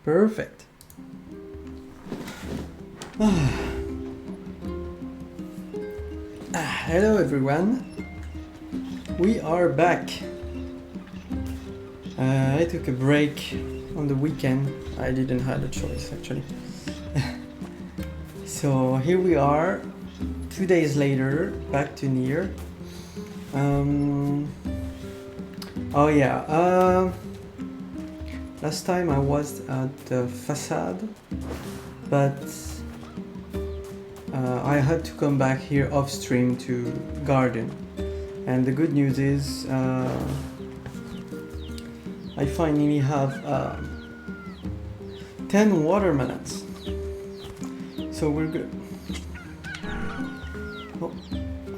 Perfect. Hello everyone. We are back. I took a break on the weekend. I didn't have a choice actually. So here we are, 2 days later, back to Nier. Oh yeah, last time I was at the facade, but I had to come back here off stream to garden. And the good news is I finally have 10 watermelons. So we're good. Oh,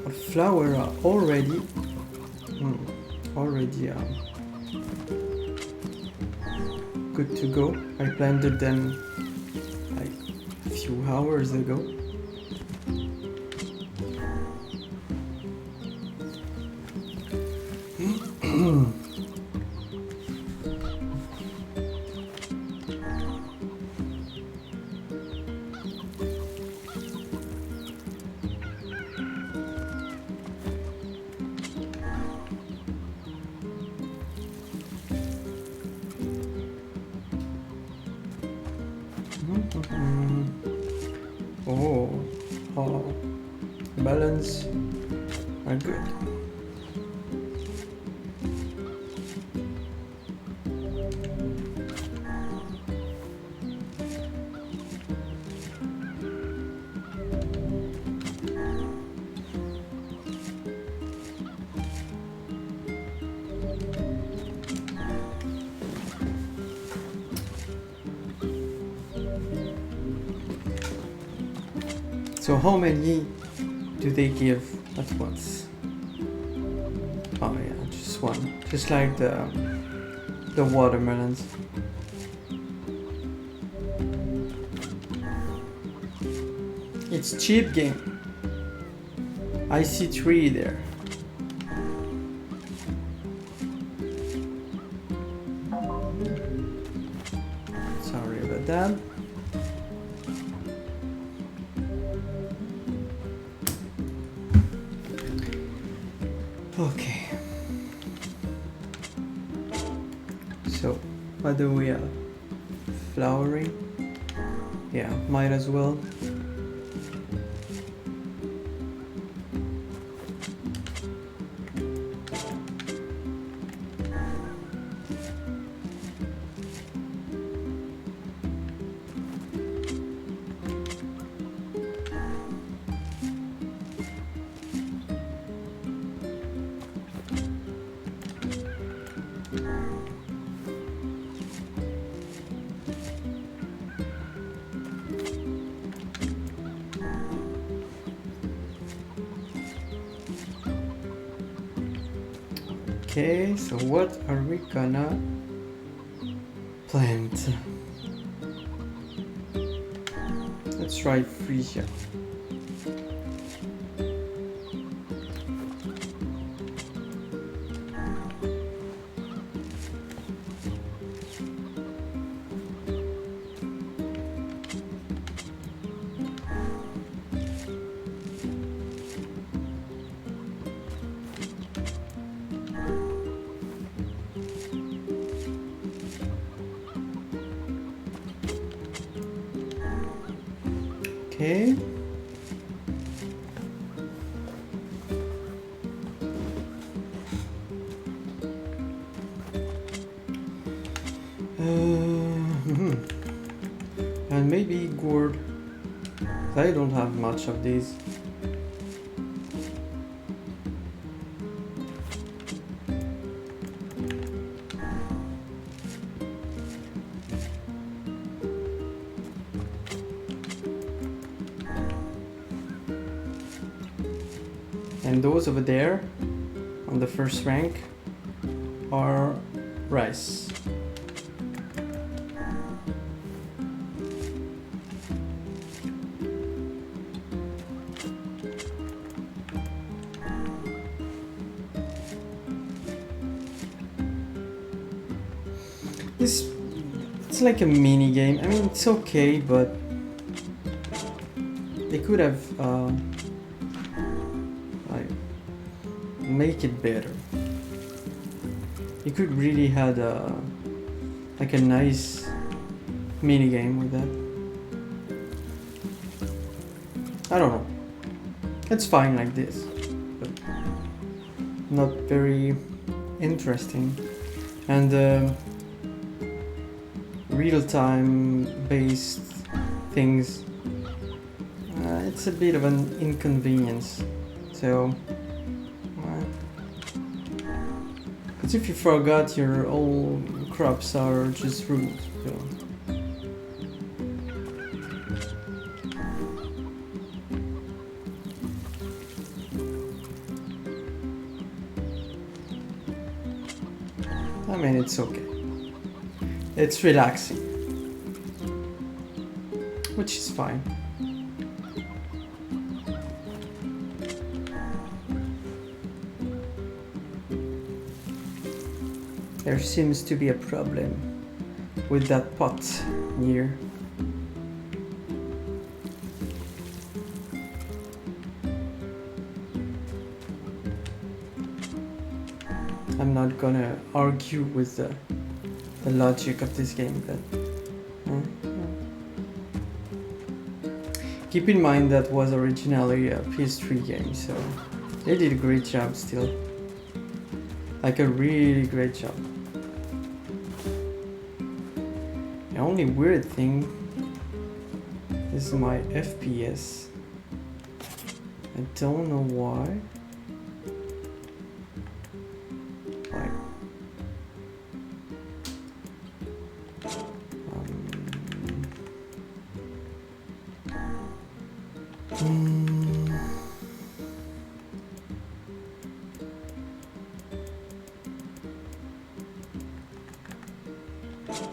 a flower already. Already good to go. I planted them like a few hours ago. Oh, balance are good. So how many do they give at once? Oh yeah, just one. Just like the watermelons. It's cheap game. I see 3 there. Sorry about that. Okay. So, what do we have? Flowering? Yeah, might as well. Okay, so what are we gonna plant? Let's try freesia. Okay. And maybe gourd. I don't have much of these. And those over there on the first rank are rice. It's like a mini game. I mean, it's okay, but they could have like make it better. You could really had like a nice mini game with that. I don't know. It's fine like this, but not very interesting. And real-time based things, it's a bit of an inconvenience. So, because if you forgot, your all crops are just ruined. So. I mean, it's okay. It's relaxing, which is fine. There seems to be a problem with that pot here. I'm not gonna argue with the logic of this game, but keep in mind that was originally a PS3 game, so they did a great job still. Like a really great job. The only weird thing is my FPS. I don't know why.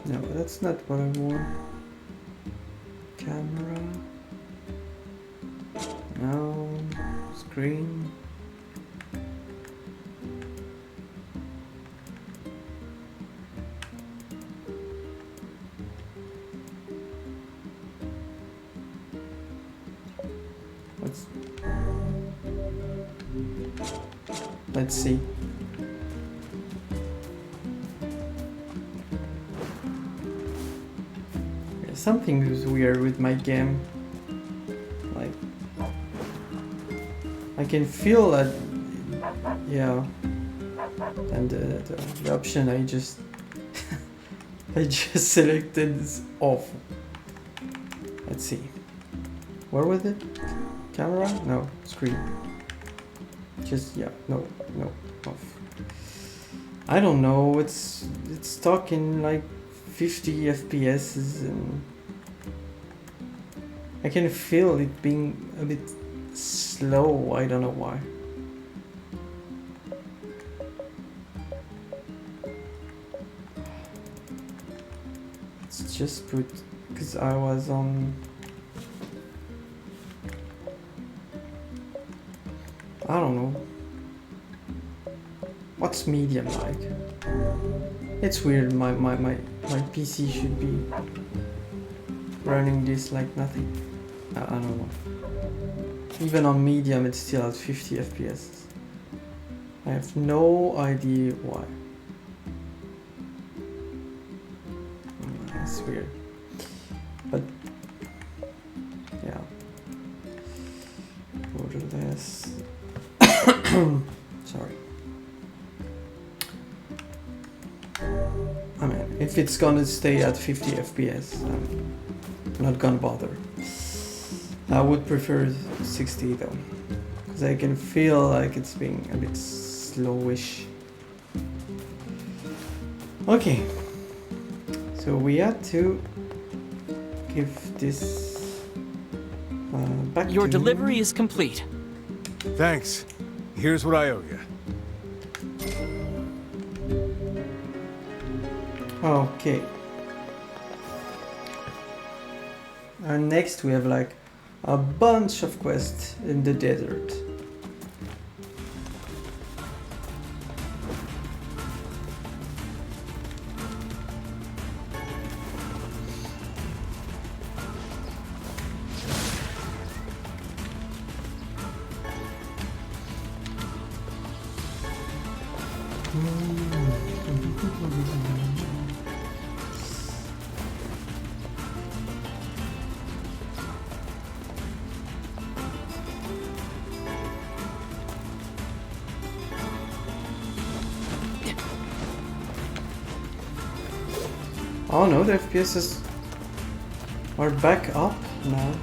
No, that's not what I want. Camera. No. Screen. Let's see. Yeah, something is weird with my game. Like, I can feel that. Yeah. And the option I just I just selected is off. Let's see. Where was it? Camera? No. Screen. Just, yeah, no, off. I don't know, it's talking like 50 FPS and I can feel it being a bit slow, I don't know why. Let's just put, because I was on, I don't know. What's medium like? It's weird, my PC should be running this like nothing. I don't know. Even on medium it's still at 50 FPS. I have no idea why. It's weird. But yeah. Borderless. Sorry. I mean, if it's gonna stay at 50 FPS, I'm not gonna bother. I would prefer 60 though, because I can feel like it's being a bit slowish. Okay, so we had to give this back to Your delivery is complete. Thanks. Here's what I owe you. Okay. And next we have like a bunch of quests in the desert. Oh no, the FPSs are back up now.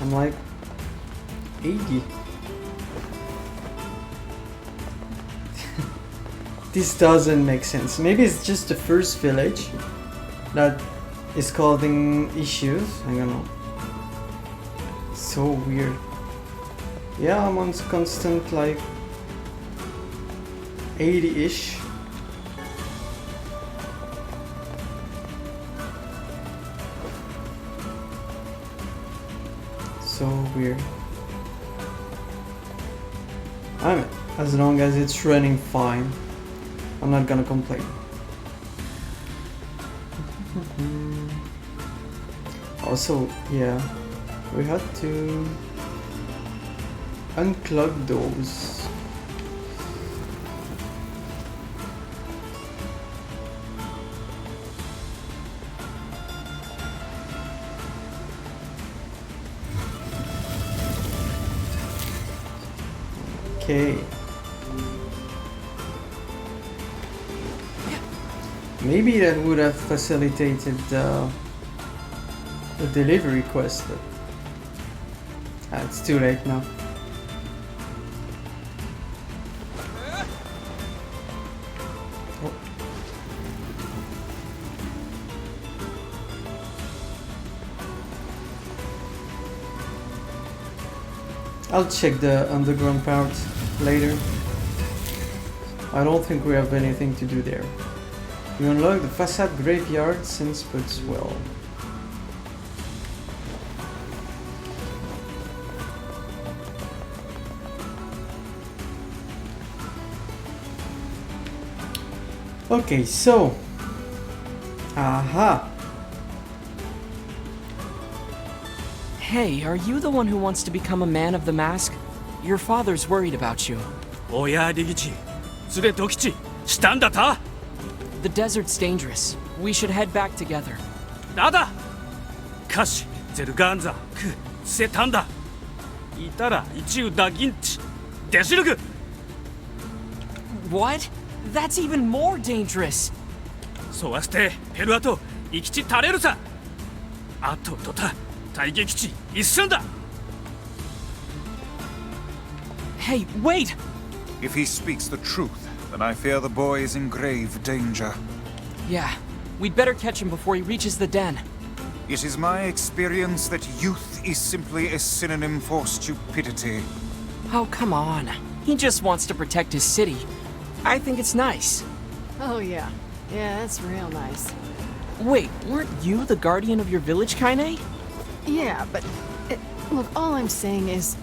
I'm like 80. This doesn't make sense. Maybe it's just the first village that is causing issues. I don't know. So weird. Yeah, I'm on constant like 80-ish. So weird. I mean, as long as it's running fine, I'm not gonna complain. Also, yeah, we had to unclog those. Okay. Maybe that would have facilitated the delivery quest, but it's too late now. Oh. I'll check the underground part later. I don't think we have anything to do there. You unlock the facade graveyard since puts well. Okay, so aha. Hey, are you the one who wants to become a man of the mask? Your father's worried about you. おや出口連れときちしたんだた The desert's dangerous. We should head back together. だだかしゼルガンザクセタンダいたら一ウダギンチデシルグ What? That's even more dangerous. そうはしてペルアと生きち垂れるさあととた大撃地一瞬だ Hey, wait! If he speaks the truth, then I fear the boy is in grave danger. Yeah, we'd better catch him before he reaches the den. It is my experience that youth is simply a synonym for stupidity. Oh, come on. He just wants to protect his city. I think it's nice. Oh, yeah. Yeah, that's real nice. Wait, weren't you the guardian of your village, Kaine? Yeah, but... look, all I'm saying is...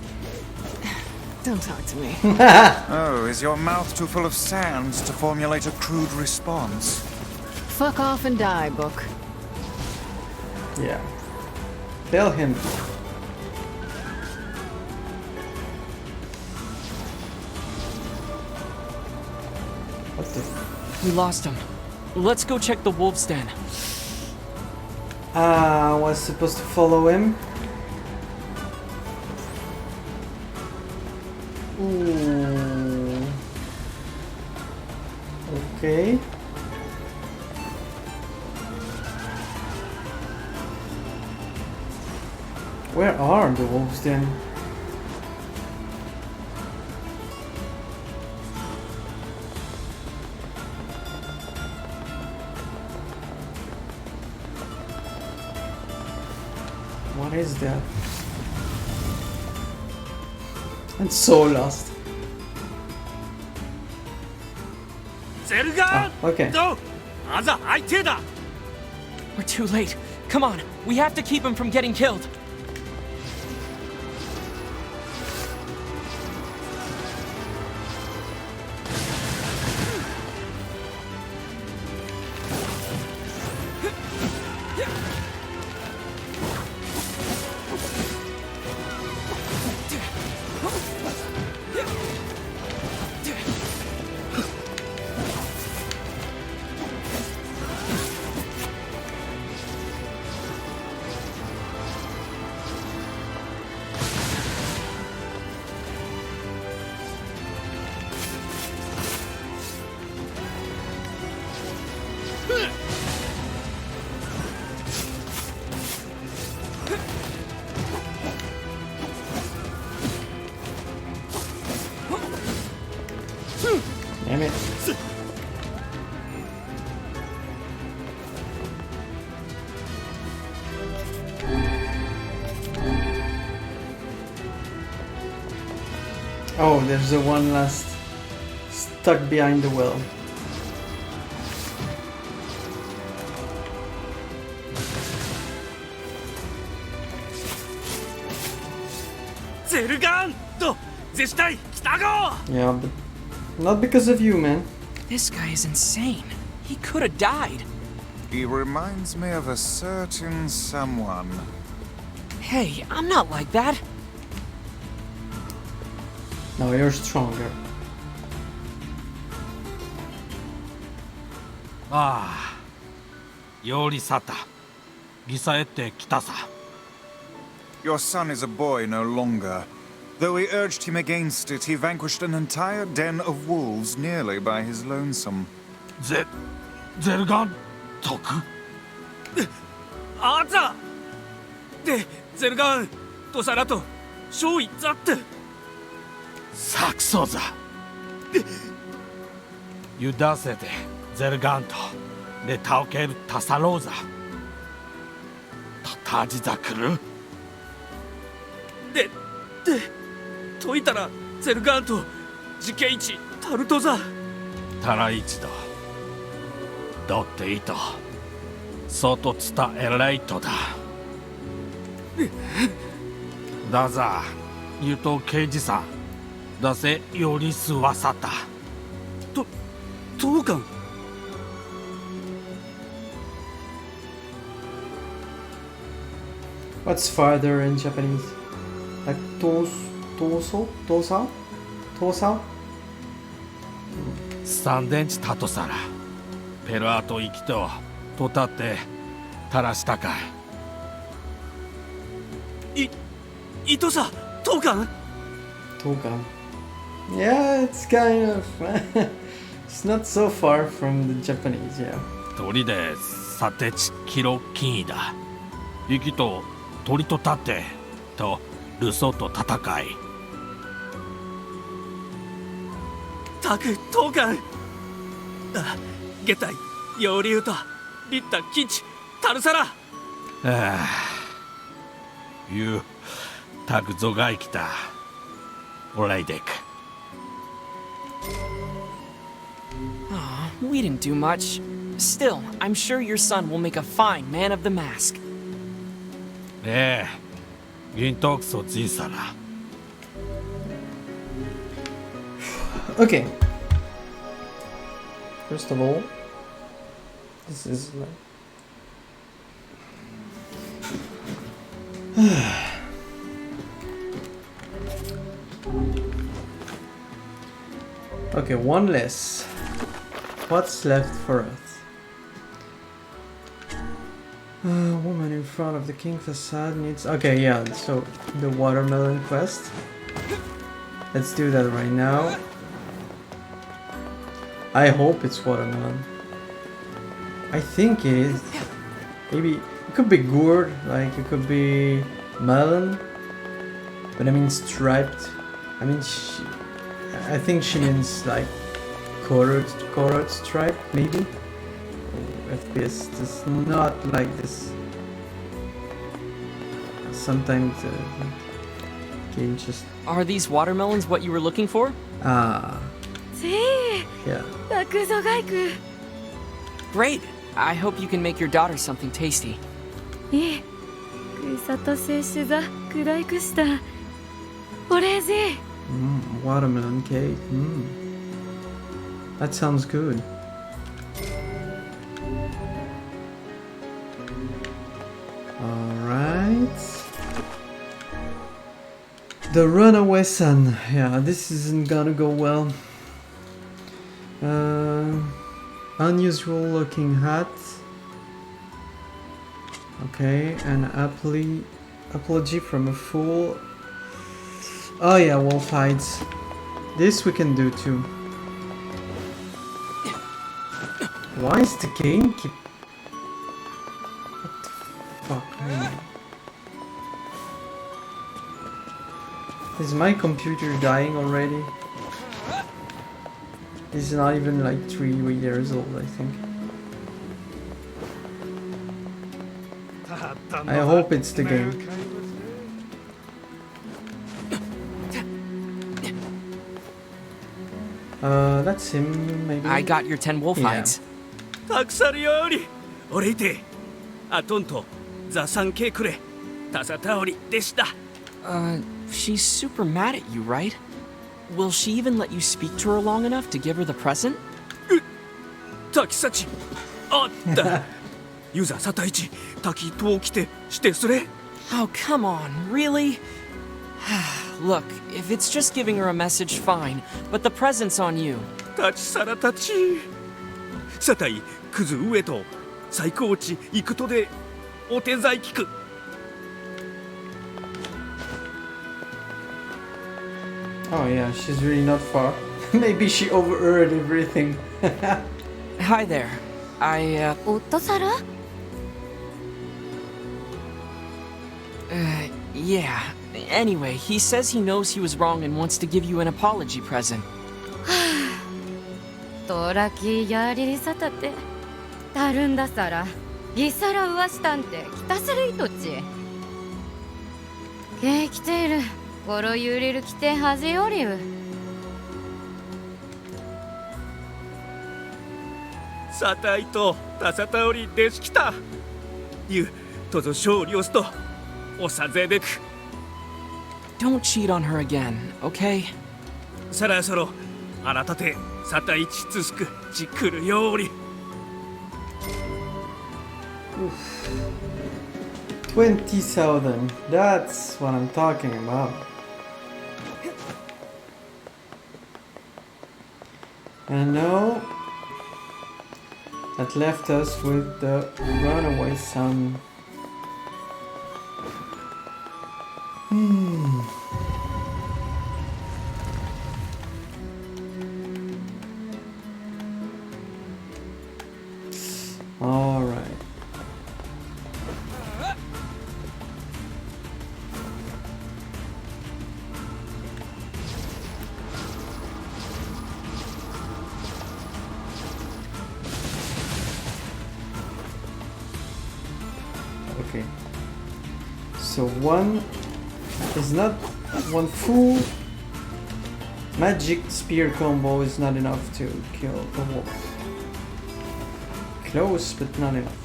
Don't talk to me. Oh, is your mouth too full of sand to formulate a crude response? Fuck off and die, book. Yeah. Tell him. What the? We lost him. Let's go check the wolf's den. I was supposed to follow him. Ooh. Okay. Where are the wolves then? What is that? I'm so lost. ゼルガン Okay. どうあざ相手だ We're too late. Come on, we have to keep him from getting killed. Damn it. Oh, there's the one last stuck behind the well. Yeah, but not because of you, man. This guy is insane. He could have died. He reminds me of a certain someone. Hey, I'm not like that. No, you're stronger. ああ、より去った。リサエって来たさ。Your son is a boy no longer. Though we urged him against it, he vanquished an entire den of wolves nearly by his lonesome. ゼルガン族？あざ。で、ゼルガンとさらと少尉ザって。サクソザ。ユダセでゼルガンとでタオケルタサローザ。タジザクル。で。解いたらゼルガンとジケイチタルトザタライチだだっていた外伝えらいとだだざ言うと刑事さんだせよりすわさったどうかん What's farther in Japanese? Like Tosa? 三電池たとさらペルアと生きととたって垂らしたかい糸さトカン Tokan. Yeah, it's kind of... it's not so far from the Japanese, yeah. 鳥でサテチキロキンだ生きと鳥と立ってとルソと戦いタクトーカンあゲタイヨリウトリッタキンチタルサラああユータクゾガイキタオライデク Aw, we didn't do much. Still, I'm sure your son will make a fine man of the mask. ええ銀トークソジンサラ Okay. First of all, this is like... Okay, one less. What's left for us? Woman in front of the king facade needs... Okay, yeah, so the watermelon quest. Let's do that right now. I hope it's watermelon. I think it is. Maybe it could be gourd, like it could be melon. But I mean striped. I mean, I think she means like colored stripe, maybe. FPS does not like this. Sometimes the game just... Are these watermelons what you were looking for? Ah. Yeah. Great. I hope you can make your daughter something tasty. Watermelon cake. That sounds good. Alright. The runaway son. Yeah, this isn't gonna go well. Unusual looking hat. Okay, an apology from a fool. Oh yeah, wolf hides. This we can do too. Why is the game keep... What the fuck, man? Is my computer dying already? It's not even like 3 years old, I think. I hope it's the game. That's him, maybe? I got your 10 wolf Yeah. hides. たくさるよりおれいてあとんとザサンケくれたさたおりでした She's super mad at you, right? Will she even let you speak to her long enough to give her the present? 滝幸あったユザサタイチ滝と起きてしてそれ Oh, come on, really? Look, if it's just giving her a message, fine, but the present's on you. 立ちさらたちさたいクズ上と最高値行くとでお手伝い聞く Oh yeah, she's really not far. Maybe she overheard everything. Hi there. Otto Sara? Yeah. Anyway, he says he knows he was wrong and wants to give you an apology present. 도라키 야리리 사타테 다른다 사라 기사라 우와시탄테 기타스를 이토치 게이키테이르 고로 유리를 기테 하제요리우 サタイとタサタオリでしきたゆとぞ勝利をすとおさぜべく Don't cheat on her again, okay? さらそろあなたてサタイチつすくちくるより 20,000. That's what I'm talking about. And now that left us with the runaway son. All right. Okay. So one is not one full magic spear combo is not enough to kill the wolf. Close, but not enough.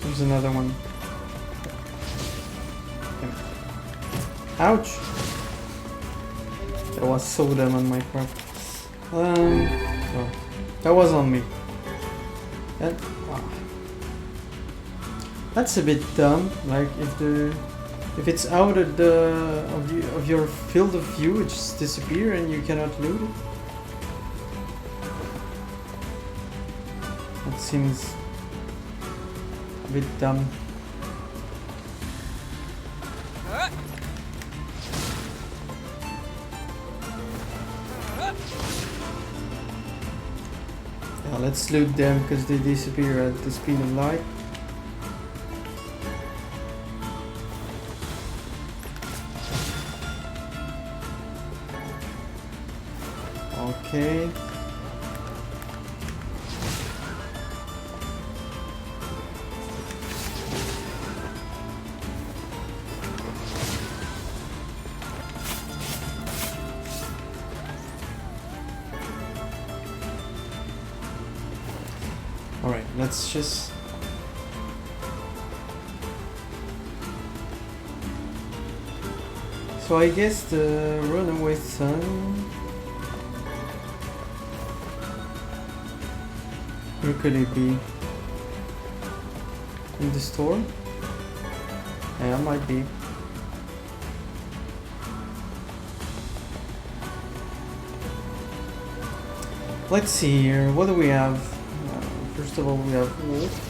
There's another one. Ouch! That was so dumb on my part. Oh, that was on me. That's a bit dumb. Like if it's out of your field of view, it just disappears and you cannot loot it. That seems a bit dumb. Yeah, let's loot them because they disappear at the speed of light. Okay. Alright, let's just... So I guess the runaway son... Where could it be? In the store? Yeah, it might be. Let's see here. What do we have? First of all, we have wolf.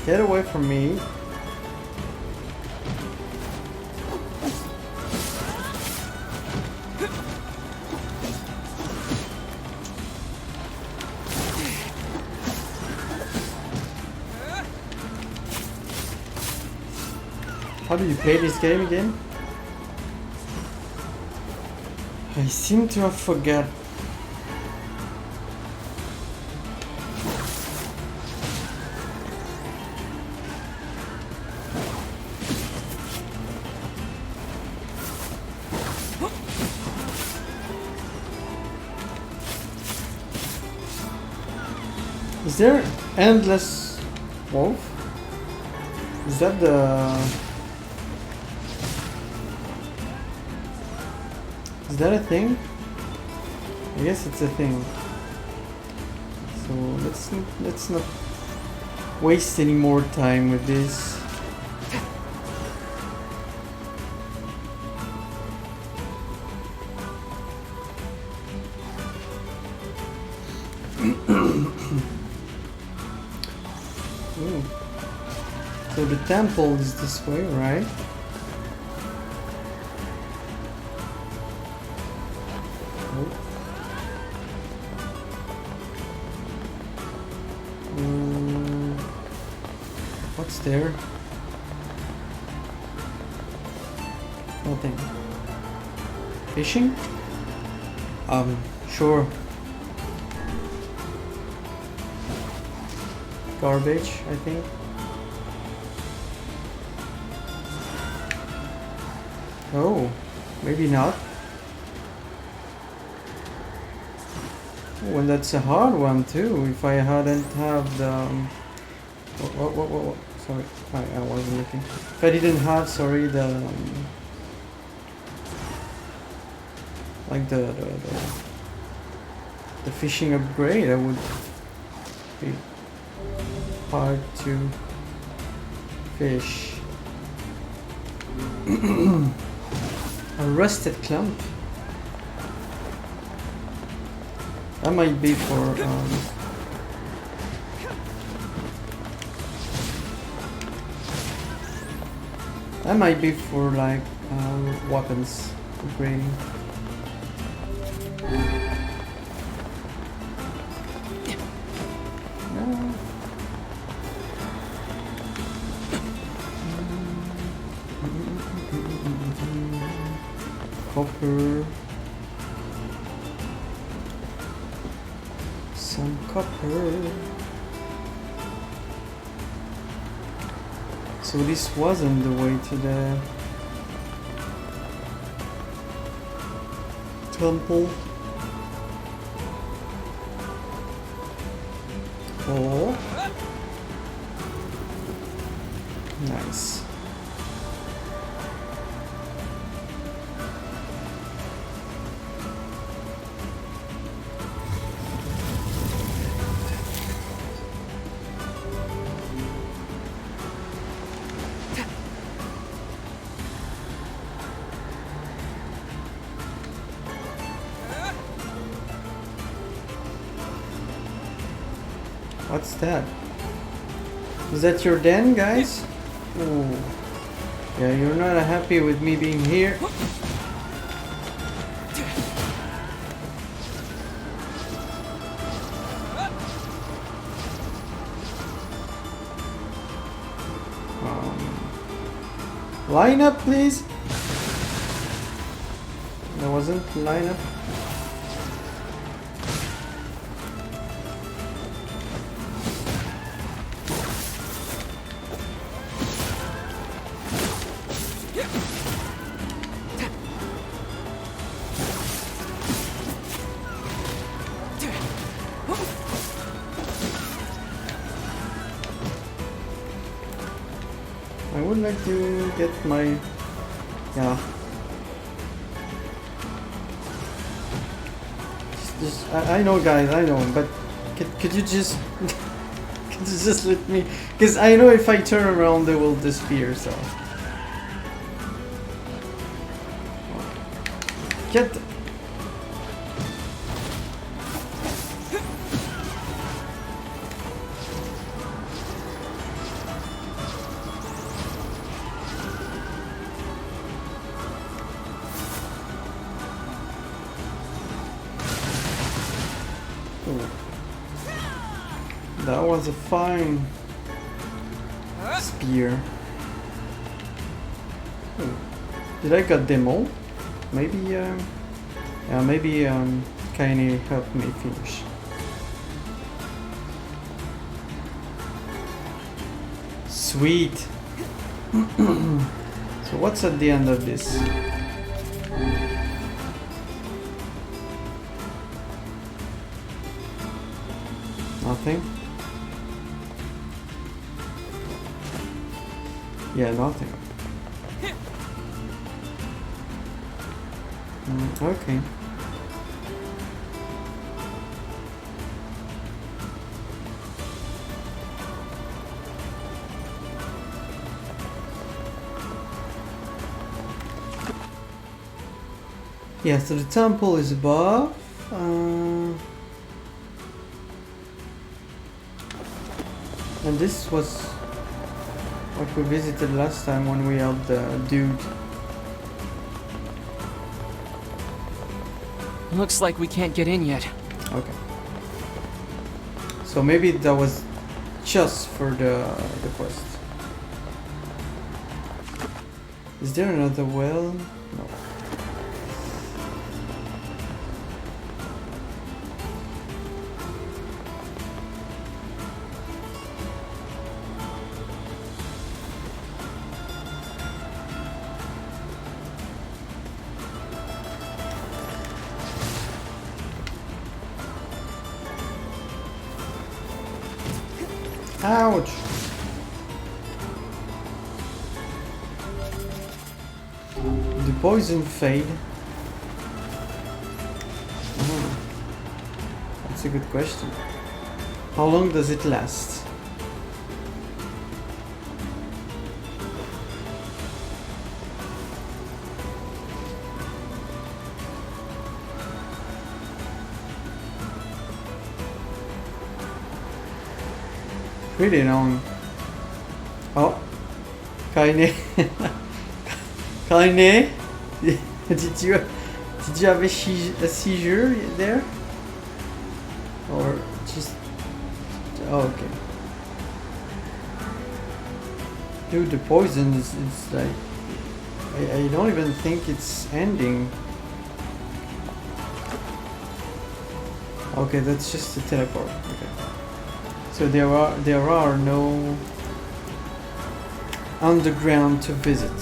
Get away from me. How do you play this game again? I seem to have forgot. Is there endless wolf? Is that the... Is that a thing? I guess it's a thing. So let's not waste any more time with this. Ooh. So the temple is this way, right? What's there? Nothing. Fishing? Sure. Garbage, I think. Oh, maybe not. Oh, and that's a hard one too. If I hadn't have the what? Sorry, I wasn't looking. If I didn't have, sorry, the like the fishing upgrade, I would be hard to fish. A rusted clump. That might be for that might be for like weapons upgrading. Copper. Some copper. So this wasn't the way to the temple. Oh. Nice. What's that? Is that your den, guys? Oh. Yeah, you're not happy with me being here. Line up, please. There wasn't line up. I would like to get my, yeah. I know guys, I know, but Could you just could you just let me? Because I know if I turn around they will disappear. So get. That was a fine spear. Did I get them all? Maybe, yeah, maybe Kaine helped me finish. Sweet. So what's at the end of this? Nothing. Yeah, nothing. Okay. Yeah, so the temple is above. And this was what we visited last time when we helped the dude. Looks like we can't get in yet. Okay. So maybe that was just for the quest. Is there another well? No. Ouch! The poison fade? Oh, that's a good question. How long does it last? Pretty long. Oh, Kaine. Kaine, did you have a seizure there, or just? Oh, okay. Dude, the poison is like I don't even think it's ending. Okay, that's just a teleport. Okay. So there are no underground to visit.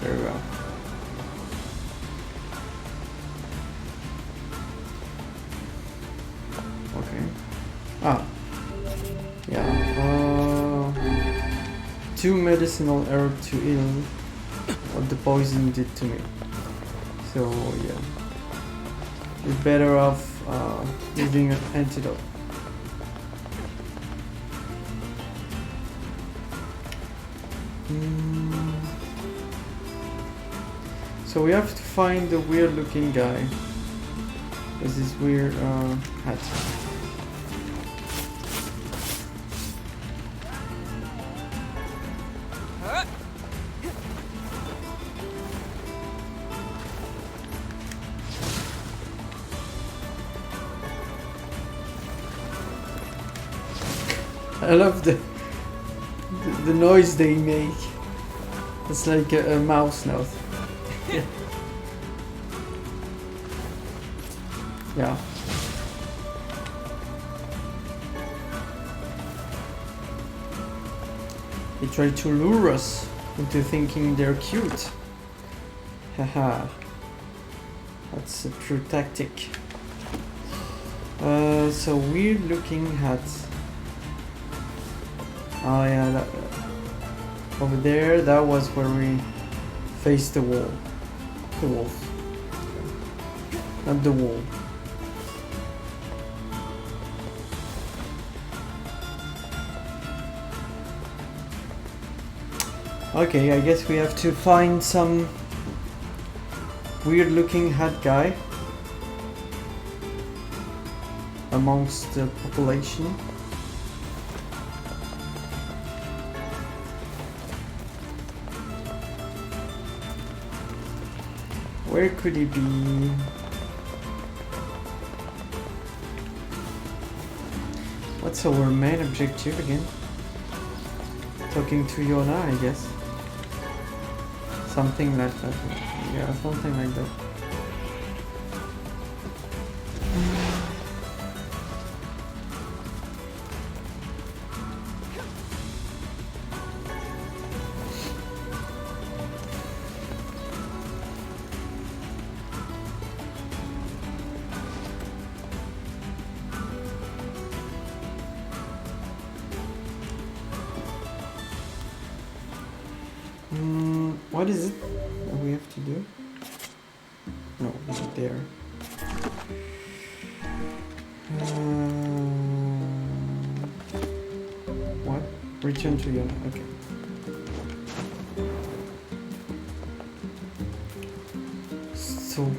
Very well. Okay. Ah. Yeah. 2 medicinal herb to heal what the poison did to me. So yeah. You're better off using an antidote. So we have to find the weird looking guy with this weird hat. I love the noise they make. It's like a mouse note. Yeah. Yeah. They try to lure us into thinking they're cute. Haha. That's a true tactic. So weird looking hats. Oh yeah, that, over there, that was where we faced the wall. The wolf. Not the wall. Okay, I guess we have to find some weird looking hat guy amongst the population. Where could he be? What's our main objective again? Talking to Yona, I guess. Something like that. Yeah, something like that. What is it that we have to do? No, not there. What? Return to Yona. Okay. So,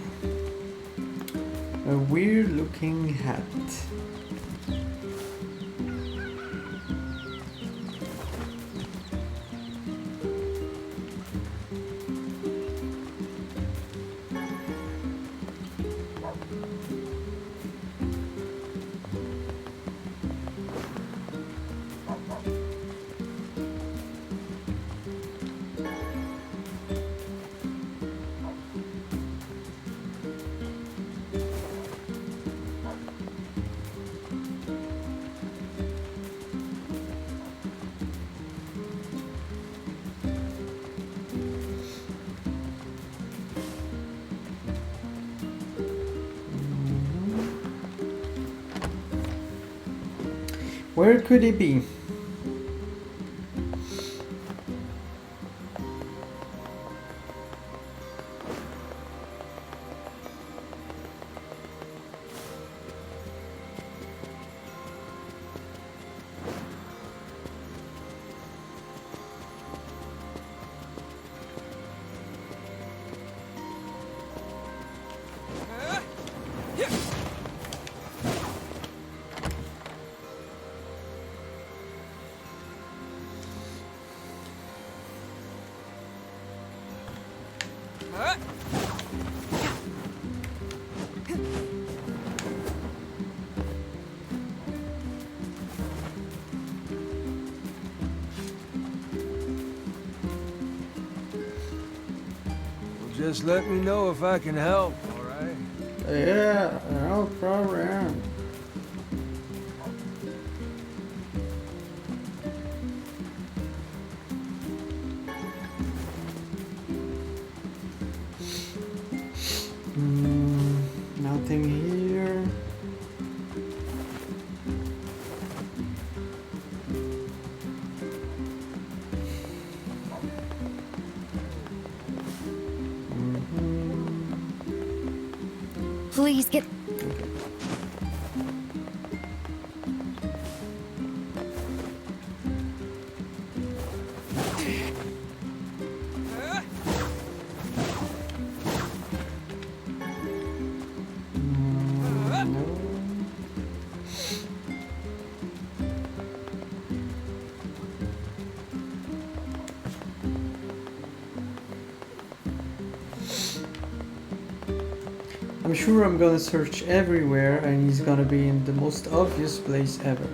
a weird looking hat. Where could he be? Just let me know if I can help, all right? Yeah, no problem. Nothing here. Please get. I'm sure I'm gonna search everywhere and he's gonna be in the most obvious place ever.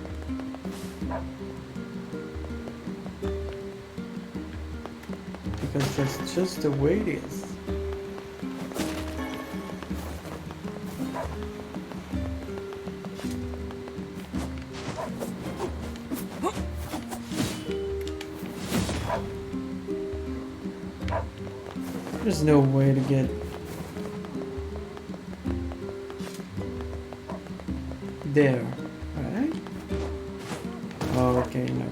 Because that's just the way it is. There's no way to get there, right? Oh, okay, no.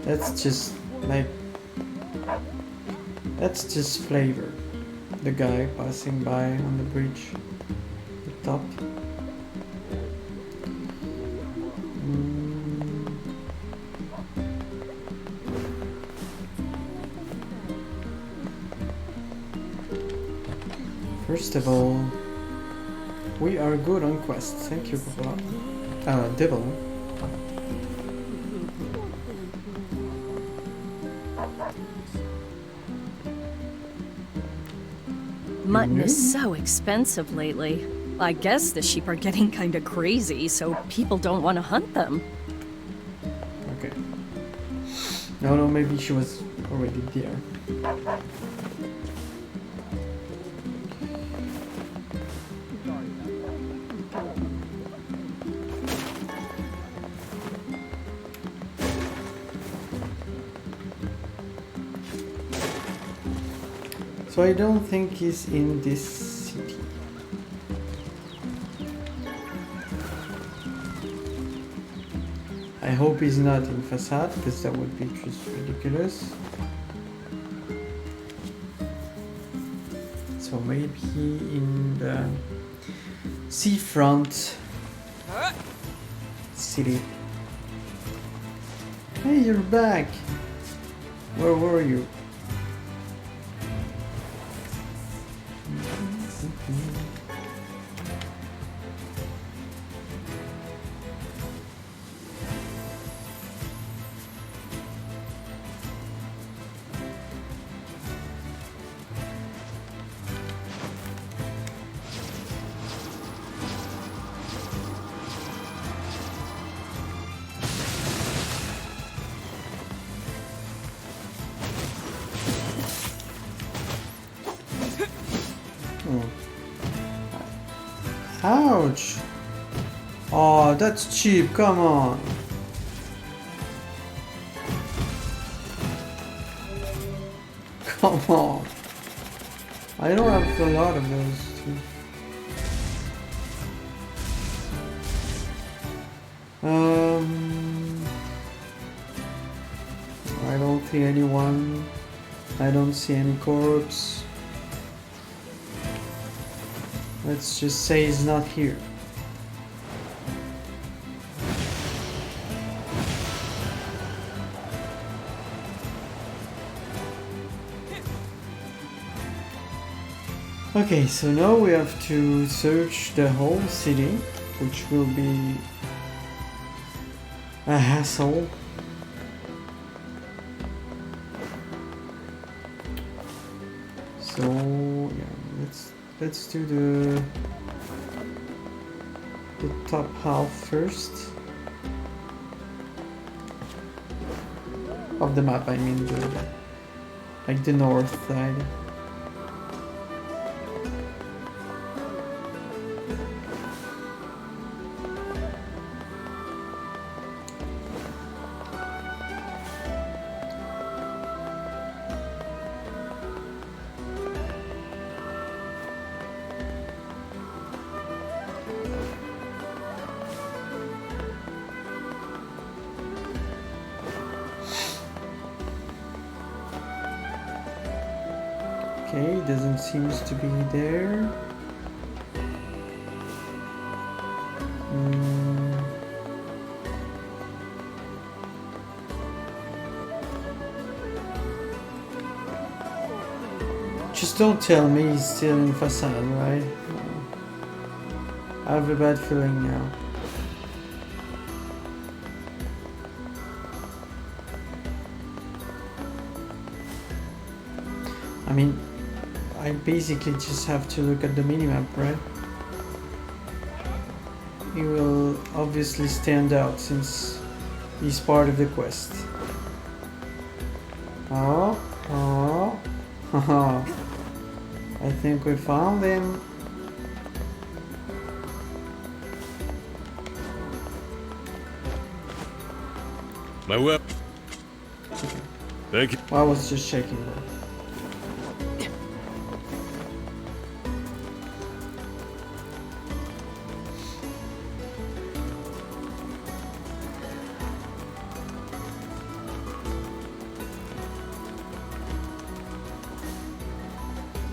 That's just like, that's just flavor. The guy passing by on the bridge, the top. First of all, we are good on quests. Thank you, Papa. Devil. Mutton is so expensive lately. I guess the sheep are getting kinda crazy, so people don't want to hunt them. Okay. No, maybe she was already there. So I don't think he's in this city. I hope he's not in Facade, because that would be just ridiculous. So maybe in the seafront city. Hey, you're back! Where were you? Ouch! Oh, that's cheap, come on! Come on! I don't have a lot of those too. I don't see anyone. I don't see any corpse. Let's just say he's not here. Okay, so now we have to search the whole city, which will be a hassle. So yeah, let's do the top half first of the map. I mean, like the north side. Okay, doesn't seems to be there. Just don't tell me he's still in Facade, right? I have a bad feeling now. I mean, I basically just have to look at the minimap, right? He will obviously stand out since he's part of the quest. Oh, haha. I think we found him. My whip. Thank you. Well, I was just checking that.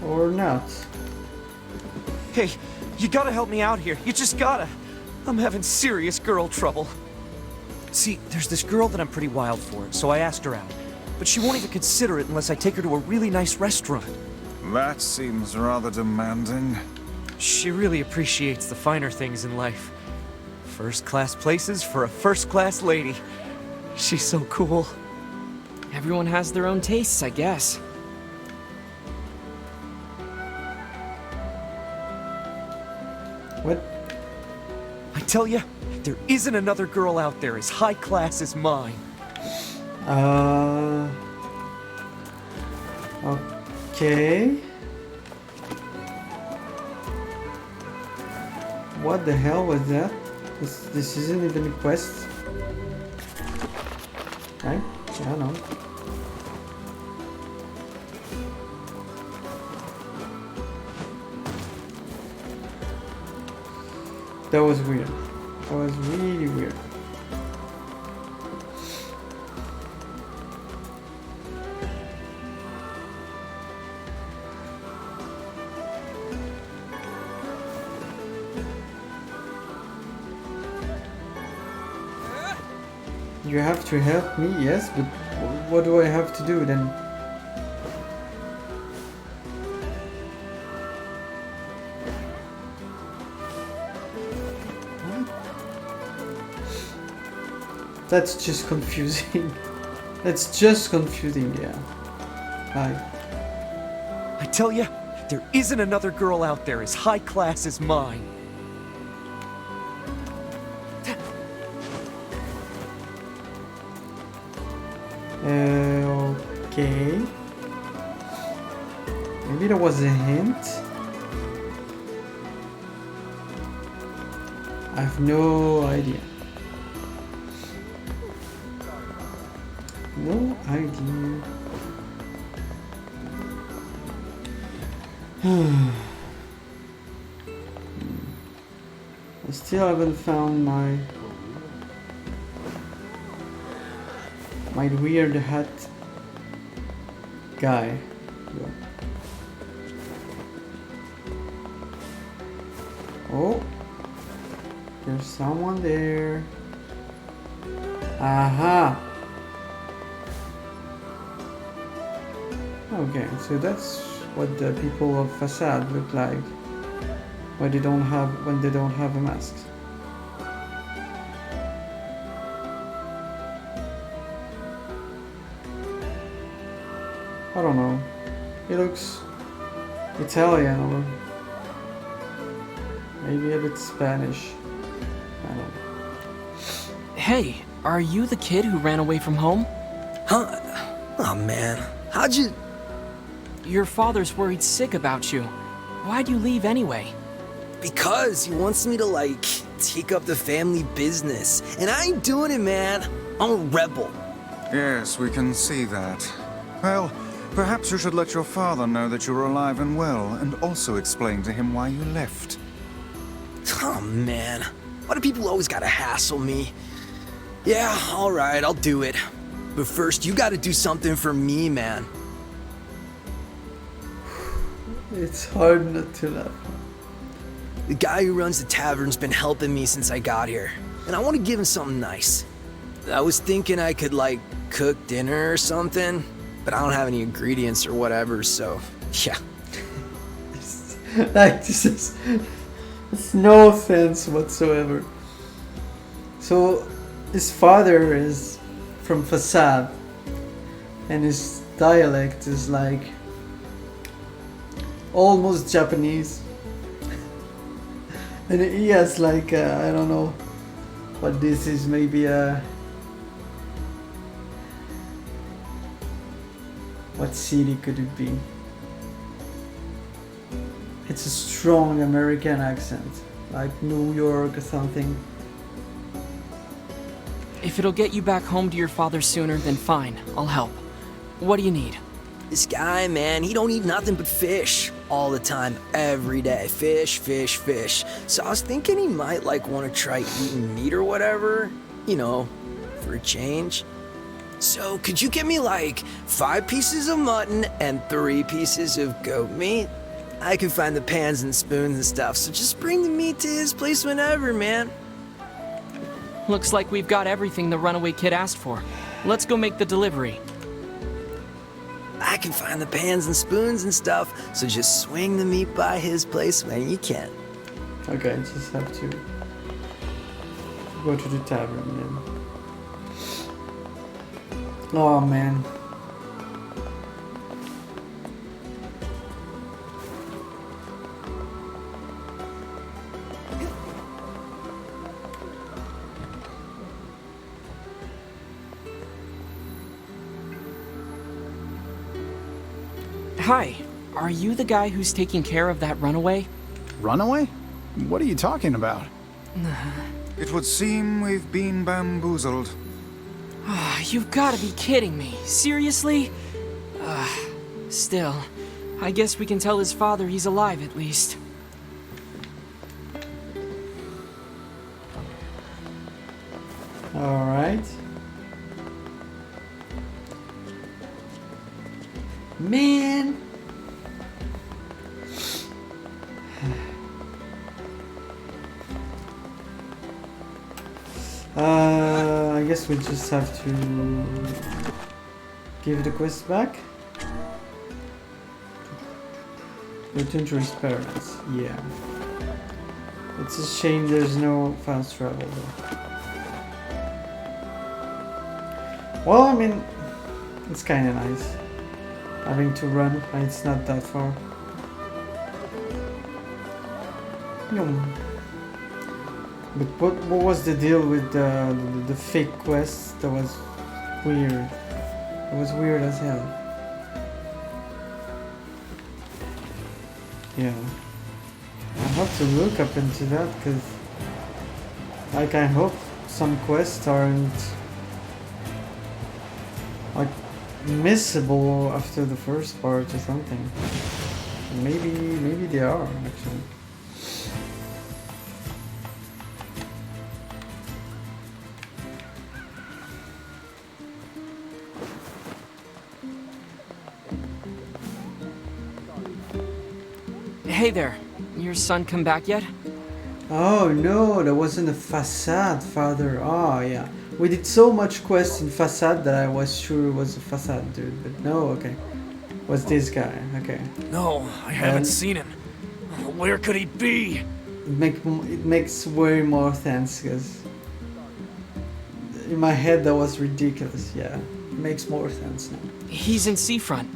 Or not. Hey, you gotta help me out here. You just gotta. I'm having serious girl trouble. See, there's this girl that I'm pretty wild for, so I asked her out. But she won't even consider it unless I take her to a really nice restaurant. That seems rather demanding. She really appreciates the finer things in life. First-class places for a first-class lady. She's so cool. Everyone has their own tastes, I guess. What? I tell ya, there isn't another girl out there as high class as mine. Okay. What the hell was that? This isn't even a quest. Right? I don't know. That was weird. That was really weird. You have to help me, yes, but what do I have to do then? That's just confusing. That's just confusing, yeah. I tell ya, there isn't another girl out there as high class as mine. Okay. Maybe there was a hint. I have no idea. No idea. I still haven't found my weird hat guy. Oh, there's someone there. Aha. Okay, so that's what the people of Facade look like when they don't have a mask. I don't know. He looks Italian or maybe a bit Spanish. I don't know. Hey, are you the kid who ran away from home? Huh? Oh man, how'd you... Your father's worried sick about you. Why'd you leave anyway? Because he wants me to, like, take up the family business. And I ain't doing it, man. I'm a rebel. Yes, we can see that. Well, perhaps you should let your father know that you're alive and well, and also explain to him why you left. Oh, man. Why do people always gotta hassle me? Yeah, alright, I'll do it. But first, you gotta do something for me, man. It's hard not to laugh. The guy who runs the tavern's been helping me since I got here, and I want to give him something nice. I was thinking I could, like, cook dinner or something, but I don't have any ingredients or whatever, so, yeah. Like, this is... It's no offense whatsoever. So, his father is from Facade, and his dialect is like... almost Japanese. And he has like, I don't know what this is, maybe what city could it be? It's a strong American accent, like New York or something. If it'll get you back home to your father sooner, then fine, I'll help. What do you need? This guy, man, he don't eat nothing but fish all the time, every day. Fish, fish, fish. So I was thinking he might, like, want to try eating meat or whatever, you know, for a change. So could you get me, like, 5 pieces of mutton and 3 pieces of goat meat? I can find the pans and spoons and stuff, so just bring the meat to his place whenever, man. Looks like we've got everything the runaway kid asked for. Let's go make the delivery. I can find the pans and spoons and stuff, so just swing the meat by his place when you can. Okay, I just have to go to the tavern then. Oh man. Hi, are you the guy who's taking care of that runaway? Runaway? What are you talking about? It would seem we've been bamboozled. You've got to be kidding me. Seriously? Still, I guess we can tell his father he's alive at least. Alright. Man! I guess we just have to give the quest back. Return to his parents. Yeah. It's a shame there's no fast travel though. Well, I mean, it's kind of nice having to run. It's not that far. But what was the deal with the fake quest? That was weird. It was weird as hell. Yeah. I have to look up into that because, like, I hope some quests aren't like missable after the first part or something. Maybe they are actually. Hey there, your son come back yet? Oh no, that wasn't a facade, father. Oh yeah. We did so much quest in facade that I was sure it was a facade dude, but no, okay. Was this guy, okay. No, I haven't seen him. Where could he be? It makes way more sense, because in my head that was ridiculous, yeah. It makes more sense now. He's in Seafront.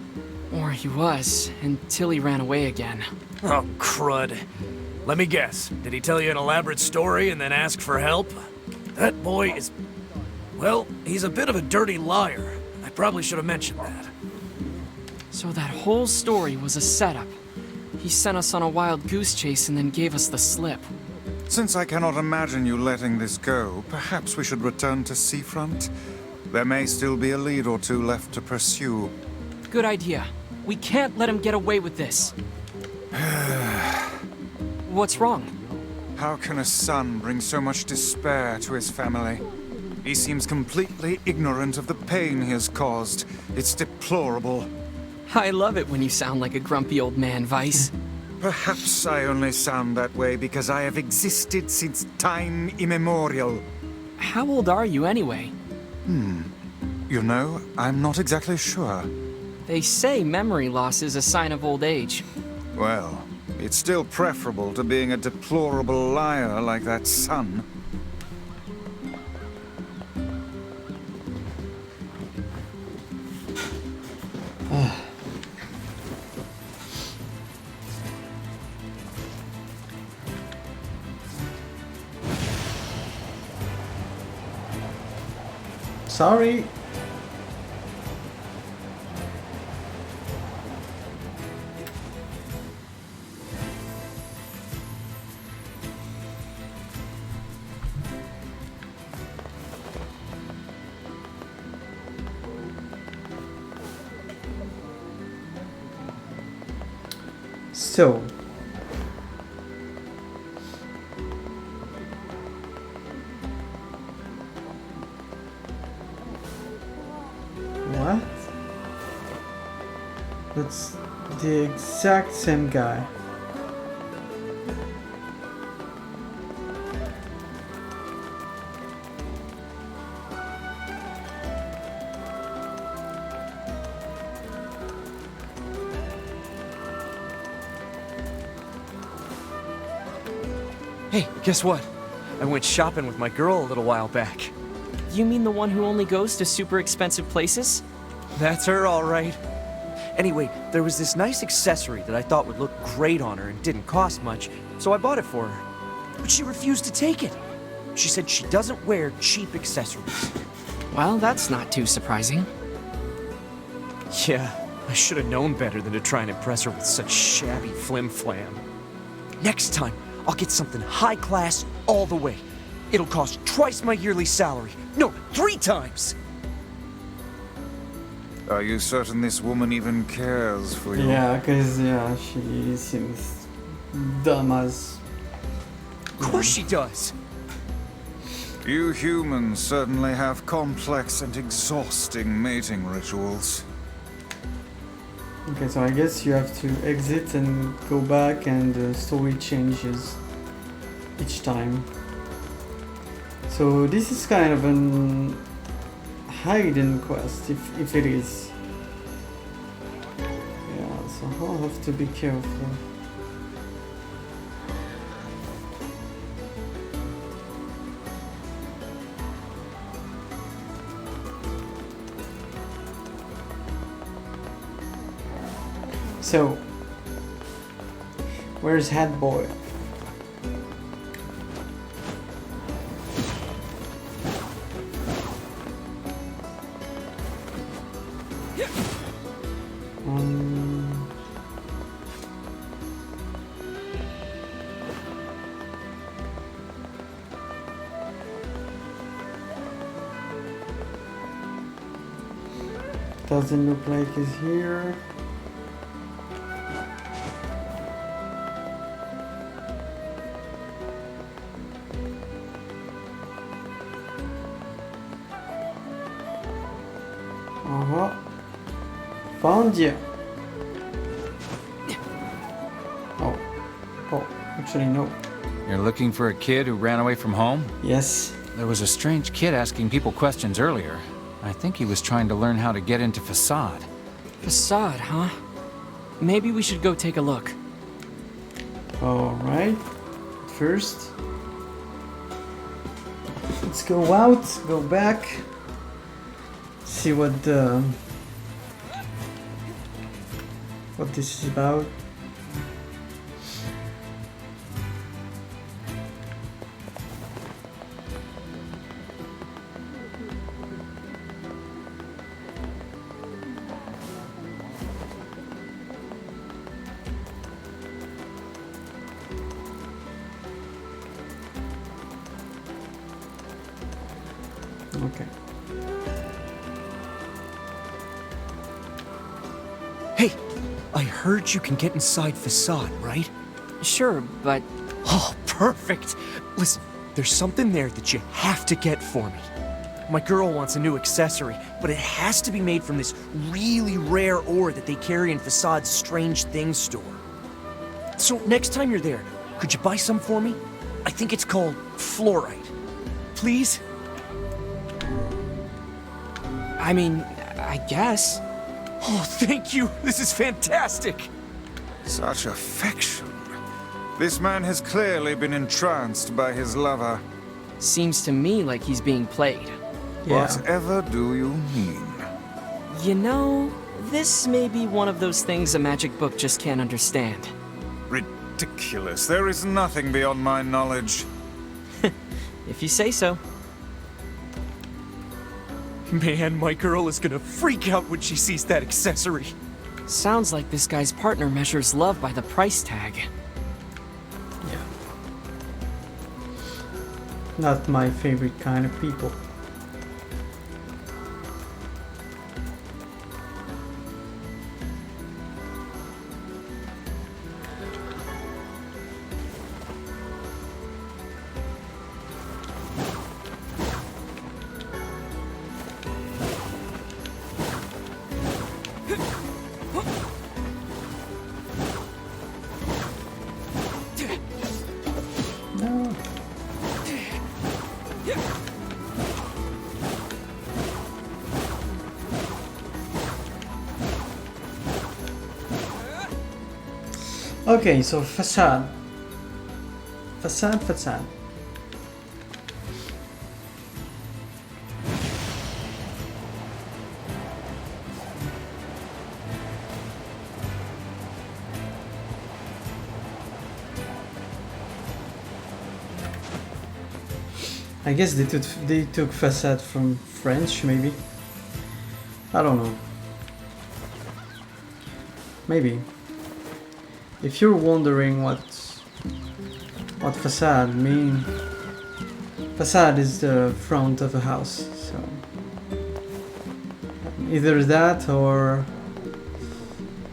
Or he was, until he ran away again. Oh, crud. Let me guess. Did he tell you an elaborate story and then ask for help? That boy is... well, he's a bit of a dirty liar. I probably should have mentioned that. So that whole story was a setup. He sent us on a wild goose chase and then gave us the slip. Since I cannot imagine you letting this go, perhaps we should return to Seafront? There may still be a lead or two left to pursue. Good idea. We can't let him get away with this. What's wrong? How can a son bring so much despair to his family? He seems completely ignorant of the pain he has caused. It's deplorable. I love it when you sound like a grumpy old man, Vice. Perhaps I only sound that way because I have existed since time immemorial. How old are you anyway? You know, I'm not exactly sure. They say memory loss is a sign of old age. Well, it's still preferable to being a deplorable liar like that son. Sorry. So, what? That's the exact same guy. Hey, guess what? I went shopping with my girl a little while back. You mean the one who only goes to super expensive places? That's her, all right. Anyway, there was this nice accessory that I thought would look great on her and didn't cost much, so I bought it for her. But she refused to take it. She said she doesn't wear cheap accessories. Well, that's not too surprising. Yeah, I should have known better than to try and impress her with such shabby flim-flam. Next time, I'll get something high class all the way. It'll cost twice my yearly salary. No, 3 times! Are you certain this woman even cares for you? Yeah, because, yeah, she seems dumb as... Of course she does! You humans certainly have complex and exhausting mating rituals. Okay, so I guess you have to exit and go back, and the story changes each time. So this is kind of an hidden quest, if it is. Yeah, so I'll have to be careful. So, where's Head Boy? Doesn't look like he's here. Found you. Oh, actually no. You're looking for a kid who ran away from home? Yes. There was a strange kid asking people questions earlier. I think he was trying to learn how to get into Facade. Facade, huh? Maybe we should go take a look. Alright. First, let's go out, go back, see what this is about. Okay. Hey, I heard you can get inside Facade, right? Sure, but... Oh, perfect! Listen, there's something there that you have to get for me. My girl wants a new accessory, but it has to be made from this really rare ore that they carry in Facade's Strange Things store. So next time you're there, could you buy some for me? I think it's called fluorite. Please? I mean, I guess. Oh, thank you! This is fantastic! Such affection. This man has clearly been entranced by his lover. Seems to me like he's being played. Yeah. Whatever do you mean? You know, this may be one of those things a magic book just can't understand. Ridiculous. There is nothing beyond my knowledge. If you say so. Man, my girl is gonna freak out when she sees that accessory. Sounds like this guy's partner measures love by the price tag. Yeah. Not my favorite kind of people. No. Okay, so Facade. Facade. I guess they took facade from French, maybe. I don't know. Maybe. If you're wondering what facade mean, facade is the front of a house, so either that or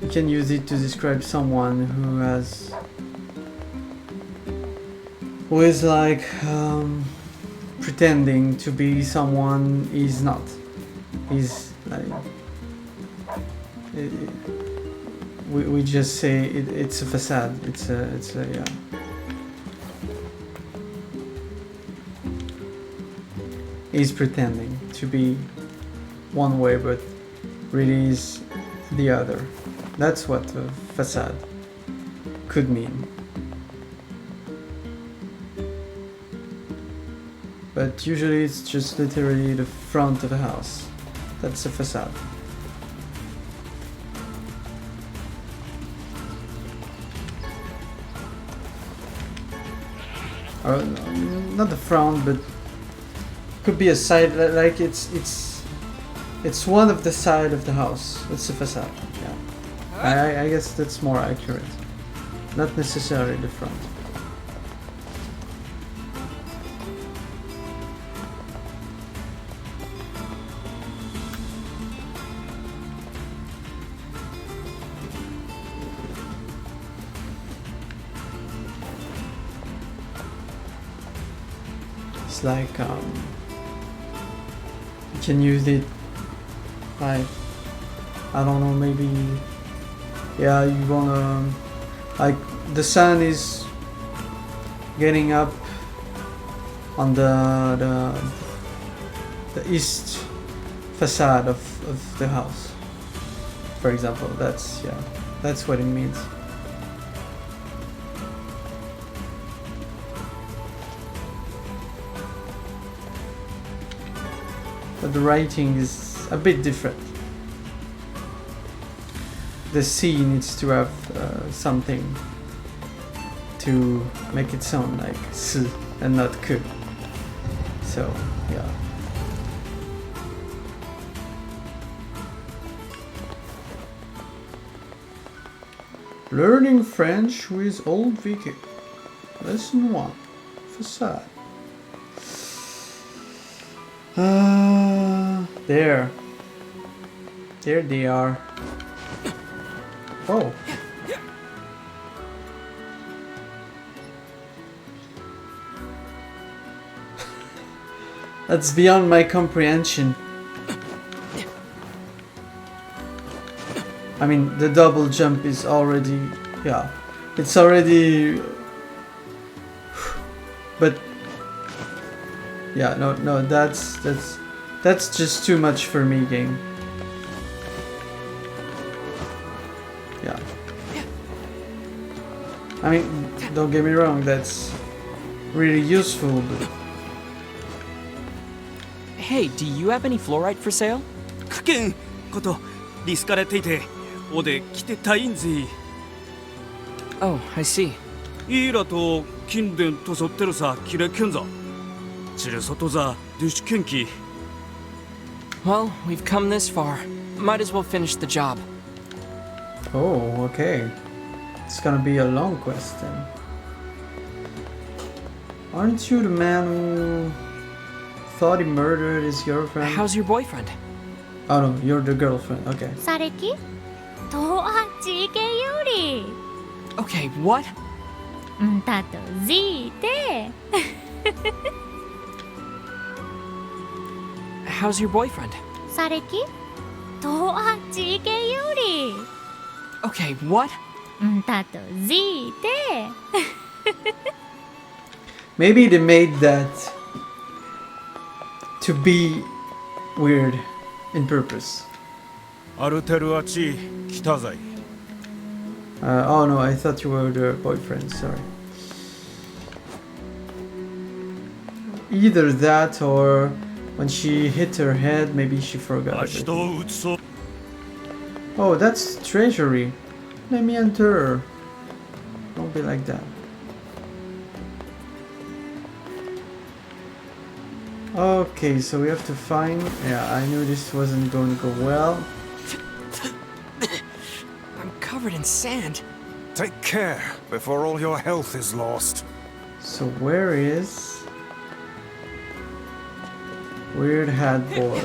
you can use it to describe someone who is like pretending to be someone he's not. He's like we just say it's a facade. It's a yeah. He's pretending to be one way, but really is the other. That's what a facade could mean. But usually it's just literally the front of a house. That's a facade. Or not the front, but could be a side, like it's one of the side of the house. It's a facade. Yeah, I guess that's more accurate. Not necessarily the front. It's like you can use it like, I don't know, maybe yeah, you wanna, like the sun is getting up on the east facade of the house, for example. That's what it means. But the writing is a bit different. The C needs to have something to make it sound like S and not K. So, yeah. Learning French with Old Vicky. Lesson 1. Facade. There they are. Oh. That's beyond my comprehension. I mean, the double jump is already, yeah, it's already, but yeah, no, that's just too much for me, game. Yeah. I mean, don't get me wrong, that's really useful, but... Hey, do you have any fluorite for sale? クケンことリスカレていておで来てたいんぜ。 Oh, I see. イーラと近電とそってるさキレケンザ。チレソトザデュシケンキ。 Well, we've come this far. Might as well finish the job. Oh, okay. It's gonna be a long quest then. Aren't you the man who thought he murdered his girlfriend? How's your boyfriend? Oh no, you're the girlfriend. Okay. Sareki? To GK Yuri. Okay, what? Tato Z te. How's your boyfriend? Sareki? To GK Yuri. Okay, what? Tato Z te. Maybe they made that to be weird in purpose. Oh no, I thought you were the boyfriend, sorry. either that or when she hit her head, maybe she forgot everything. Oh, that's treasury. Let me enter. Don't be like that. Okay, so we have to find... Yeah, I knew this wasn't going to go well. I'm covered in sand. Take care before all your health is lost. So where is... Weird Hat Boy?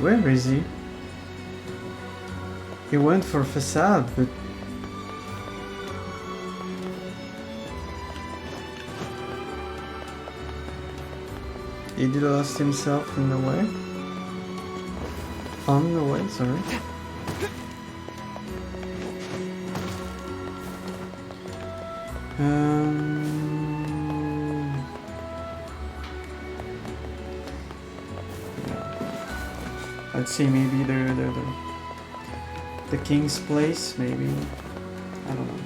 Where is he? He went for facade, but... He lost himself in the way? On the way, sorry. Let's see, maybe the king's place, maybe. I don't know.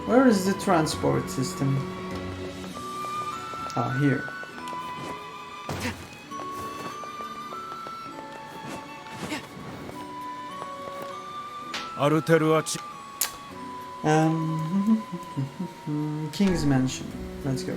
Where is the transport system? Ah, here. King's Mansion. Let's go.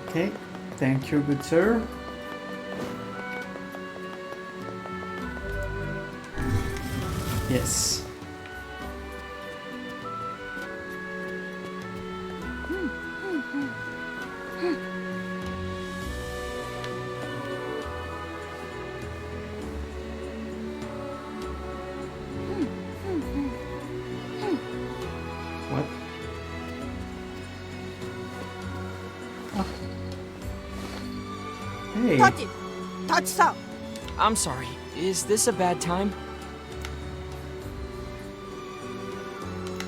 Okay, thank you, good sir. Yes. What? Hey. I'm sorry. Is this a bad time?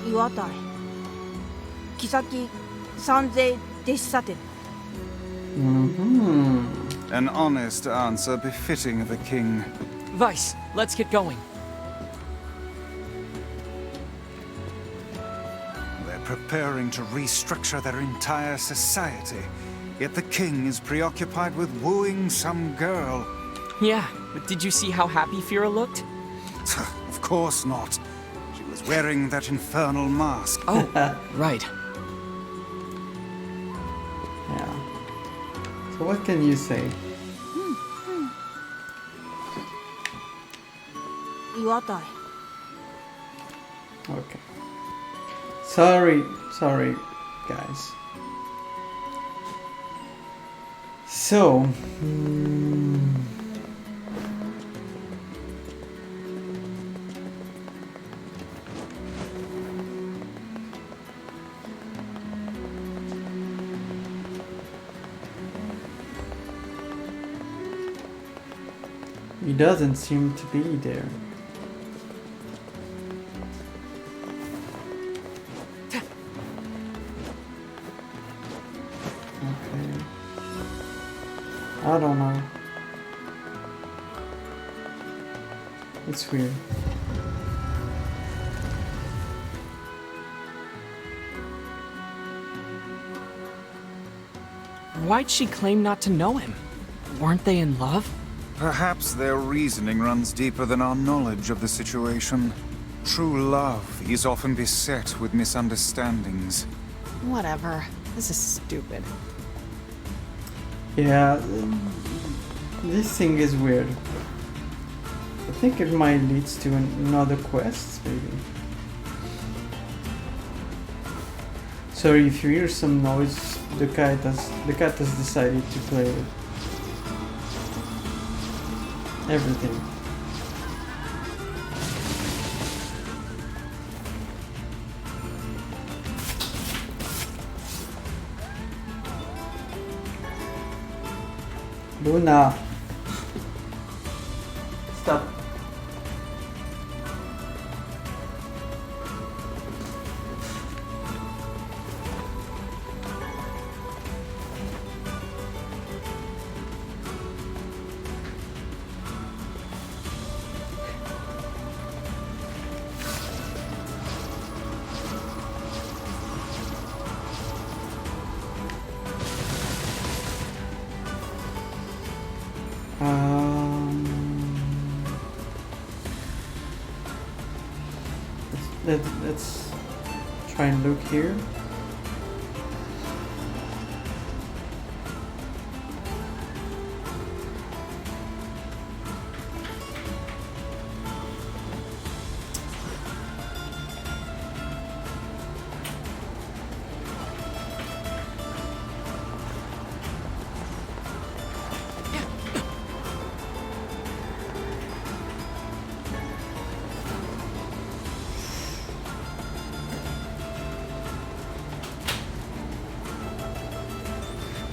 岩田妃三世弟子さて An honest answer befitting of a king. Vice, let's get going. They're preparing to restructure their entire society. Yet the king is preoccupied with wooing some girl. Yeah, but did you see how happy Fira looked? Of course not. She was wearing that infernal mask. Oh, right. Yeah. So what can you say? 岩田 Okay. Sorry, guys. So, he doesn't seem to be there. Okay. I don't know. It's weird. Why'd she claim not to know him? Weren't they in love? Perhaps their reasoning runs deeper than our knowledge of the situation. True love is often beset with misunderstandings. Whatever. This is stupid. Yeah, this thing is weird. I think it might lead to another quest, maybe. So if you hear some noise, the cat has decided to play with everything. Luna, stop. Let's try and look here.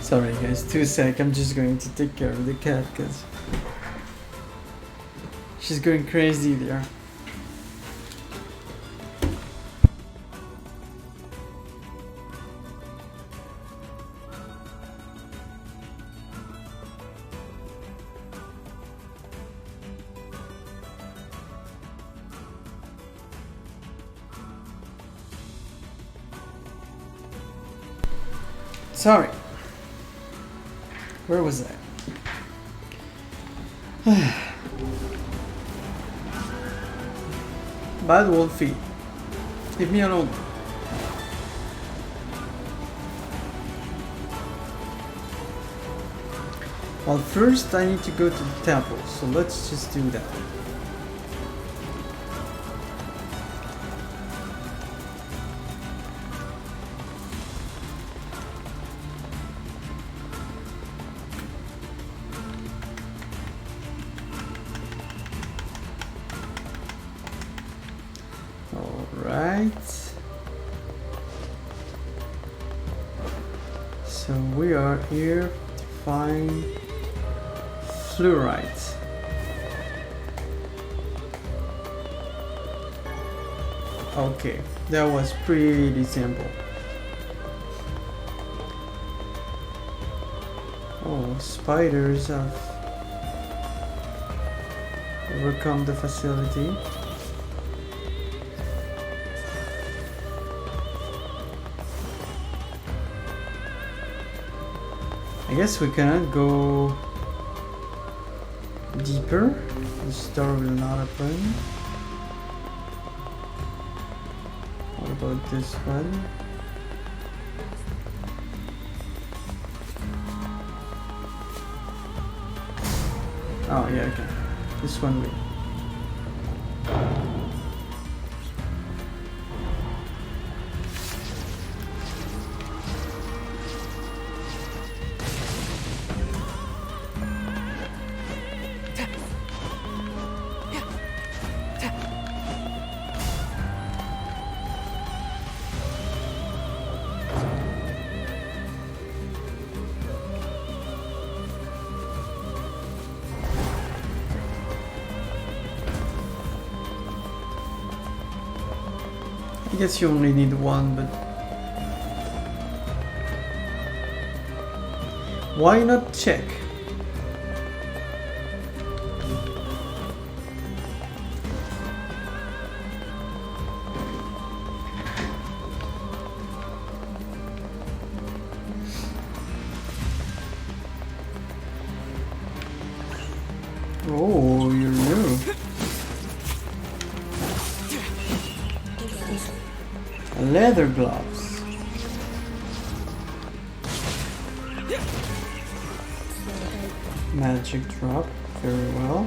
Sorry guys, 2 seconds. I'm just going to take care of the cat because she's going crazy there. Sorry. Where was I? Bad Wolfie. Leave me alone. Well, first I need to go to the temple, so let's just do that. So we are here to find fluorite. Okay, that was pretty simple. Oh, spiders have overcome the facility. I guess we cannot go deeper. This door will not open. What about this one? Oh yeah, okay. This one will. I guess you only need one, but why not check? Oh, you're new. Leather gloves. Magic drop. Very well.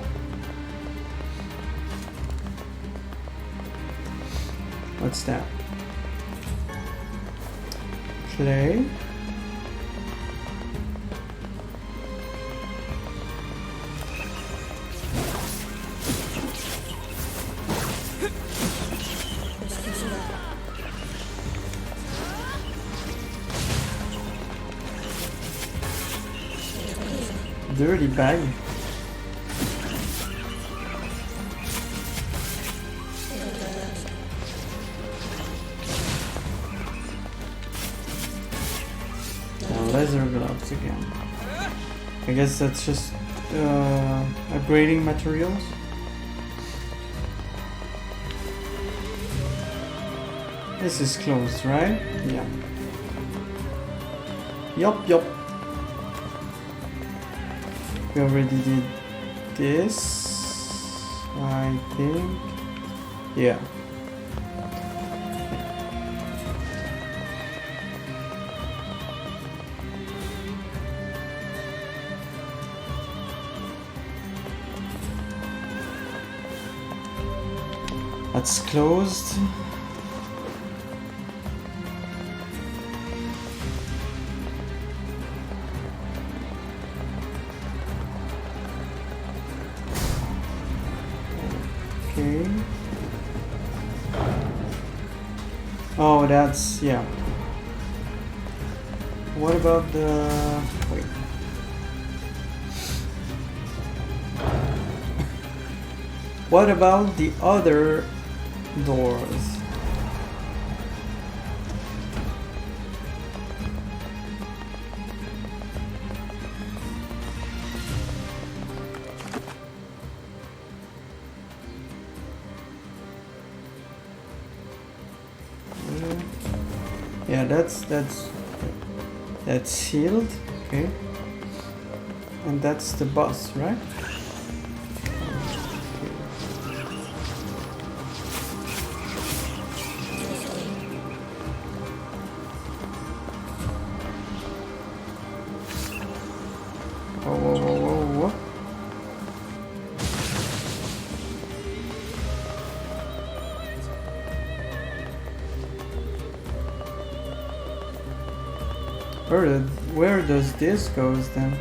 What's that? Clay. Dirty bag. Leather gloves again. I guess that's just upgrading materials. This is closed, right? Yeah. Yup. We already did this, I think. Yeah. That's closed. Okay. Oh, that's, yeah. What about the... wait. What about the other doors? Yeah, that's sealed, okay. And that's the bus, right? Whoa. Where does this goes then?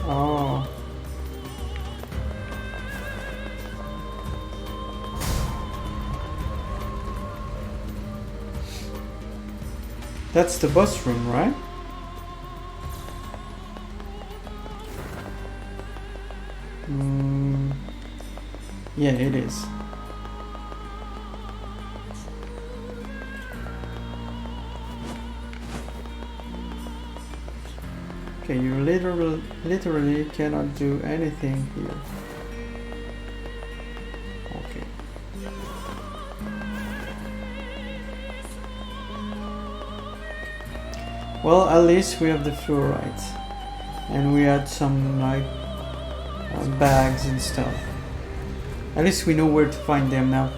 Oh. That's the bus room, right? Yeah, it is. Okay, you literally cannot do anything here. Okay. Well, at least we have the fluorides, and we had some like bags and stuff. At least we know where to find them now.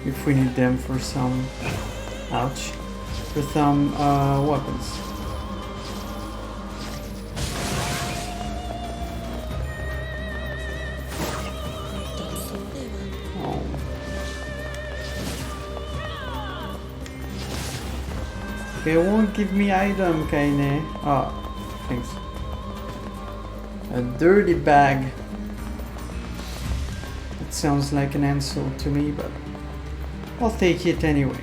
If we need them for some, ouch, for some weapons. Oh. They won't give me item, Kaine. Ah, thanks. A dirty bag. It sounds like an insult to me, but I'll take it anyway.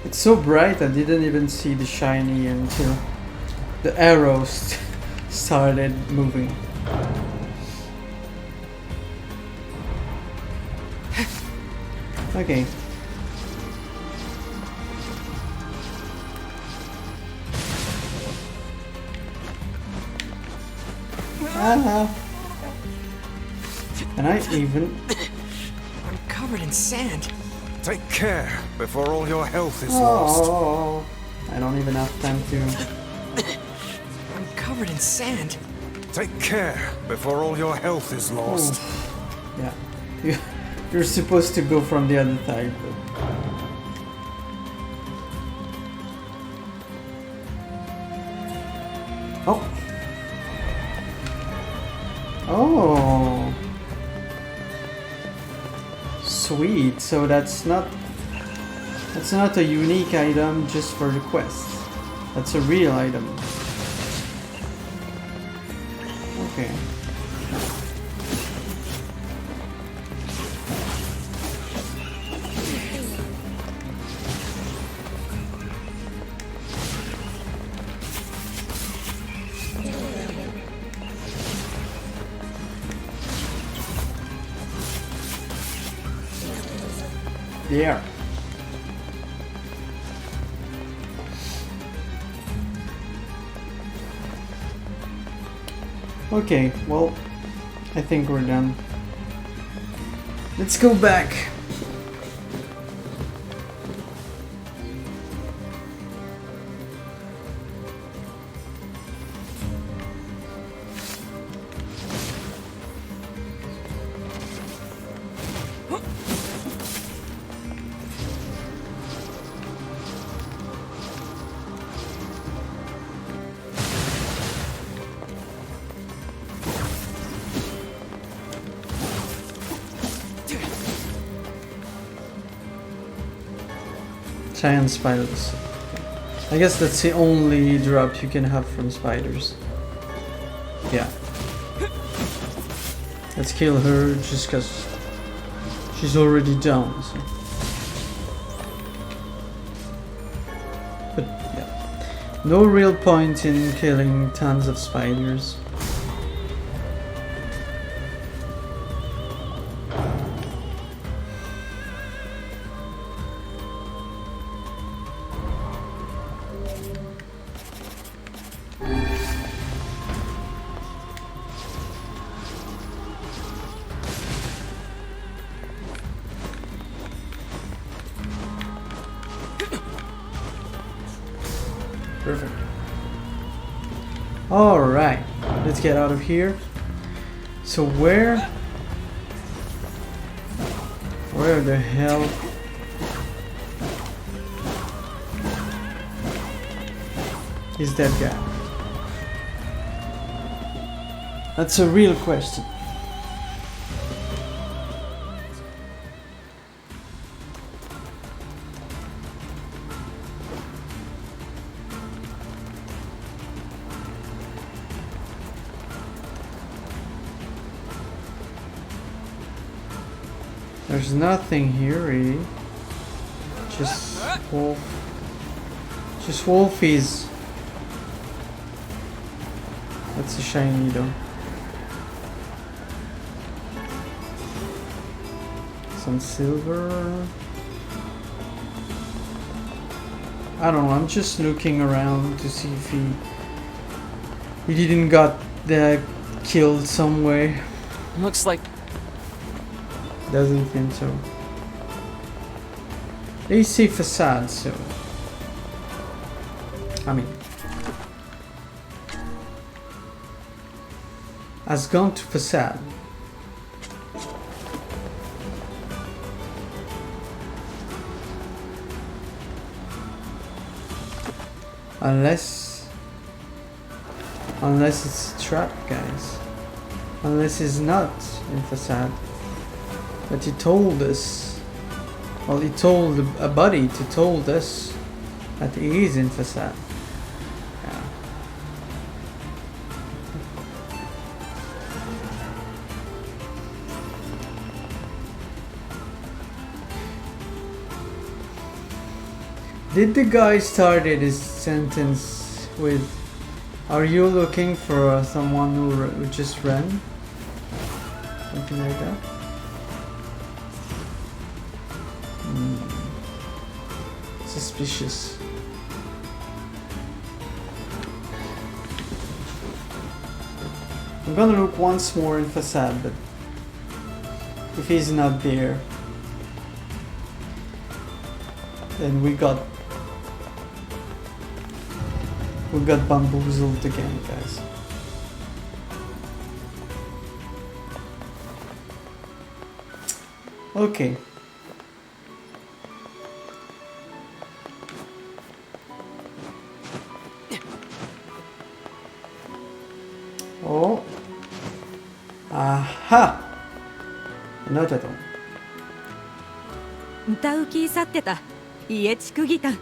It's so bright I didn't even see the shiny until the arrows started moving. Okay. And I even... I'm covered in sand. Take care before all your health is lost. I don't even have time to... I'm covered in sand. Take care before all your health is lost. Yeah. You're supposed to go from the other side, but... Oh. Oh. Sweet. So that's not a unique item just for the quest. That's a real item. Okay. There. Okay, well, I think we're done. Let's go back. Giant spiders. I guess that's the only drop you can have from spiders. Yeah. Let's kill her just because she's already down. So. But yeah. No real point in killing tons of spiders. Perfect. Alright, let's get out of here. So where the hell is that guy? That's a real question. There's nothing here really. Just wolfies. That's a shiny though. Some silver. I don't know, I'm just looking around to see if he didn't got killed some way. Looks like... Doesn't think so. They say facade, so... I mean... has gone to facade. Unless it's a trap, guys. Unless it's not in facade. But he told us, well, he told a buddy to told us that he is in facade. Yeah. Did the guy started his sentence with, "Are you looking for someone who just ran?" Something like that. Suspicious. I'm gonna look once more in facade, but if he's not there, then we got bamboozled again, guys. Okay. Oh. Aha! Another one. 歌う気去ってた家畜ギタン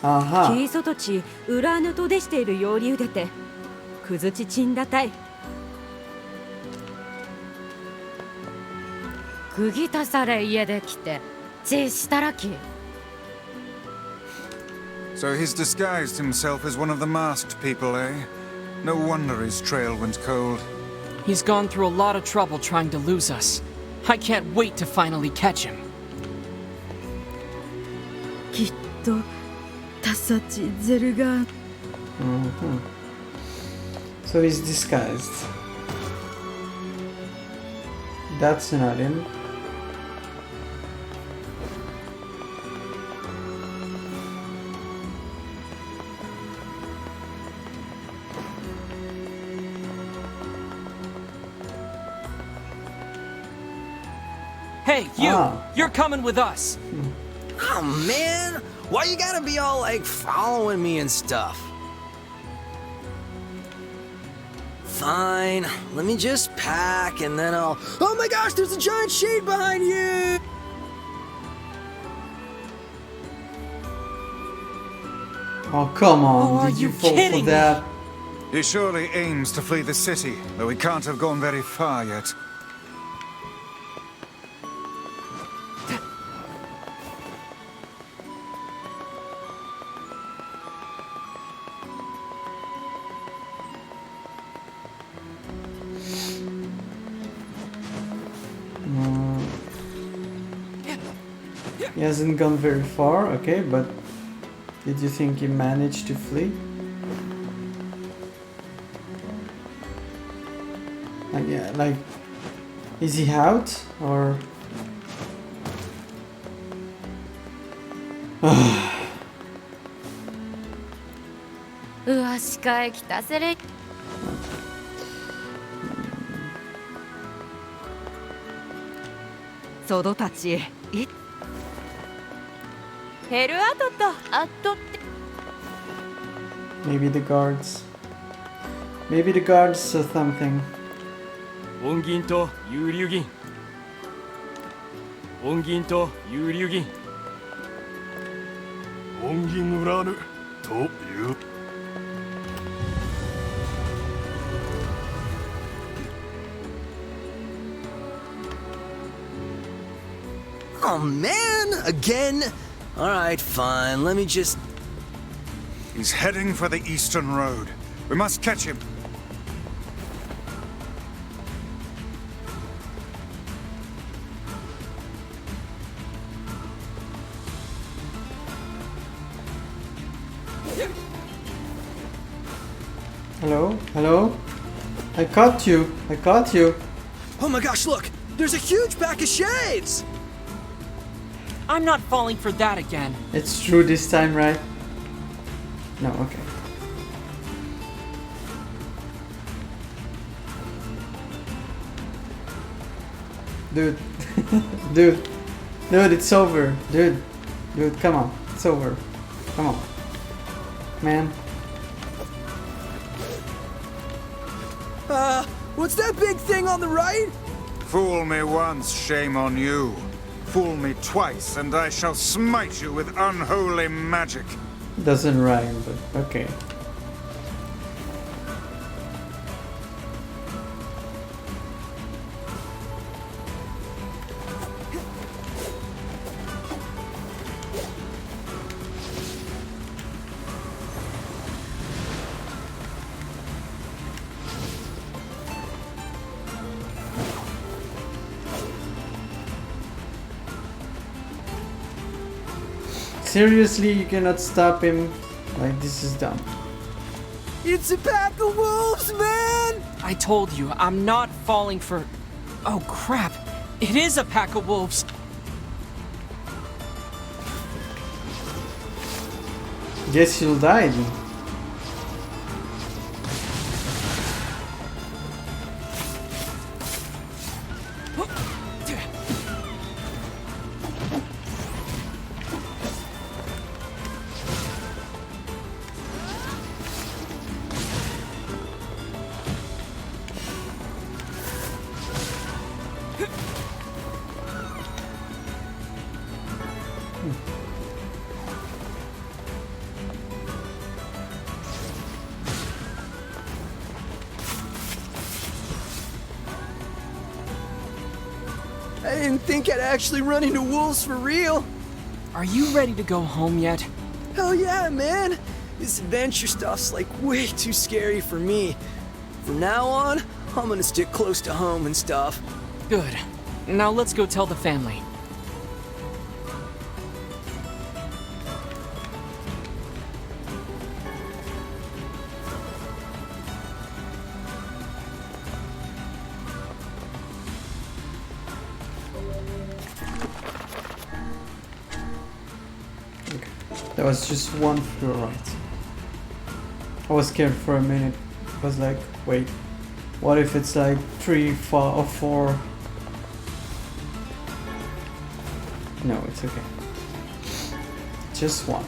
Aha. キーソトチ裏ぬとでしているようりうでてくずちちんだたいくぎたされ家で来て血したらき So he's disguised himself as one of the masked people, eh? No wonder his trail went cold. He's gone through a lot of trouble trying to lose us. I can't wait to finally catch him. きっとタサチゼルが So he's disguised. That's not him. Hey, you! You're coming with us! Oh man, why you gotta be all like following me and stuff? Fine, let me just pack and then I'll... Oh my gosh, there's a giant shade behind you! Oh, come on, Oh, are did you you fall for kidding me? that? He surely aims to flee the city, though he can't have gone very far yet. He hasn't gone very far, okay, but did you think he managed to flee? Like, is he out, or...? うわしかえきたせれソドたちいヘルアトとあとって Maybe the guards. Maybe the guards saw something. 音銀と有流銀音銀と有流銀音銀裏ぬという Oh man, again? Alright, fine, let me just... He's heading for the eastern road. We must catch him. Hello? Hello? I caught you. I caught you. Oh my gosh, look! There's a huge pack of shades! I'm not falling for that again. It's true this time, right? No, okay. Dude. Dude, it's over. Dude, come on. It's over. Come on. Man. What's that big thing on the right? Fool me once, shame on you. Fool me twice, and I shall smite you with unholy magic. Doesn't rhyme, but okay. seriously, you cannot stop him? Like, this is dumb. It's a pack of wolves, man! I told you, I'm not falling for... Oh, crap. It is a pack of wolves. Guess you'll die then. I didn't think I'd actually run into wolves for real. Are you ready to go home yet? Hell yeah, man. This adventure stuff's like way too scary for me. From now on, I'm gonna stick close to home and stuff. Good. Now let's go tell the family. That was just one floor, right? I was scared for a minute. I was like, wait, what if it's like 3, 4, or 4? No, it's okay. Just one.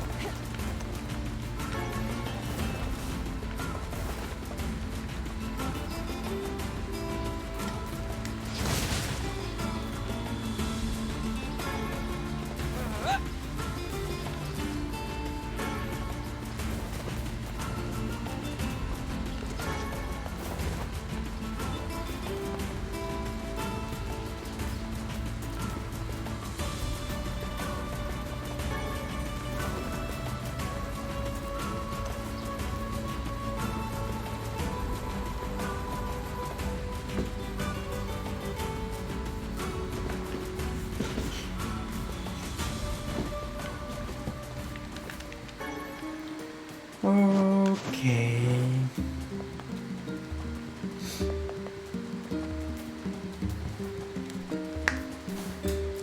Okay.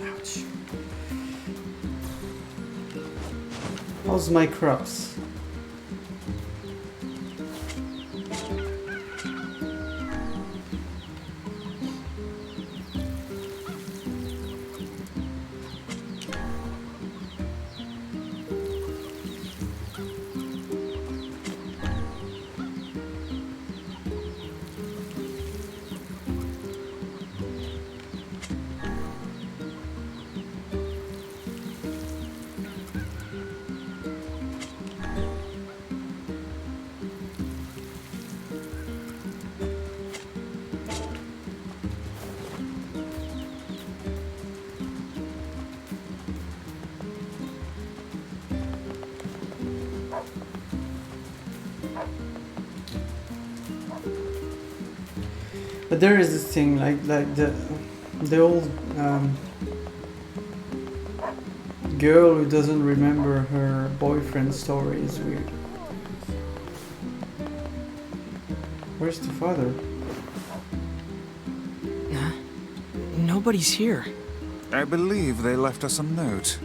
Ouch. How's my crops? But there is this thing, like the old girl who doesn't remember her boyfriend's story is weird. Where's the father? Nobody's here. I believe they left us a note.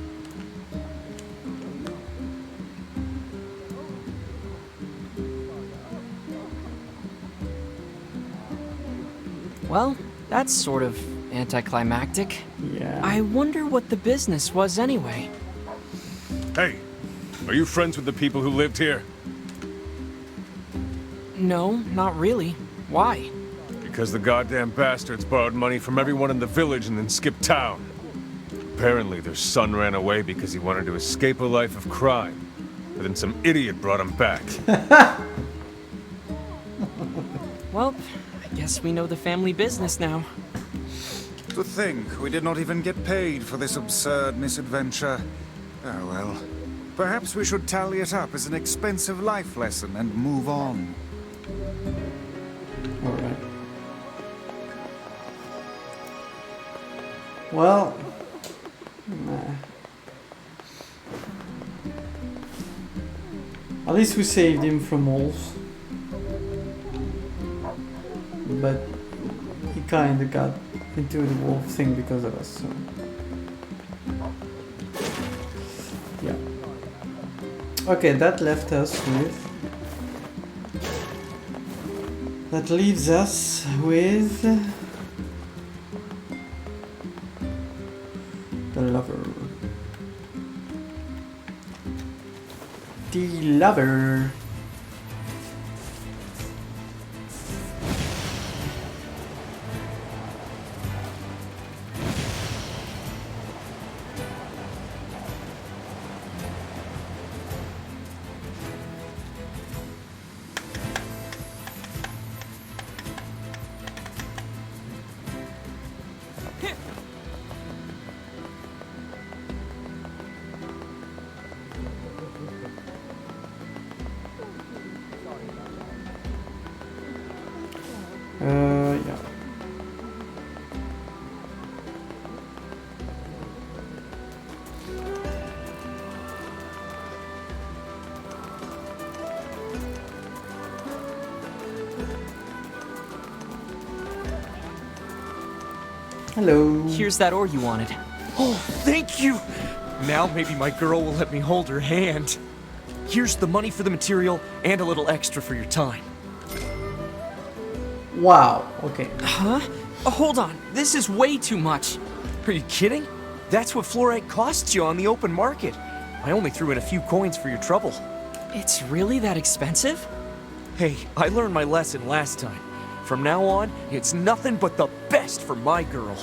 Well, that's sort of anticlimactic. Yeah. I wonder what the business was anyway. Hey, are you friends with the people who lived here? No, not really. Why? Because the goddamn bastards borrowed money from everyone in the village and then skipped town. Apparently their son ran away because he wanted to escape a life of crime. But then some idiot brought him back. Well, I guess we know the family business now. To think we did not even get paid for this absurd misadventure. Oh well. Perhaps we should tally it up as an expensive life lesson and move on. Alright. Well, At least we saved him from wolves. But he kinda got into the wolf thing because of us, so. Yeah. Okay, that left us with... That leaves us with... The lover. The lover. Yeah. Hello. Here's that ore you wanted. Oh, thank you! Now maybe my girl will let me hold her hand. Here's the money for the material and a little extra for your time. Wow, okay. Huh? Hold on, this is way too much. Are you kidding? That's what fluorite costs you on the open market. I only threw in a few coins for your trouble. It's really that expensive? Hey, I learned my lesson last time. From now on, it's nothing but the best for my girl.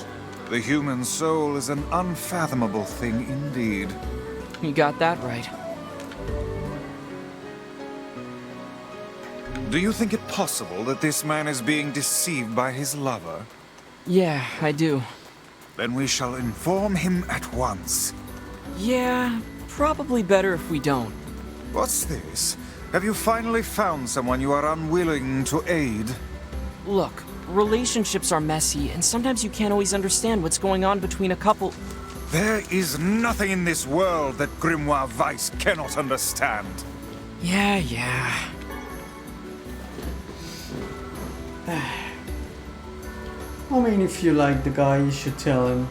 The human soul is an unfathomable thing indeed. You got that right. Do you think it possible that this man is being deceived by his lover? Yeah, I do. Then we shall inform him at once. Yeah, probably better if we don't. What's this? Have you finally found someone you are unwilling to aid? Look, relationships are messy, and sometimes you can't always understand what's going on between a couple. There is nothing in this world that Grimoire Weiss cannot understand. Yeah. I mean, if you like the guy, you should tell him.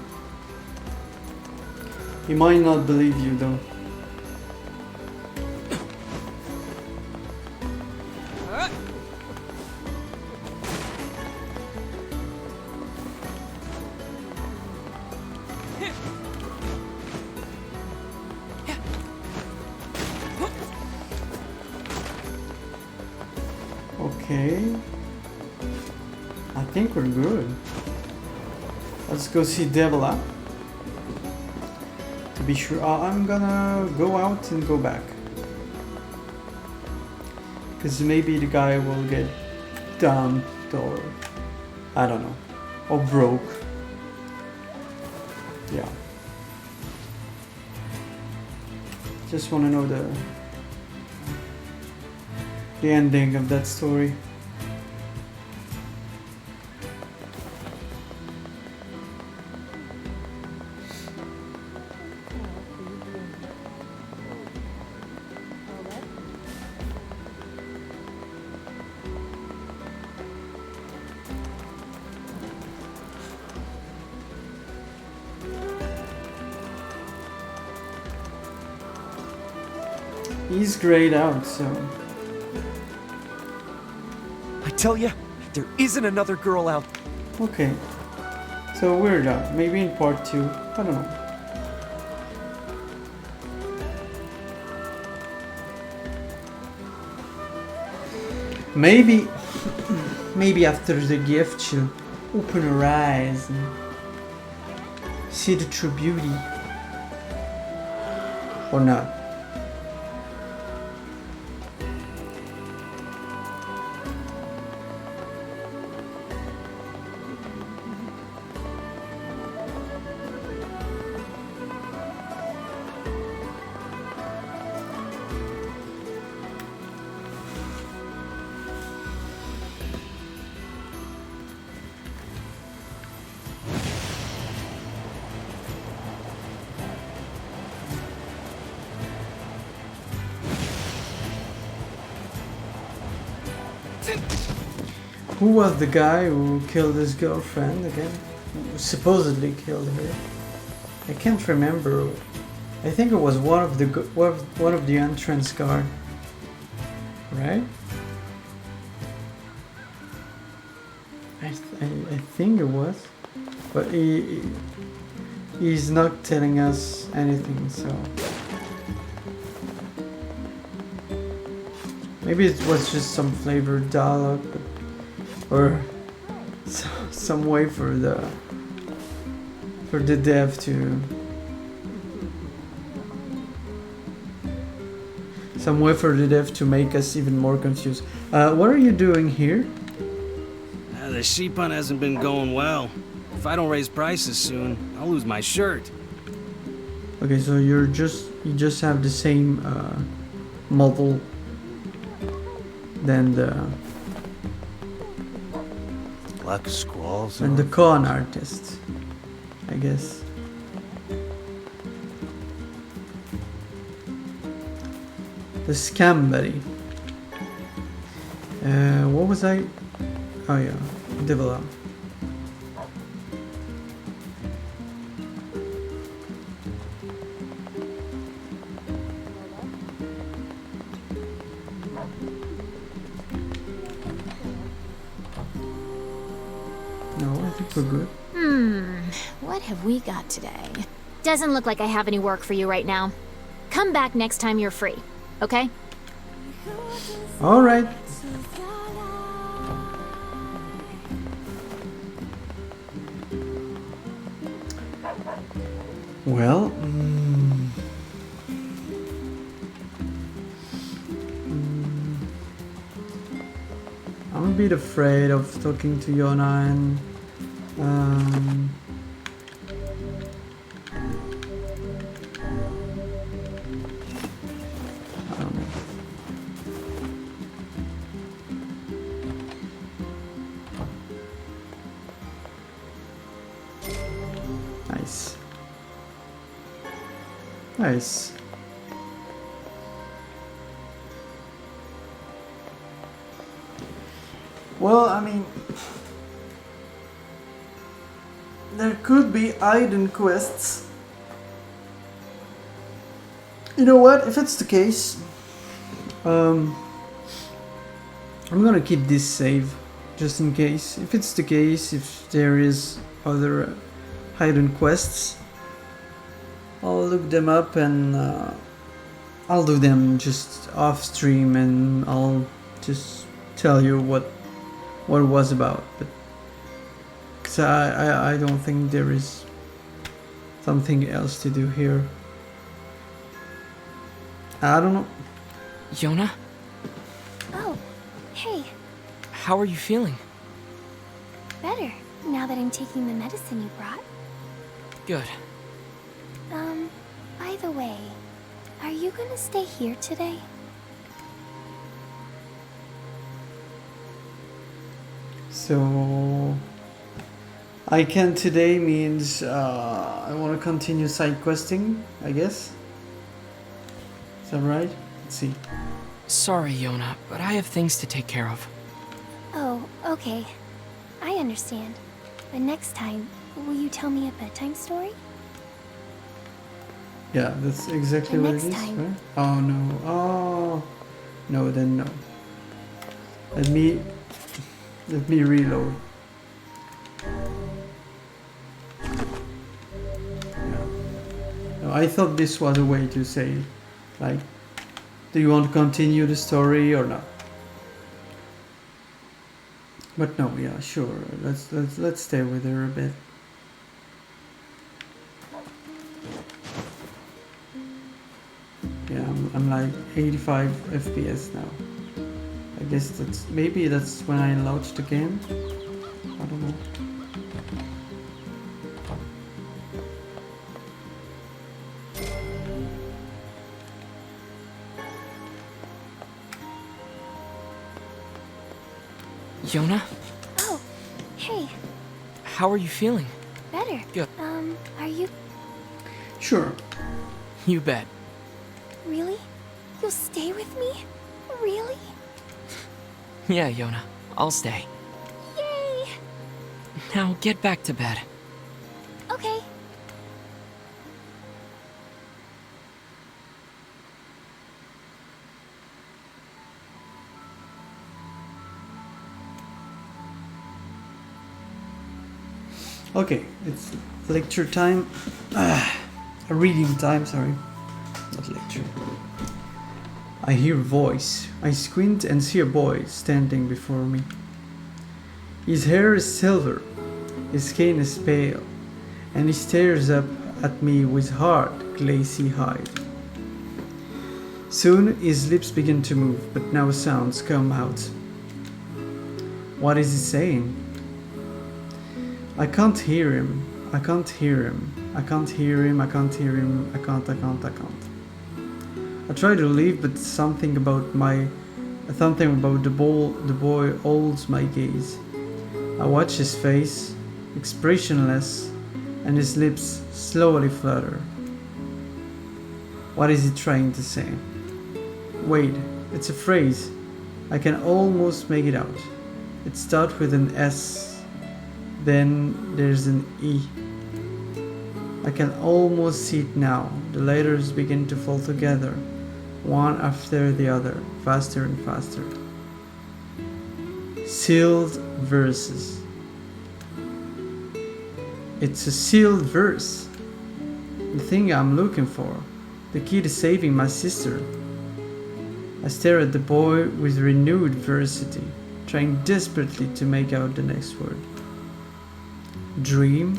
He might not believe you, though. Okay. I think we're good. Let's go see Devila. To be sure, I'm gonna go out and go back. Because maybe the guy will get dumped or... I don't know. Or broke. Yeah. Just want to know the ending of that story. He's grayed out, so... I tell ya, there isn't another girl out. Okay. So we're done. Maybe in part 2. I don't know. Maybe after the gift she'll open her eyes and see the true beauty. Or not. Who was the guy who killed his girlfriend again? Who supposedly killed her. I can't remember. I think it was one of the entrance guard, right? I think it was, but he's not telling us anything, so maybe it was just some flavored dialogue, or some way for the dev to make us even more confused. What are you doing here? The sheep hunt hasn't been going well. If I don't raise prices soon, I'll lose my shirt. Okay, so you just have the same model than the Black squalls and the con artist, I guess. The scam buddy. What was I? Oh yeah, develop. No, I think we're good. What have we got today? Doesn't look like I have any work for you right now. Come back next time you're free, okay? All right. Well, I'm a bit afraid of talking to Yona and I don't know. Nice. Nice. Well, I mean, there could be hidden quests. You know what? If it's the case, I'm gonna keep this save just in case. If it's the case, if there is other hidden quests, I'll look them up and I'll do them just off stream, and I'll just tell you what it was about. But because I don't think there is something else to do here. I don't know. Yona? Oh, hey. How are you feeling? Better, now that I'm taking the medicine you brought. Good. By the way, are you gonna stay here today? So I can today means I want to continue side questing, I guess. Is that right? Let's see. Sorry, Yona, but I have things to take care of. Oh, okay. I understand. But next time, will you tell me a bedtime story? Yeah, that's exactly what it is, right? Oh no. Oh no, then no. Let me reload. Yeah. No, I thought this was a way to say, like, do you want to continue the story or not? But no, yeah, sure. Let's stay with her a bit. Yeah, I'm like 85 FPS now. I guess that's when I launched the game. I don't know. Yona? Oh, hey. How are you feeling? Better. Good. Are you... Sure. You bet. Really? You'll stay with me? Really? Yeah, Yona. I'll stay. Yay! Now get back to bed. Okay. Okay, it's lecture time. Reading time, sorry. Not lecture. I hear a voice. I squint and see a boy standing before me. His hair is silver, his skin is pale, and he stares up at me with hard, glassy hide. Soon his lips begin to move, but no sounds come out. What is he saying? I can't hear him. I can't hear him. I can't hear him. I can't hear him. I can't. I try to leave, but something about the boy holds my gaze. I watch his face, expressionless, and his lips slowly flutter. What is he trying to say? Wait, it's a phrase. I can almost make it out. It starts with an S, then there's an E. I can almost see it now. The letters begin to fall together, one after the other, faster and faster. Sealed verses. It's a sealed verse. The thing I'm looking for. The key to saving my sister. I stare at the boy with renewed ferocity, trying desperately to make out the next word. Dream?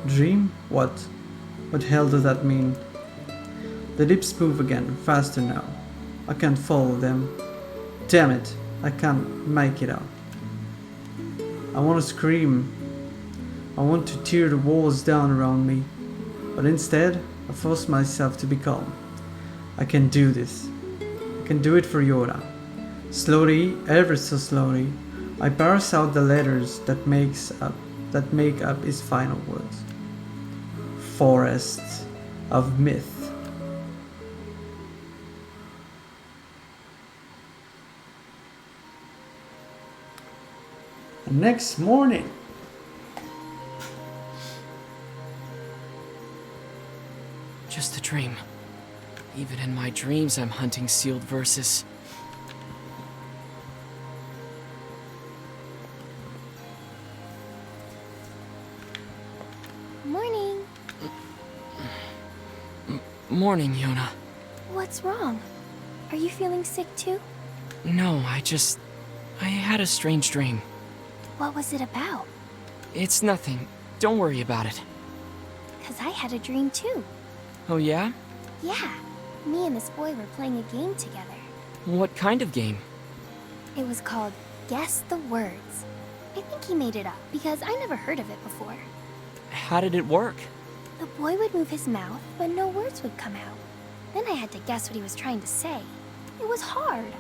Dream? What? What hell does that mean? The lips move again, faster now. I can't follow them. Damn it, I can't make it out. I want to scream. I want to tear the walls down around me. But instead, I force myself to be calm. I can do this. I can do it for Yoda. Slowly, ever so slowly, I parse out the letters that make up his final words. Forest of myth. And next morning, Just a dream. Even in my dreams, I'm hunting sealed verses. Morning. Morning, Yona. What's wrong? Are you feeling sick too? No, I had a strange dream. What was it about? It's nothing. Don't worry about it. 'Cause I had a dream too. Oh yeah? Yeah. Me and this boy were playing a game together. What kind of game? It was called Guess the Words. I think he made it up because I never heard of it before. How did it work? The boy would move his mouth, but no words would come out. Then I had to guess what he was trying to say. It was hard.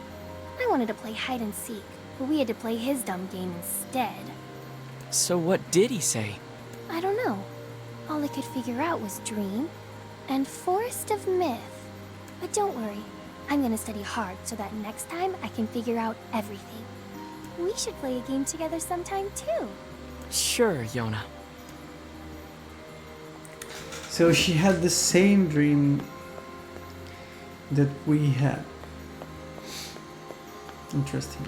I wanted to play hide and seek, but we had to play his dumb game instead. So what did he say? I don't know. All I could figure out was dream and forest of myth. But don't worry, I'm gonna study hard so that next time I can figure out everything. We should play a game together sometime too. Sure, Yona. so she had the same dream that we had. Interesting.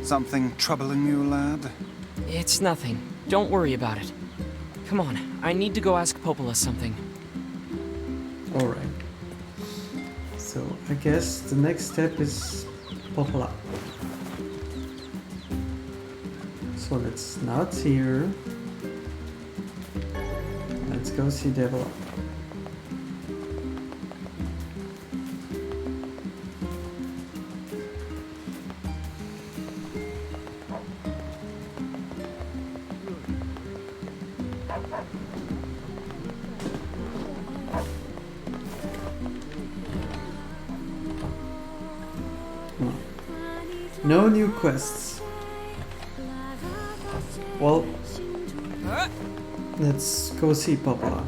Something troubling you, lad? It's nothing. Don't worry about it. Come on, I need to go ask Popola something. Alright. So I guess the next step is Popola. So let's not see her. Let's go see Devil. No new quests. Well, let's go see Popola.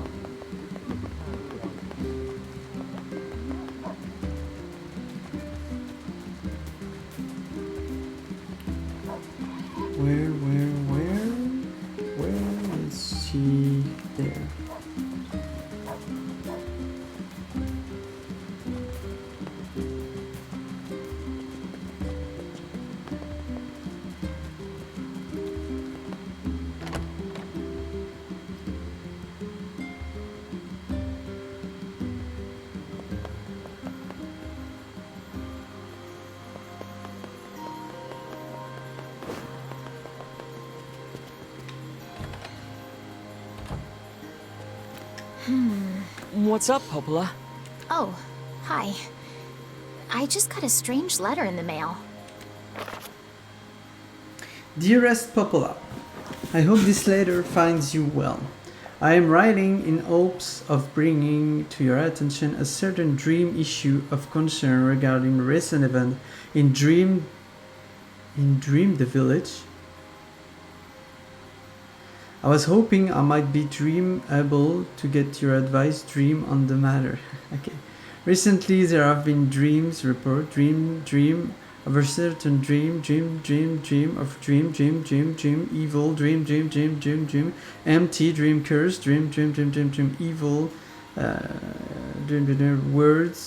What's up, Popola? Oh, hi. I just got a strange letter in the mail. Dearest Popola, I hope this letter finds you well. I am writing in hopes of bringing to your attention a certain dream issue of concern regarding the recent event in Dream the Village. I was hoping I might be able to get your advice on the matter. Okay. Recently there have been dreams report, dream of a certain dream, of dream, evil, dream, empty, dream, curse, dream, evil, words,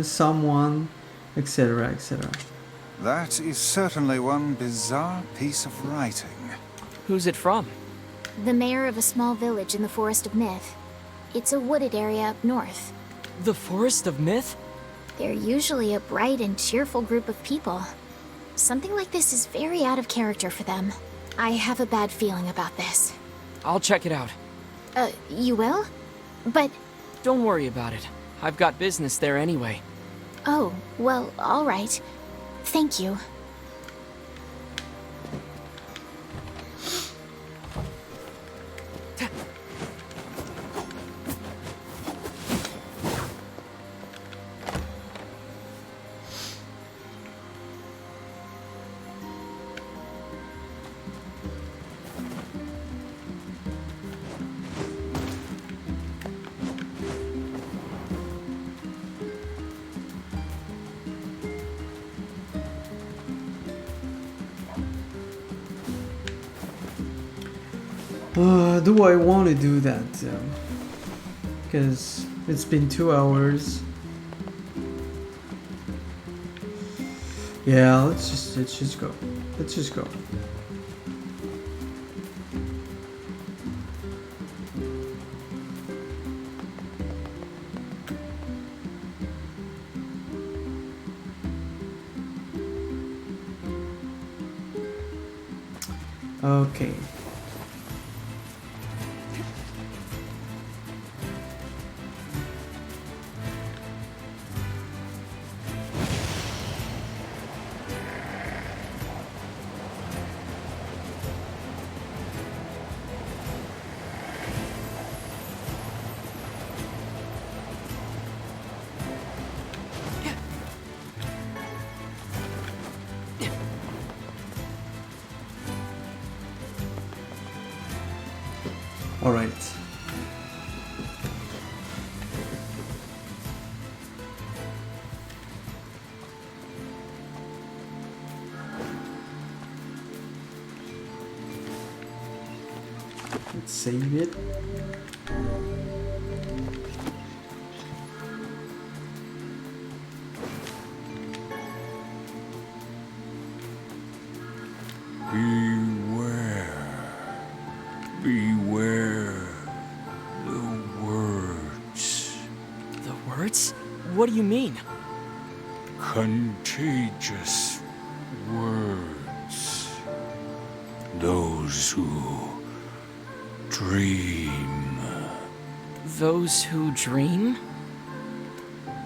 someone, etc., etc. That is certainly one bizarre piece of writing. Who's it from? The mayor of a small village in the Forest of Myth. It's a wooded area up north. The Forest of Myth? They're usually a bright and cheerful group of people. Something like this is very out of character for them. I have a bad feeling about this. I'll check it out. You will? But... Don't worry about it. I've got business there anyway. Oh, well, all right. Thank you. Do I want to do that? Because it's been 2 hours. Yeah, let's just go. Let's just go. Okay. All right. Let's save it. Beware the words. The words? What do you mean? Contagious words. Those who dream. Those who dream?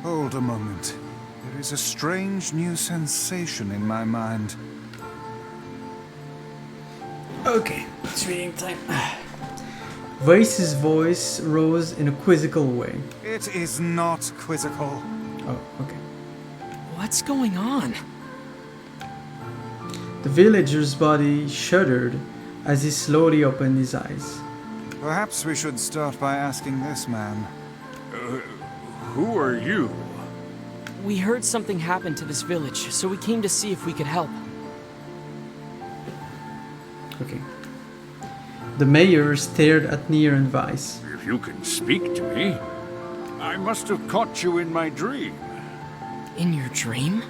Hold a moment. There is a strange new sensation in my mind. Okay, it's reading time. Vace's voice rose in a quizzical way. It is not quizzical. Oh, okay. What's going on? The villager's body shuddered as he slowly opened his eyes. Perhaps we should start by asking this man. Who are you? We heard something happened to this village, so we came to see if we could help. Okay. The mayor stared at Nier and Vice. If you can speak to me, I must have caught you in my dream. In your dream?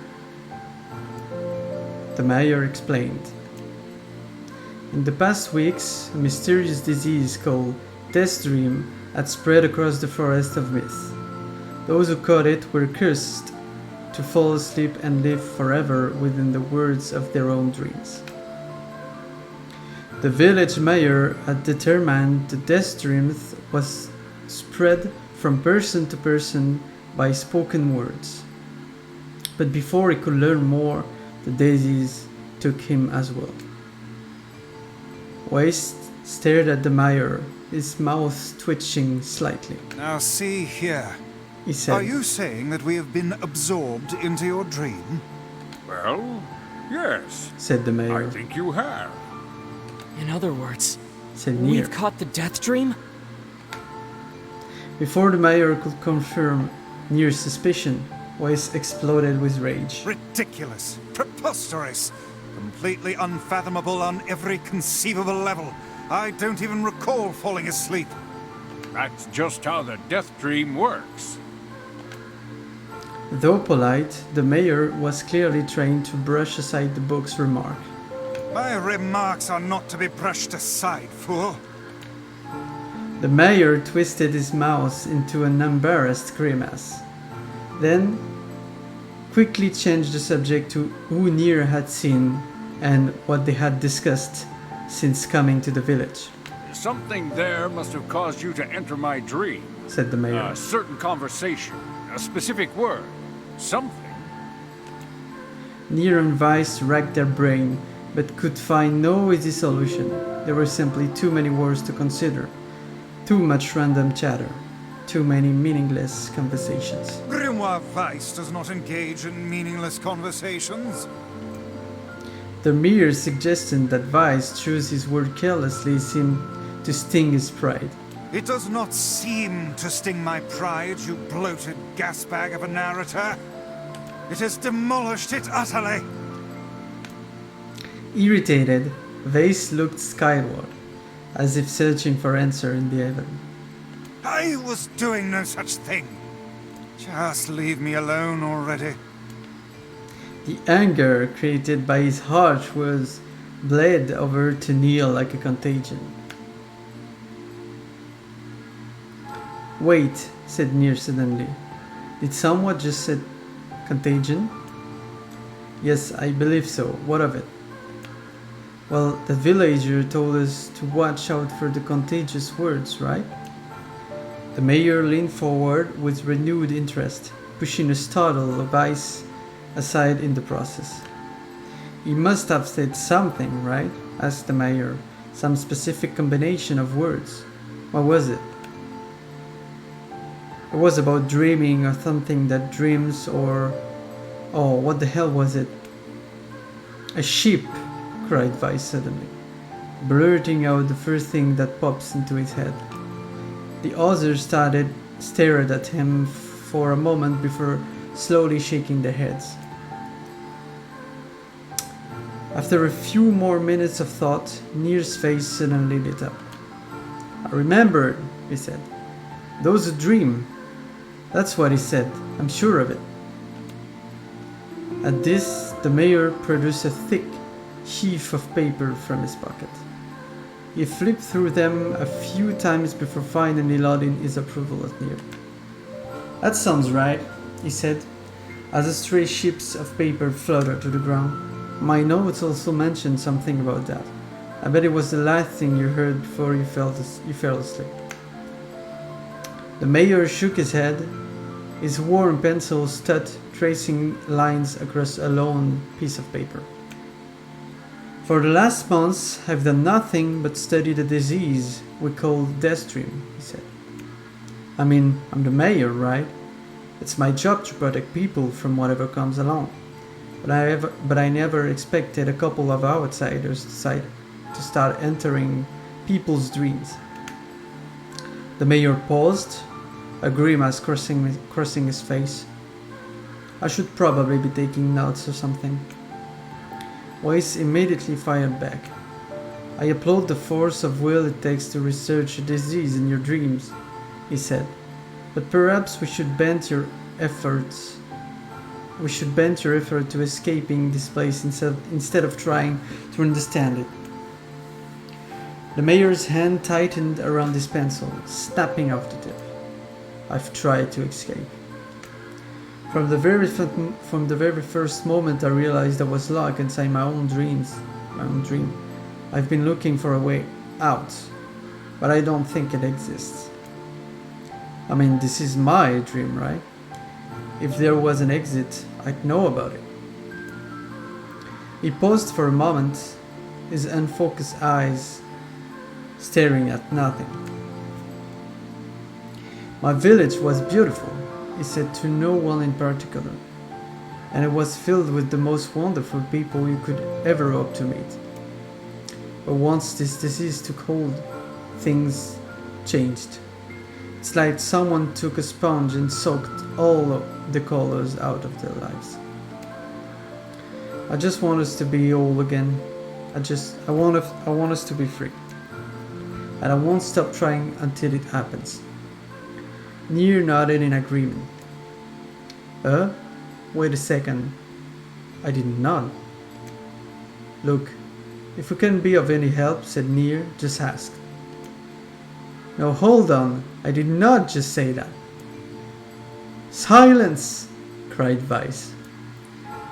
The mayor explained. In the past weeks, a mysterious disease called Death Dream had spread across the Forest of Myth. Those who caught it were cursed to fall asleep and live forever within the words of their own dreams. The village mayor had determined the Death Dream was spread from person to person by spoken words. But before he could learn more, the daisies took him as well. Weiss stared at the mayor, his mouth twitching slightly. Now see here. He said, "Are you saying that we have been absorbed into your dream?" Well, yes. said the mayor. I think you have. In other words, said Nier. we've caught the death dream? Before the mayor could confirm Nier's suspicion, Weiss exploded with rage. Ridiculous. Preposterous. Completely unfathomable on every conceivable level. I don't even recall falling asleep. That's just how the death dream works. Though polite, the mayor was clearly trying to brush aside the book's remark. My remarks are not to be brushed aside, fool. The mayor twisted his mouth into an embarrassed grimace, then quickly changed the subject to who Nier had seen and what they had discussed since coming to the village. Something there must have caused you to enter my dream. Said the mayor. A certain conversation, a specific word, something. Nier and Weiss racked their brain, but could find no easy solution. There were simply too many words to consider, too much random chatter, too many meaningless conversations. Grimoire Weiss does not engage in meaningless conversations. The mere suggestion that Weiss chose his word carelessly seemed to sting his pride. It does not seem to sting my pride, you bloated gasbag of a narrator. It has demolished it utterly. Irritated, Weiss looked skyward, as if searching for answer in the heaven. I was doing no such thing. Just leave me alone already. The anger created by his harsh words bled over to Neil like a contagion. Wait, said Nier suddenly. Did someone just say contagion? Yes, I believe so. What of it? Well, the villager told us to watch out for the contagious words, right? The mayor leaned forward with renewed interest, pushing a startle of Weiss aside in the process. He must have said something, right? Asked the mayor. Some specific combination of words. What was it? It was about dreaming or something that dreams or... Oh, what the hell was it? A sheep, cried Weiss suddenly, blurting out the first thing that pops into his head. The others stared at him for a moment before slowly shaking their heads. After a few more minutes of thought, Nier's face suddenly lit up. I remembered, he said. Those who dream. That's what he said, I'm sure of it. At this, the mayor produced a thick sheaf of paper from his pocket. He flipped through them a few times before finally nodding his approval at Nier. That sounds right, he said, as a stray sheets of paper fluttered to the ground. My notes also mentioned something about that. I bet it was the last thing you heard before you fell asleep. The mayor shook his head, his worn pencil stud tracing lines across a lone piece of paper. For the last months, I've done nothing but study the disease we call death dream, he said. I mean, I'm the mayor, right? It's my job to protect people from whatever comes along. But I never expected a couple of outsiders to start entering people's dreams. The mayor paused, a grimace crossing his face. I should probably be taking notes or something. Weiss immediately fired back. I applaud the force of will it takes to research a disease in your dreams, he said. But perhaps we should bend your effort to escaping this place instead of trying to understand it. The mayor's hand tightened around his pencil, snapping off the tip. I've tried to escape. From the very first moment I realized I was locked inside my own dream. I've been looking for a way out, but I don't think it exists. I mean, this is my dream, right? If there was an exit, I'd know about it. He paused for a moment, his unfocused eyes staring at nothing. My village was beautiful, he said to no one in particular, and it was filled with the most wonderful people you could ever hope to meet. But once this disease took hold, things changed. It's like someone took a sponge and soaked all of the colors out of their lives. I just want us to be whole again. I want us to be free. And I won't stop trying until it happens. Nier nodded in agreement. Wait a second. I didn't nod. Look, if we can be of any help, said Nier, just ask. No, hold on. I did not just say that. Silence! Cried Vice.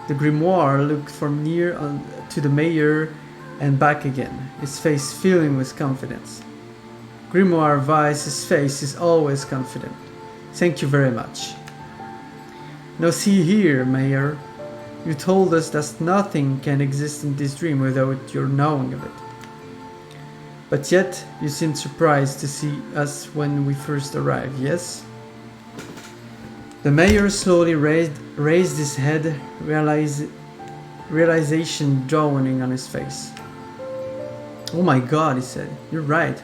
The grimoire looked from Nier to the mayor and back again, his face filling with confidence. Grimoire Vice's face is always confident. Thank you very much. Now see here, Mayor. You told us that nothing can exist in this dream without your knowing of it. But yet, you seemed surprised to see us when we first arrived, yes? The mayor slowly raised his head, realization dawning on his face. Oh my god, he said. You're right.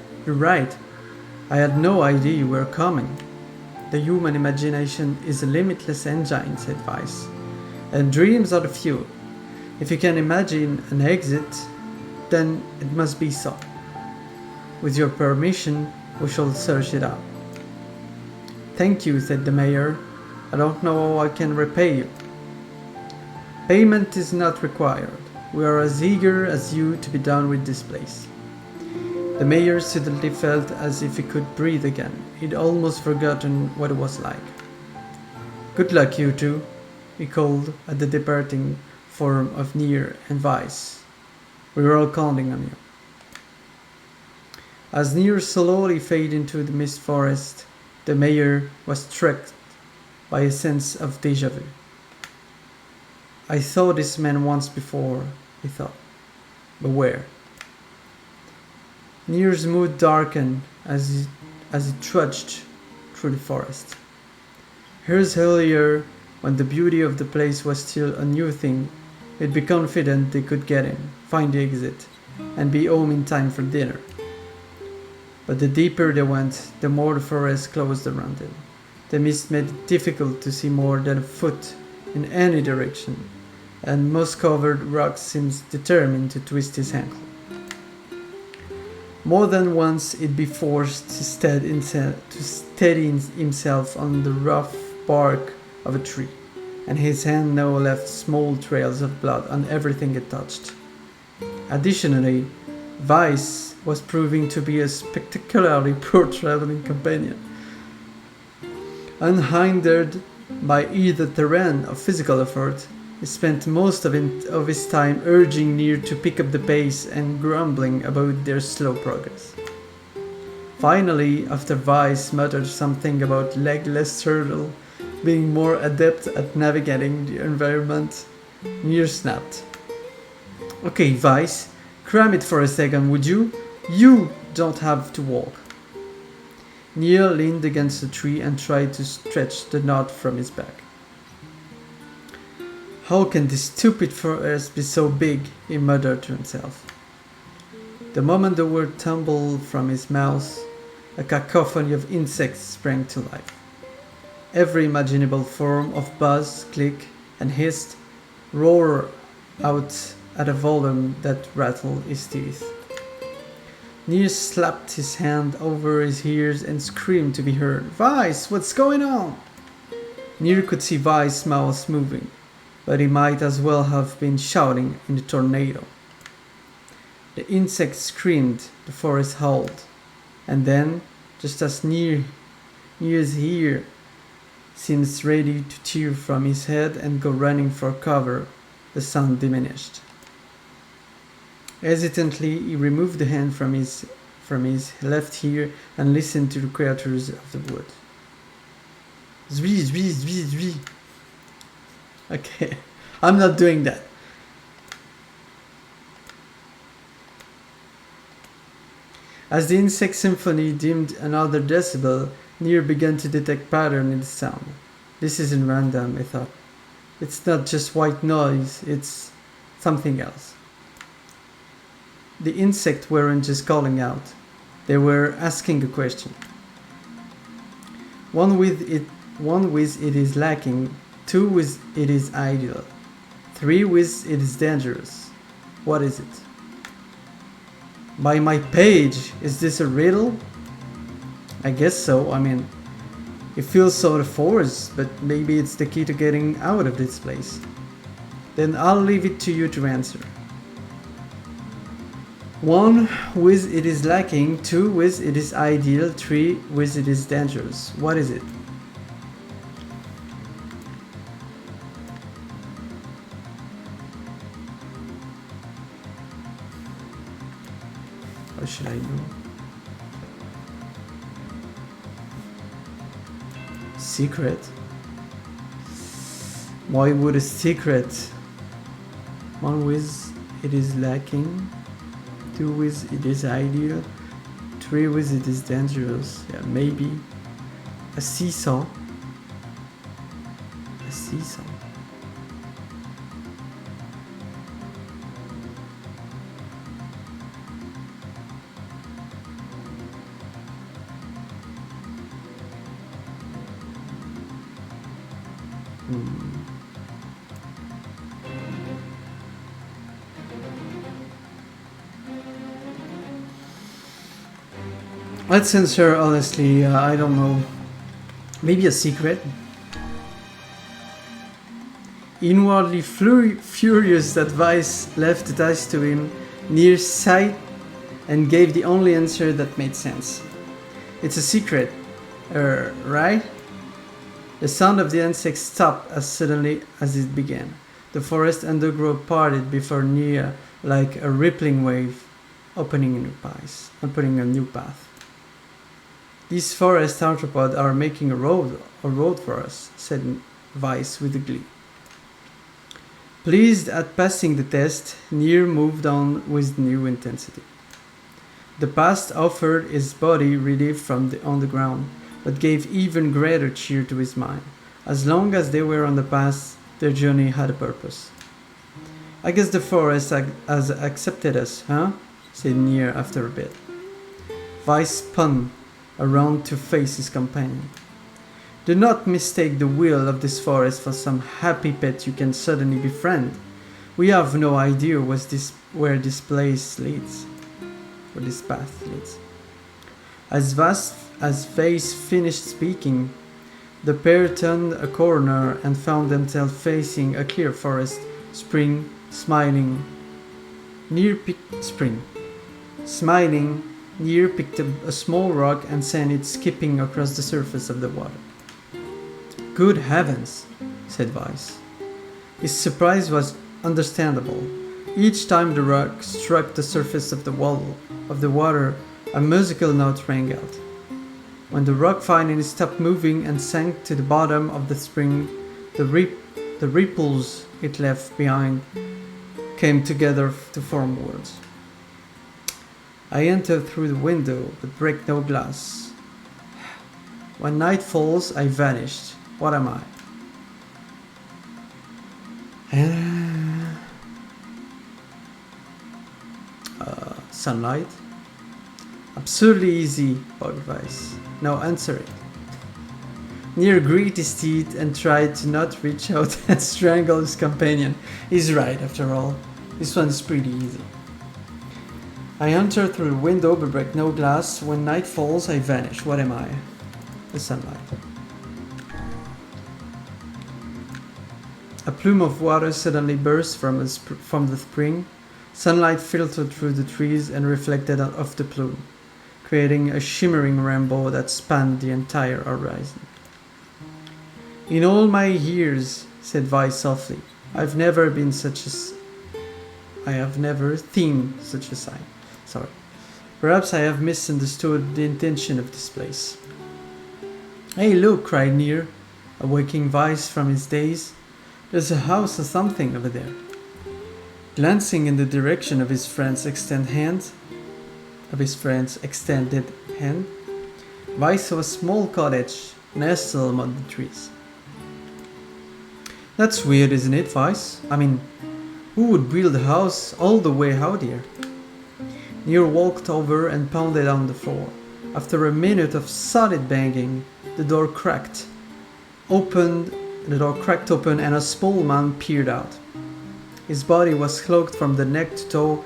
I had no idea you were coming. The human imagination is a limitless engine, said Vice. And dreams are the fuel. If you can imagine an exit, then it must be so. With your permission, we shall search it out. Thank you, said the mayor. I don't know how I can repay you. Payment is not required. We are as eager as you to be done with this place. The mayor suddenly felt as if he could breathe again. He'd almost forgotten what it was like. Good luck, you two, he called at the departing form of Nier and Vice. We were all counting on you. As Nier slowly faded into the mist forest, the mayor was struck by a sense of déjà vu. I saw this man once before, he thought. But where? Nier's mood darkened as he trudged through the forest. Years earlier, when the beauty of the place was still a new thing, he'd be confident they could get in, find the exit, and be home in time for dinner. But the deeper they went, the more the forest closed around them. The mist made it difficult to see more than a foot in any direction, and moss-covered rocks seemed determined to twist his ankle. More than once he'd be forced to steady himself on the rough bark of a tree, and his hand now left small trails of blood on everything it touched. Additionally, Vice was proving to be a spectacularly poor traveling companion. Unhindered by either terrain or physical effort, he spent most of his time urging Nier to pick up the pace and grumbling about their slow progress. Finally, after Vice muttered something about legless turtle being more adept at navigating the environment, Nier snapped. Okay, Vice, cram it for a second, would you? You don't have to walk. Nier leaned against a tree and tried to stretch the knot from his back. How can this stupid forest be so big? He muttered to himself. The moment the word tumbled from his mouth, a cacophony of insects sprang to life. Every imaginable form of buzz, click, and hissed roared out at a volume that rattled his teeth. Nier slapped his hand over his ears and screamed to be heard. Vice, what's going on? Nier could see Vice's mouth moving, but he might as well have been shouting in the tornado. The insects screamed, the forest howled, and then, just as Nier's ear seemed ready to tear from his head and go running for cover, the sound diminished. Hesitantly, he removed the hand from his left ear and listened to the creatures of the wood. Zwi. Okay, I'm not doing that. As the insect symphony dimmed another decibel, Nier began to detect pattern in the sound. This isn't random, I thought. It's not just white noise, it's something else. The insects weren't just calling out, they were asking a question. One with it is lacking, 2 with it is ideal, 3 with it is dangerous. What is it? By my page, is this a riddle? I guess so, I mean, it feels sort of forced, but maybe it's the key to getting out of this place. Then I'll leave it to you to answer. 1 with it is lacking, 2 with it is ideal, 3 with it is dangerous. What is it? How should I know? Secret? Why would a secret? 1 with it is lacking, 2 with it is ideal, 3 with it is dangerous. Yeah, maybe a seesaw. A seesaw. Let's answer honestly, I don't know. Maybe a secret? Inwardly furious that Vice left the dice to him, Nier sighed and gave the only answer that made sense. It's a secret, right? The sound of the insect stopped as suddenly as it began. The forest undergrowth parted before Nier like a rippling wave, opening a new path. These forest arthropods are making a road for us, said Vice with glee. Pleased at passing the test, Nier moved on with new intensity. The past offered his body relief on the ground, but gave even greater cheer to his mind. As long as they were on the path, their journey had a purpose. I guess the forest has accepted us, huh? Said Nier after a bit. Vice spun around to face his companion. Do not mistake the will of this forest for some happy pet you can suddenly befriend. We have no idea where this place leads, or this path leads. As Vice finished speaking, the pair turned a corner and found themselves facing a clear forest. Smiling, Nier picked up a small rock and sent it skipping across the surface of the water. Good heavens, said Vice. His surprise was understandable. Each time the rock struck the surface of the water, a musical note rang out. When the rock finally stopped moving and sank to the bottom of the spring, the ripples it left behind came together to form words. I enter through the window, but break no glass. When night falls, I vanished. What am I? Sunlight? Absurdly easy, bug Vice. Now answer it. Nier gritted his teeth and tried to not reach out and strangle his companion. He's right, after all. This one's pretty easy. I enter through the window but break no glass. When night falls, I vanish. What am I? The sunlight. A plume of water suddenly burst from the spring. Sunlight filtered through the trees and reflected off the plume, creating a shimmering rainbow that spanned the entire horizon. In all my years, said Vice softly, I have never seen such a sight. Sorry. Perhaps I have misunderstood the intention of this place. Hey, look, cried Nier. awaking Vice from his daze. There's a house or something over there. Glancing in the direction of his friend's extended hand, Vice saw a small cottage nestled among the trees. That's weird, isn't it, Vice? I mean, who would build a house all the way out here? Nier walked over and pounded on the floor. After a minute of solid banging, the door cracked open and a small man peered out. His body was cloaked from neck to toe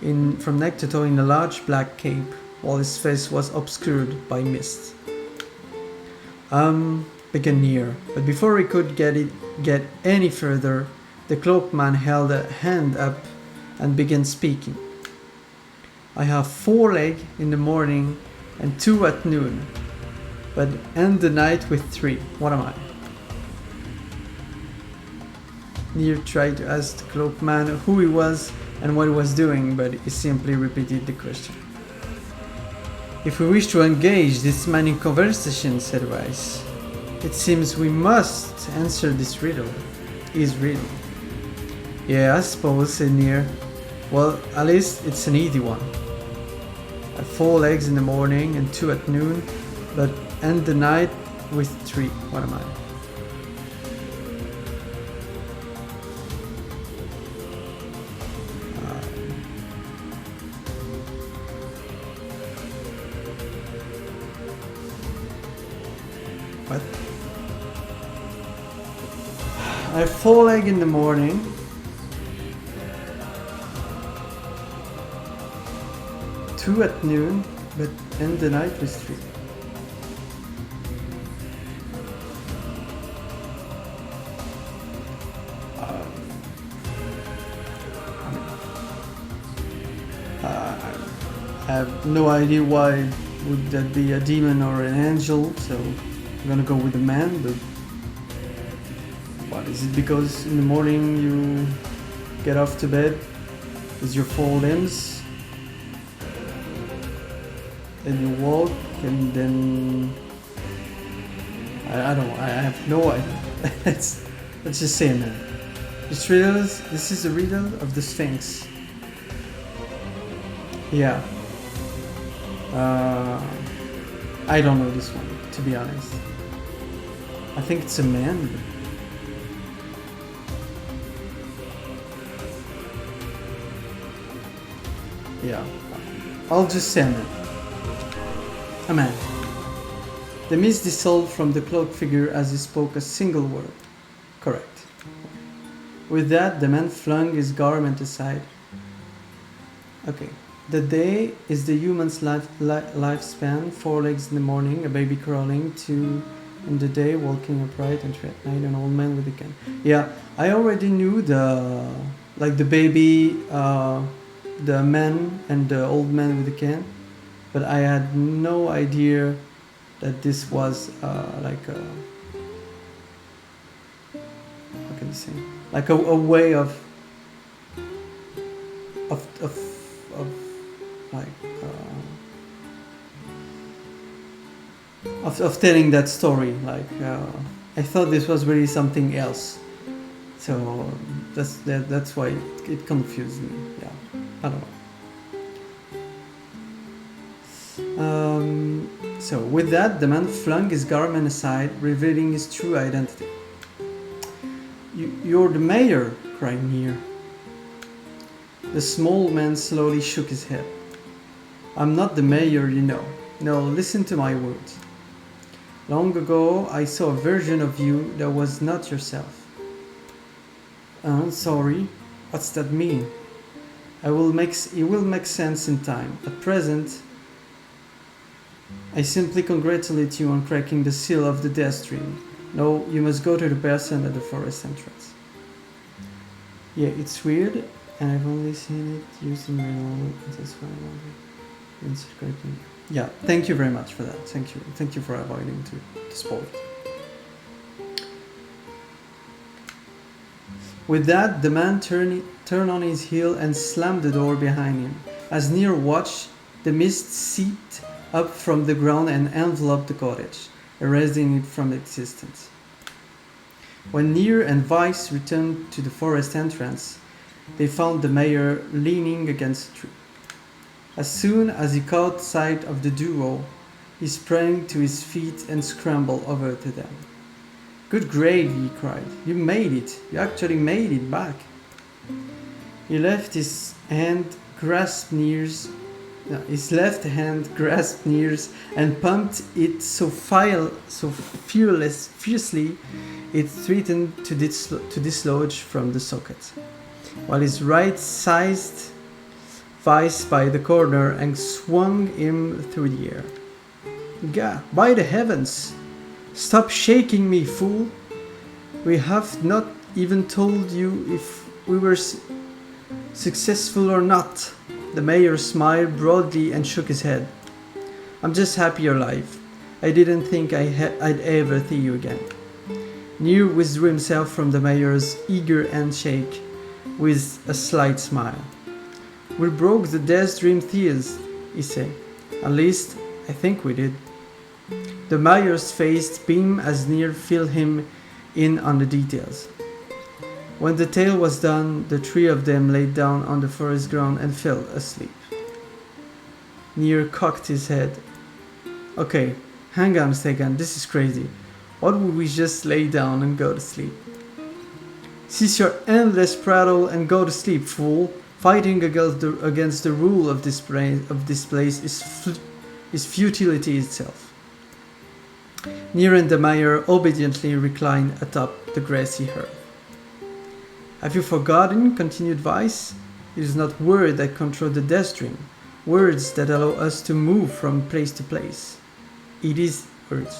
in a large black cape, while his face was obscured by mist. Began Nier, but before he could get any further, the cloaked man held a hand up and began speaking. I have 4 legs in the morning and 2 at noon, but end the night with 3. What am I? Nier tried to ask the cloaked man who he was and what he was doing, but he simply repeated the question. If we wish to engage this man in conversation, said Vice, it seems we must answer this riddle. His riddle. Yeah, I suppose, said Nier. Well, at least it's an easy one. I have 4 legs in the morning and 2 at noon, but end the night with 3. What am I? What? I have 4 legs in the morning. Two at noon, but end the night with 3. I have no idea why would that be a demon or an angel, so I'm gonna go with a man, but what is it, because in the morning you get off to bed with your 4 limbs and you walk and then I don't know, I have no idea. let's just say a man. This is a riddle of the Sphinx. Yeah. I don't know this one, to be honest. I think it's a man. Yeah. I'll just say a man. A man. The mist dissolved from the cloaked figure as he spoke a single word. Correct. With that, the man flung his garment aside. Okay. The day is the human's lifespan, 4 legs in the morning, a baby crawling, 2 in the day, walking upright, and 3 at night, an old man with a cane. Yeah, I already knew the baby, the man, and the old man with the cane, but I had no idea that this was like a, how can you say, like a way of telling that story. Like I thought this was really something else, so that's why it confused me. Yeah, I don't know. So with that, the man flung his garment aside, revealing his true identity. You're the mayor, cried Nier. The small man slowly shook his head. I'm not the mayor, you know. No, listen to my words. Long ago, I saw a version of you that was not yourself. Sorry, what's that mean? It will make sense in time. At present, I simply congratulate you on cracking the seal of the death dream. No, you must go to the person at the forest entrance. Yeah, it's weird, and I've only seen it used in real. That's why I wonder. Yeah, thank you very much for that. Thank you for avoiding to spoil it. With that, the man turned on his heel and slammed the door behind him. As Nier watched, the mist seeped up from the ground and enveloped the cottage, erasing it from existence. When Nier and Weiss returned to the forest entrance, they found the mayor leaning against a tree. As soon as he caught sight of the duo, he sprang to his feet and scrambled over to them. "Good gravy," he cried. "You made it. You actually made it back." He left his hand grasped Nier's his left hand grasped Nier's and pumped it so fiercely it threatened to dislodge from the socket, while his right seized Weiss by the corner and swung him through the air. "Gah, by the heavens! Stop shaking me, fool! We have not even told you if we were successful or not." The mayor smiled broadly and shook his head. "I'm just happy you're alive. I didn't think I'd ever see you again." Nier withdrew himself from the mayor's eager handshake with a slight smile. "We broke the Death Dream Theas," he said. "At least, I think we did." The mayor's face beamed as Nier filled him in on the details. When the tale was done, the three of them laid down on the forest ground and fell asleep. Nier cocked his head. "Okay, hang on a second, this is crazy. What would we just lay down and go to sleep?" "Cease your endless prattle and go to sleep, fool. Fighting against the rule of this place is futility itself." Nier and the mayor obediently reclined atop the grassy hearth. "Have you forgotten?" continued Weiss. "It is not words that control the Death Dream, words that allow us to move from place to place. It is words.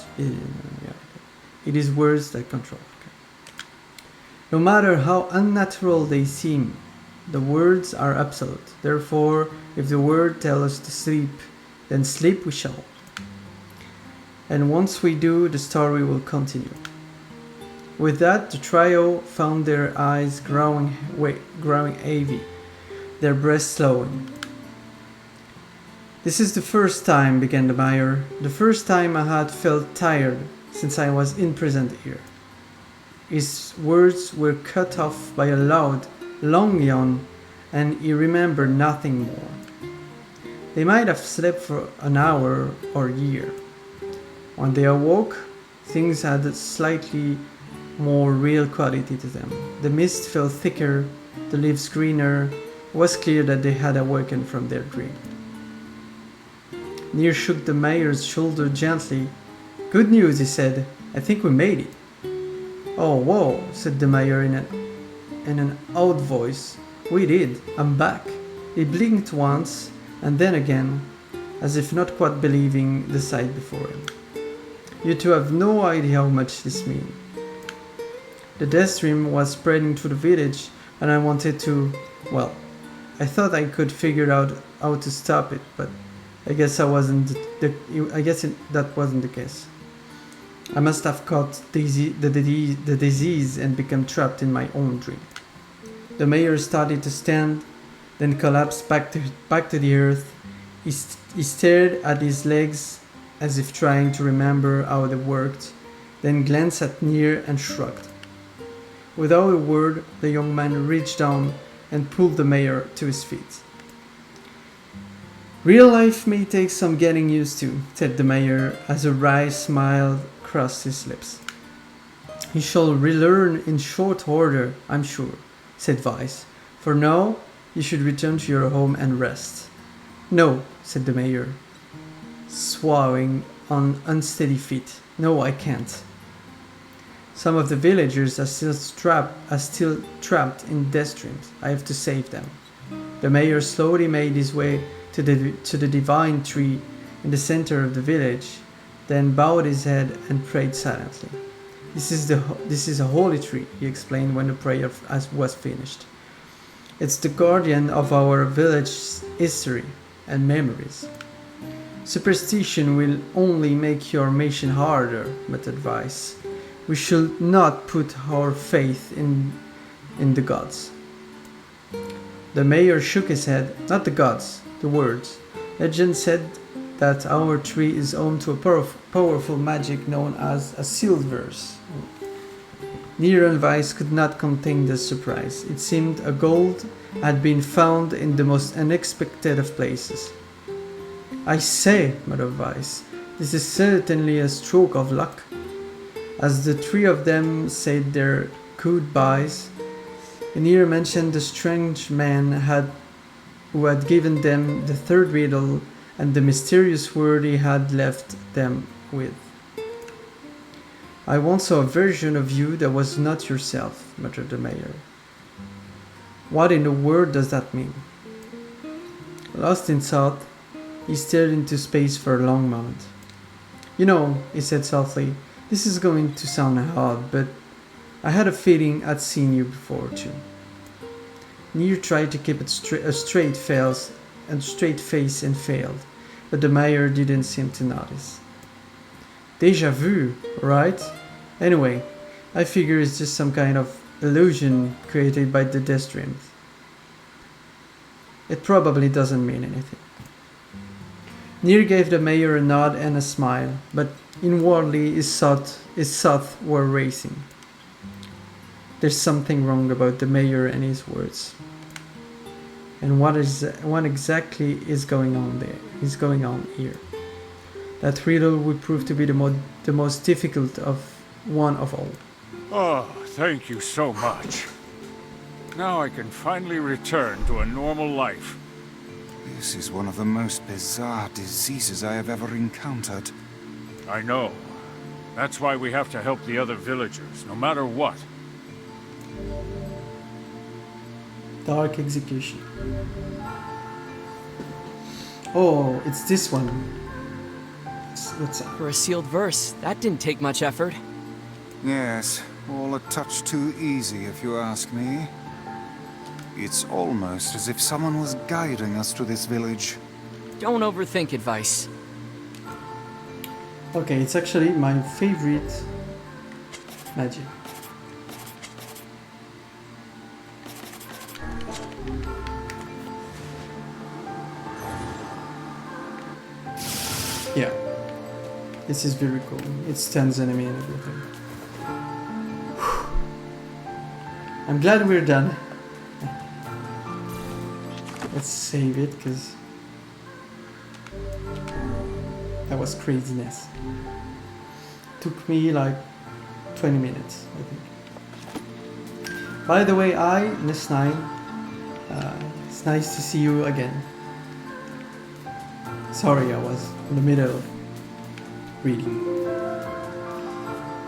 It is words that control. Okay. No matter how unnatural they seem, the words are absolute. Therefore, if the word tells us to sleep, then sleep we shall. And once we do, the story will continue." With that, the trio found their eyes growing heavy, their breaths slowing. "This is the first time," began the mayor, "the first time I had felt tired since I was imprisoned here." His words were cut off by a loud, long yawn, and he remembered nothing more. They might have slept for an hour or a year. When they awoke, things had a slightly more real quality to them. The mist felt thicker, the leaves greener. It was clear that they had awakened from their dream. Nier shook the mayor's shoulder gently. "Good news," he said. "I think we made it." "Oh, whoa," said the mayor in an odd voice. "We did. I'm back." He blinked once, and then again, as if not quite believing the sight before him. "You two have no idea how much this means. The Death Dream was spreading through the village, and I wanted to, well, I thought I could figure out how to stop it, but I guess that wasn't the case. I must have caught the disease and become trapped in my own dream." The mayor started to stand, then collapsed back to the earth. He stared at his legs as if trying to remember how they worked, then glanced at Nier and shrugged. Without a word, the young man reached down and pulled the mayor to his feet. "Real life may take some getting used to," said the mayor as a wry smile crossed his lips. "You shall relearn in short order, I'm sure," said Weiss. "For now, you should return to your home and rest." "No," said the mayor, swaying on unsteady feet. "No, I can't. Some of the villagers are still trapped in Death Dreams. I have to save them." The mayor slowly made his way to the divine tree in the center of the village, then bowed his head and prayed silently. This is a holy tree," he explained when the prayer was finished. "It's the guardian of our village's history and memories." "Superstition will only make your mission harder," muttered Weiss. "We should not put our faith in the gods." The mayor shook his head. "Not the gods, the words. Legend said that our tree is home to a powerful magic known as a sealed verse." Nier and Weiss could not contain their surprise. It seemed a gold had been found in the most unexpected of places. I say, muttered Weiss, this is certainly a stroke of luck. As the three of them said their goodbyes, Nier mentioned the strange man who had given them the third riddle and the mysterious word he had left them with. I once saw a version of you that was not yourself, muttered the mayor. What in the world does that mean? Lost in thought, he stared into space for a long moment. You know, he said softly, this is going to sound odd, but I had a feeling I'd seen you before too. Nier tried to keep a straight face and failed, but the mayor didn't seem to notice. Deja vu, right? Anyway, I figure it's just some kind of illusion created by the death dreams. It probably doesn't mean anything. Nier gave the mayor a nod and a smile, but inwardly his thoughts were racing. There's something wrong about the mayor and his words. And what exactly is going on there? Is going on here? That riddle would prove to be the most difficult one of all. Oh, thank you so much. Now I can finally return to a normal life. This is one of the most bizarre diseases I have ever encountered. I know. That's why we have to help the other villagers, no matter what. Dark Execution. Oh, it's this one. For a sealed verse, that didn't take much effort. Yes, all a touch too easy if you ask me. It's almost as if someone was guiding us to this village. Don't overthink advice. Okay, it's actually my favorite magic. Yeah, this is very cool. It stuns enemy and everything. I'm glad we're done. Let's save it, because that was craziness. Took me like 20 minutes, I think. By the way, Ness9, it's nice to see you again. Sorry, I was in the middle of reading.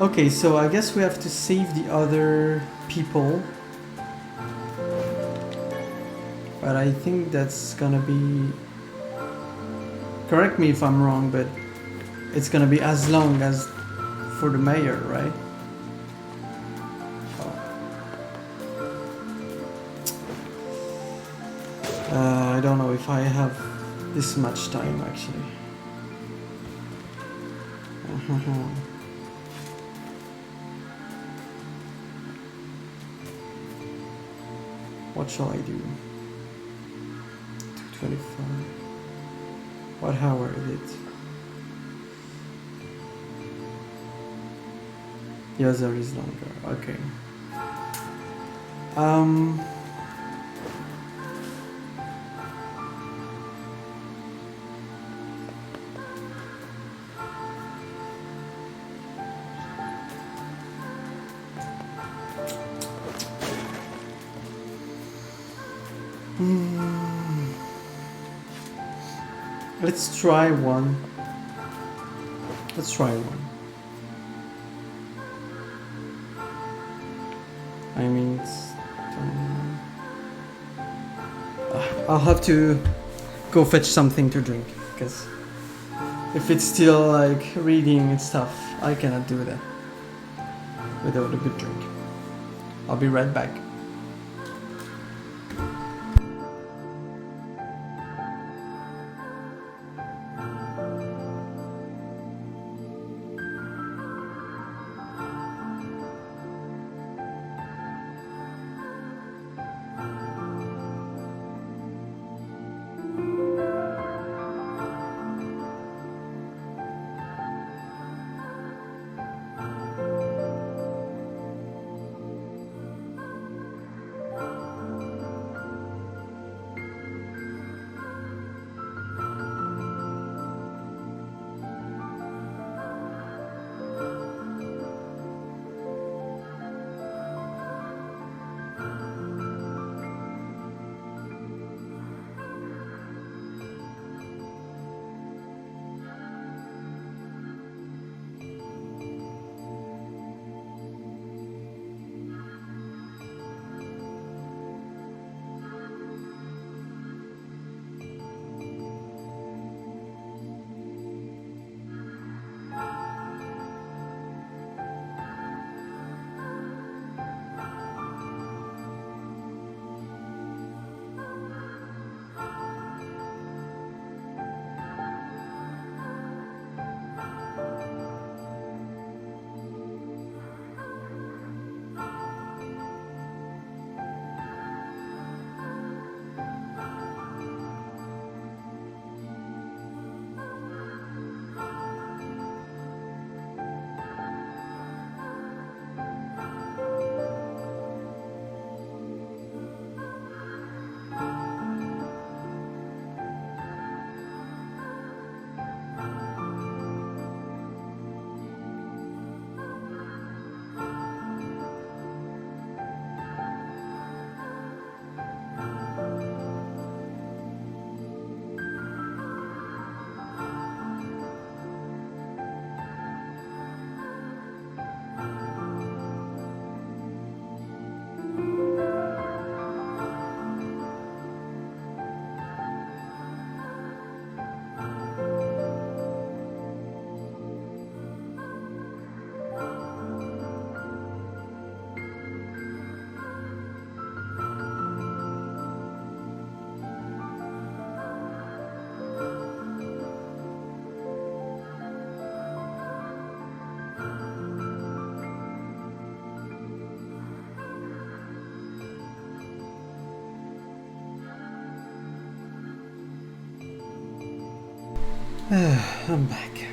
Okay, so I guess we have to save the other people. But I think that's gonna be... Correct me if I'm wrong, but it's gonna be as long as for the mayor, right? I don't know if I have this much time actually. What shall I do? 225. What hour is it? The other is longer. Okay. Let's try one. Let's try one. I mean, it's, I'll have to go fetch something to drink, because if it's still like reading and stuff, I cannot do that without a good drink. I'll be right back. I'm back.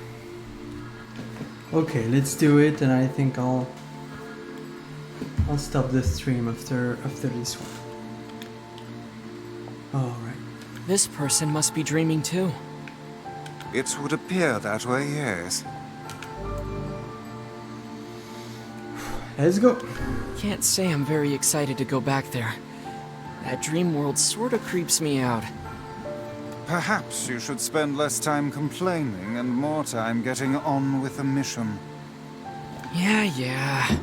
Okay, let's do it, and I think I'll stop the stream after this one. Alright. This person must be dreaming too. It would appear that way, yes. Let's go. Can't say I'm very excited to go back there. That dream world sorta creeps me out. Perhaps you should spend less time complaining and more time getting on with the mission. Yeah.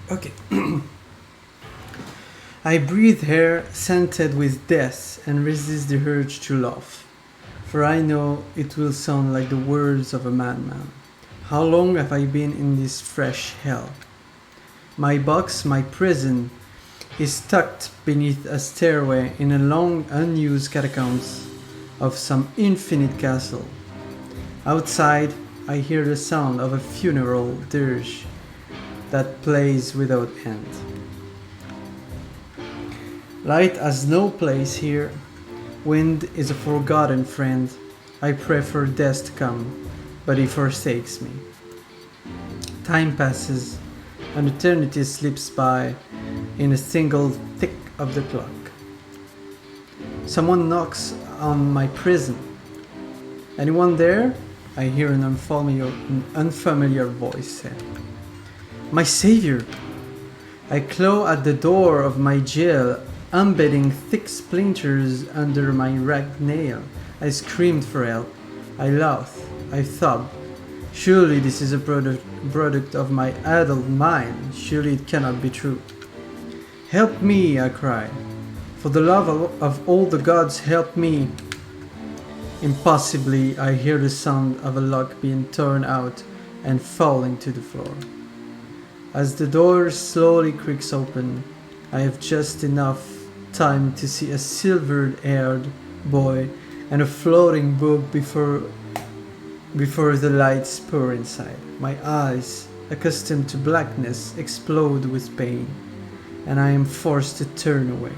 Okay. I breathe air scented with death and resist the urge to laugh, for I know it will sound like the words of a madman. How long have I been in this fresh hell? My box, my prison, is tucked beneath a stairway in a long unused catacombs of some infinite castle. Outside, I hear the sound of a funeral dirge that plays without end. Light has no place here. Wind is a forgotten friend. I pray for death to come, but he forsakes me. Time passes, and eternity slips by in a single tick of the clock. Someone knocks on my prison. Anyone there? I hear an unfamiliar voice say. My savior! I claw at the door of my jail, embedding thick splinters under my ragged nail. I screamed for help. I laughed. I thought, surely this is a product of my adult mind. Surely it cannot be true. Help me, I cried. For the love of all the gods, help me. Impossibly, I hear the sound of a lock being torn out and falling to the floor. As the door slowly creaks open, I have just enough time to see a silver-haired boy and a floating book before the lights pour inside. My eyes, accustomed to blackness, explode with pain, and I am forced to turn away.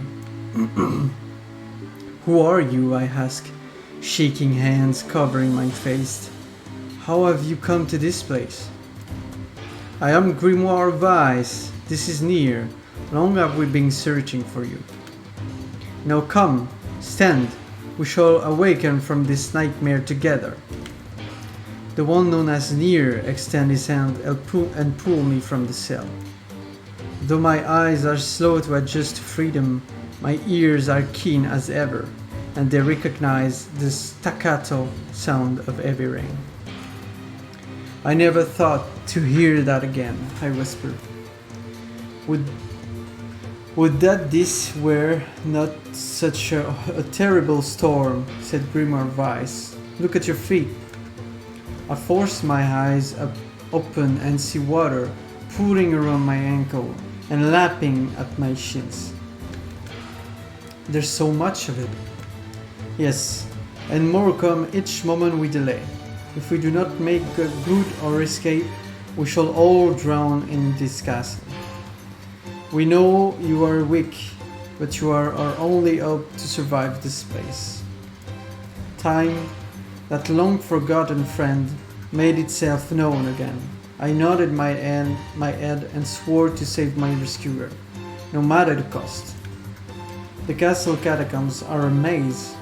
Who are you? I ask, shaking hands covering my face. How have you come to this place? I am Grimoire Weiss. This is Nier. Long have we been searching for you. Now come, stand. We shall awaken from this nightmare together. The one known as Nier extends his hand and pull me from the cell. Though my eyes are slow to adjust to freedom, my ears are keen as ever, and they recognize the staccato sound of heavy rain. I never thought to hear that again, I whispered. Would that this were not such a terrible storm, said Grimoire Weiss. Look at your feet. I force my eyes open and see water pouring around my ankle and lapping at my shins. There's so much of it. Yes, and more come each moment we delay. If we do not make good or escape, we shall all drown in this castle. We know you are weak, but you are our only hope to survive this place. Time, that long-forgotten friend, made itself known again. I nodded my head and swore to save my rescuer, no matter the cost. The castle catacombs are a maze,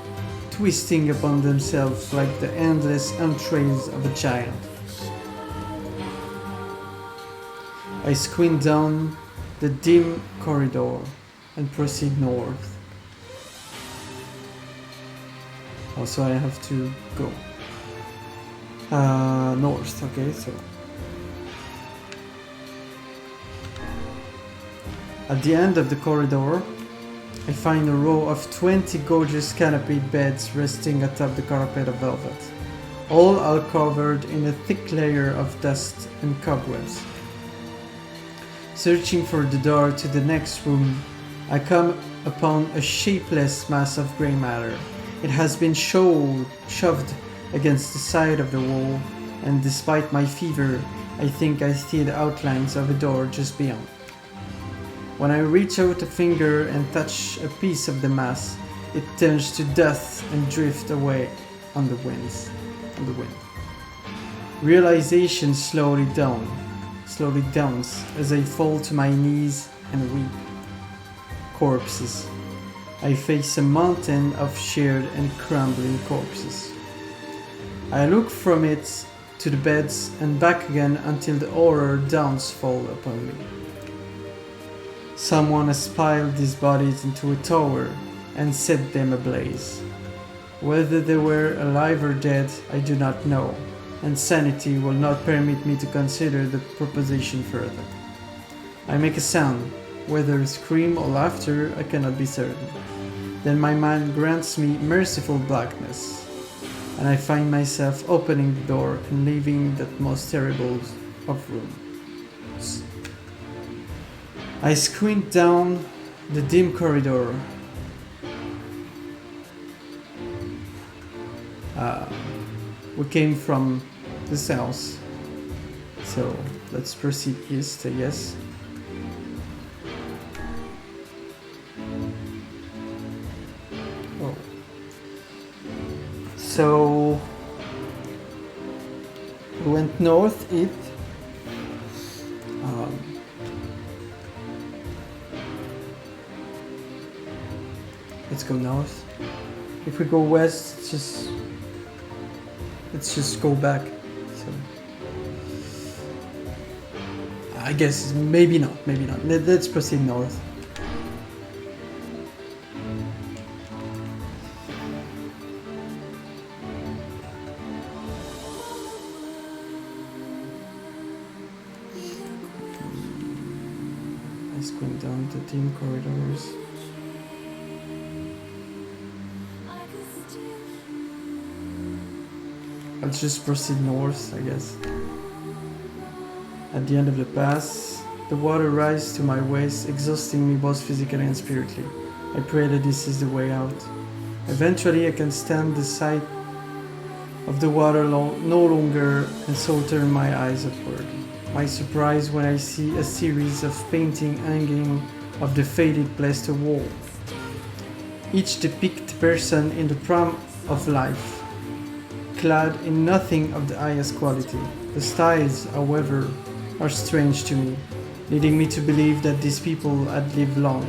twisting upon themselves like the endless entrails of a giant. I squint down the dim corridor and proceed north. Also, I have to go north, okay, so at the end of the corridor I find a row of 20 gorgeous canopied beds resting atop the carpet of velvet. All are covered in a thick layer of dust and cobwebs. Searching for the door to the next room, I come upon a shapeless mass of grey matter. It has been shoved against the side of the wall, and despite my fever, I think I see the outlines of a door just beyond. When I reach out a finger and touch a piece of the mass, it turns to dust and drifts away on the wind. Realization slowly dawns as I fall to my knees and weep. Corpses. I face a mountain of shared and crumbling corpses. I look from it to the beds and back again until the horror dawns fall upon me. Someone has piled these bodies into a tower and set them ablaze. Whether they were alive or dead, I do not know, and sanity will not permit me to consider the proposition further. I make a sound, whether a scream or laughter, I cannot be certain. Then my mind grants me merciful blackness, and I find myself opening the door and leaving that most terrible of rooms. I squint down the dim corridor. We came from the south, so let's proceed east, I guess. Oh. So we went north, east. Let's go north. If we go west, let's just go back. So I guess maybe not. Let's proceed north. Let's go down the dim corridors. I'll just proceed north, I guess. At the end of the pass, the water rises to my waist, exhausting me both physically and spiritually. I pray that this is the way out. Eventually I can stand the sight of the water no longer, and so turn my eyes upward. My surprise when I see a series of paintings hanging off the faded plaster wall. Each depicts a person in the prime of life, clad in nothing of the highest quality. The styles, however, are strange to me, leading me to believe that these people had lived long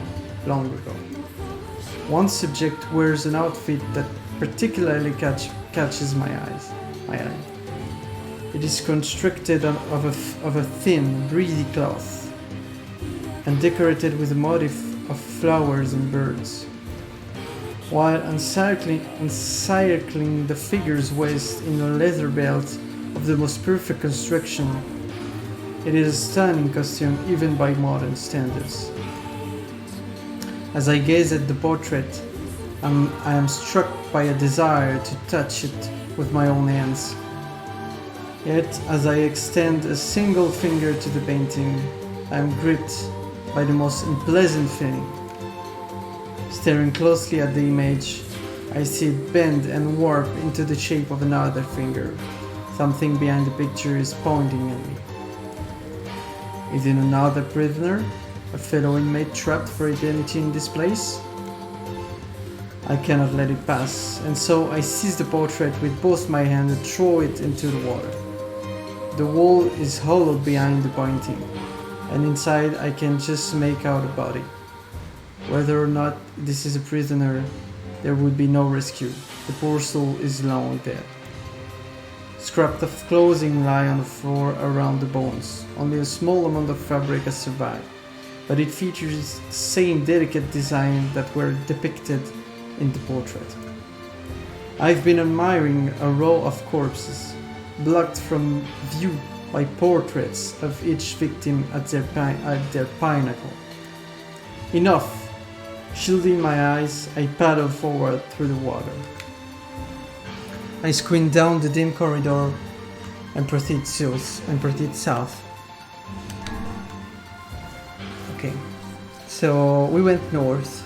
ago. One subject wears an outfit that particularly catches my eye. It is constructed of a thin, breezy cloth and decorated with a motif of flowers and birds. While encircling the figure's waist in a leather belt of the most perfect construction, it is a stunning costume even by modern standards. As I gaze at the portrait, I am struck by a desire to touch it with my own hands. Yet, as I extend a single finger to the painting, I am gripped by the most unpleasant feeling. Staring closely at the image, I see it bend and warp into the shape of another finger. Something behind the picture is pointing at me. Is it another prisoner? A fellow inmate trapped for eternity in this place? I cannot let it pass, and so I seize the portrait with both my hands and throw it into the water. The wall is hollowed behind the painting, and inside I can just make out a body. Whether or not this is a prisoner, there would be no rescue. The poor soul is long dead. Scraps of clothing lie on the floor around the bones. Only a small amount of fabric has survived, but it features the same delicate design that were depicted in the portrait. I've been admiring a row of corpses, blocked from view by portraits of each victim at their pinnacle. Enough! Shielding my eyes, I paddle forward through the water. I squint down the dim corridor and proceed south. Okay, so we went north.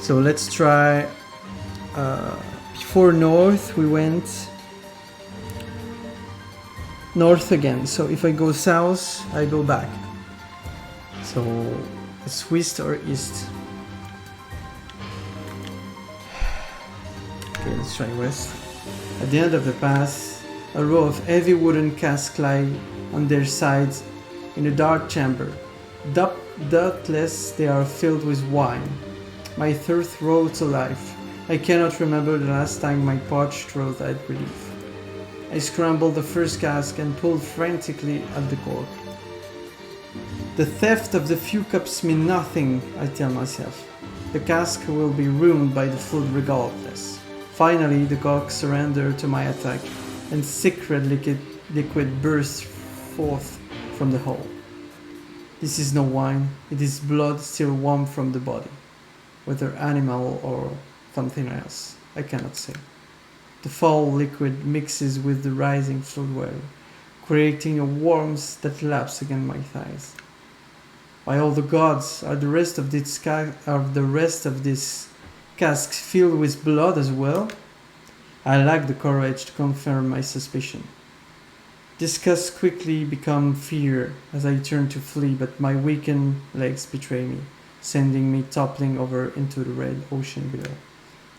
So let's try. Before north, we went north again. So if I go south, I go back. So So it's west or east. Okay, let's try west. At the end of the path, a row of heavy wooden casks lie on their sides in a dark chamber. Doubtless they are filled with wine. My thirst rose to life. I cannot remember the last time my parched throat had relief. I scrambled the first cask and pulled frantically at the cork. The theft of the few cups mean nothing, I tell myself. The cask will be ruined by the food regardless. Finally, the cork surrendered to my attack, and thick red liquid burst forth from the hole. This is no wine, it is blood still warm from the body. Whether animal or something else, I cannot say. The foul liquid mixes with the rising flood wave, creating a warmth that laps against my thighs. By all the gods, are the rest of this cask filled with blood as well? I lack the courage to confirm my suspicion. Disgust quickly become fear as I turn to flee, but my weakened legs betray me, sending me toppling over into the red ocean below.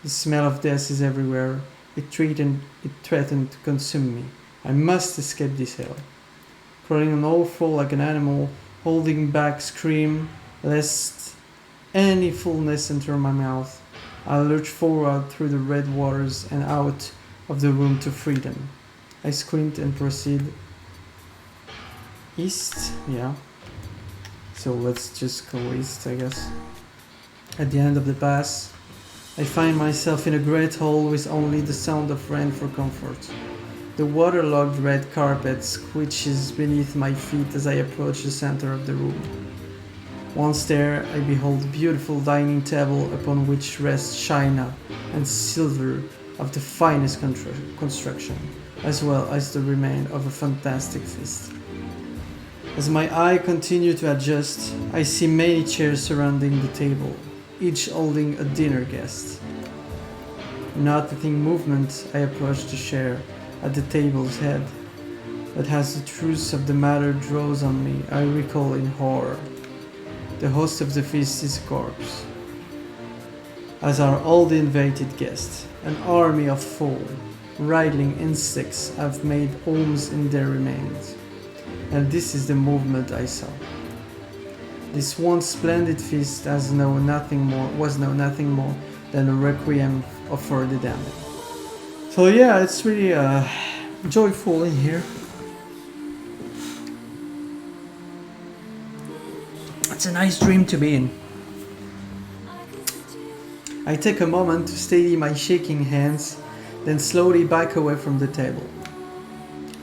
The smell of death is everywhere. It threatened to consume me. I must escape this hell. Crawling on all fours like an animal, holding back scream lest any fullness enter my mouth, I lurch forward through the red waters and out of the room to freedom. I squint and proceed east, yeah. So let's just go east, I guess. At the end of the pass, I find myself in a great hall with only the sound of rain for comfort. The waterlogged red carpet squishes beneath my feet as I approach the center of the room. Once there, I behold a beautiful dining table upon which rests china and silver of the finest construction, as well as the remains of a fantastic feast. As my eye continues to adjust, I see many chairs surrounding the table, each holding a dinner guest. Not without movement, I approach the chair at the table's head, but as the truth of the matter draws on me, I recall in horror. The host of the feast is a corpse, as are all the invited guests. An army of foul, wriggling insects have made homes in their remains, and this is the movement I saw. This once splendid feast was now nothing more than a requiem for the damned. So yeah, it's really joyful in here. It's a nice dream to be in. I take a moment to steady my shaking hands, then slowly back away from the table,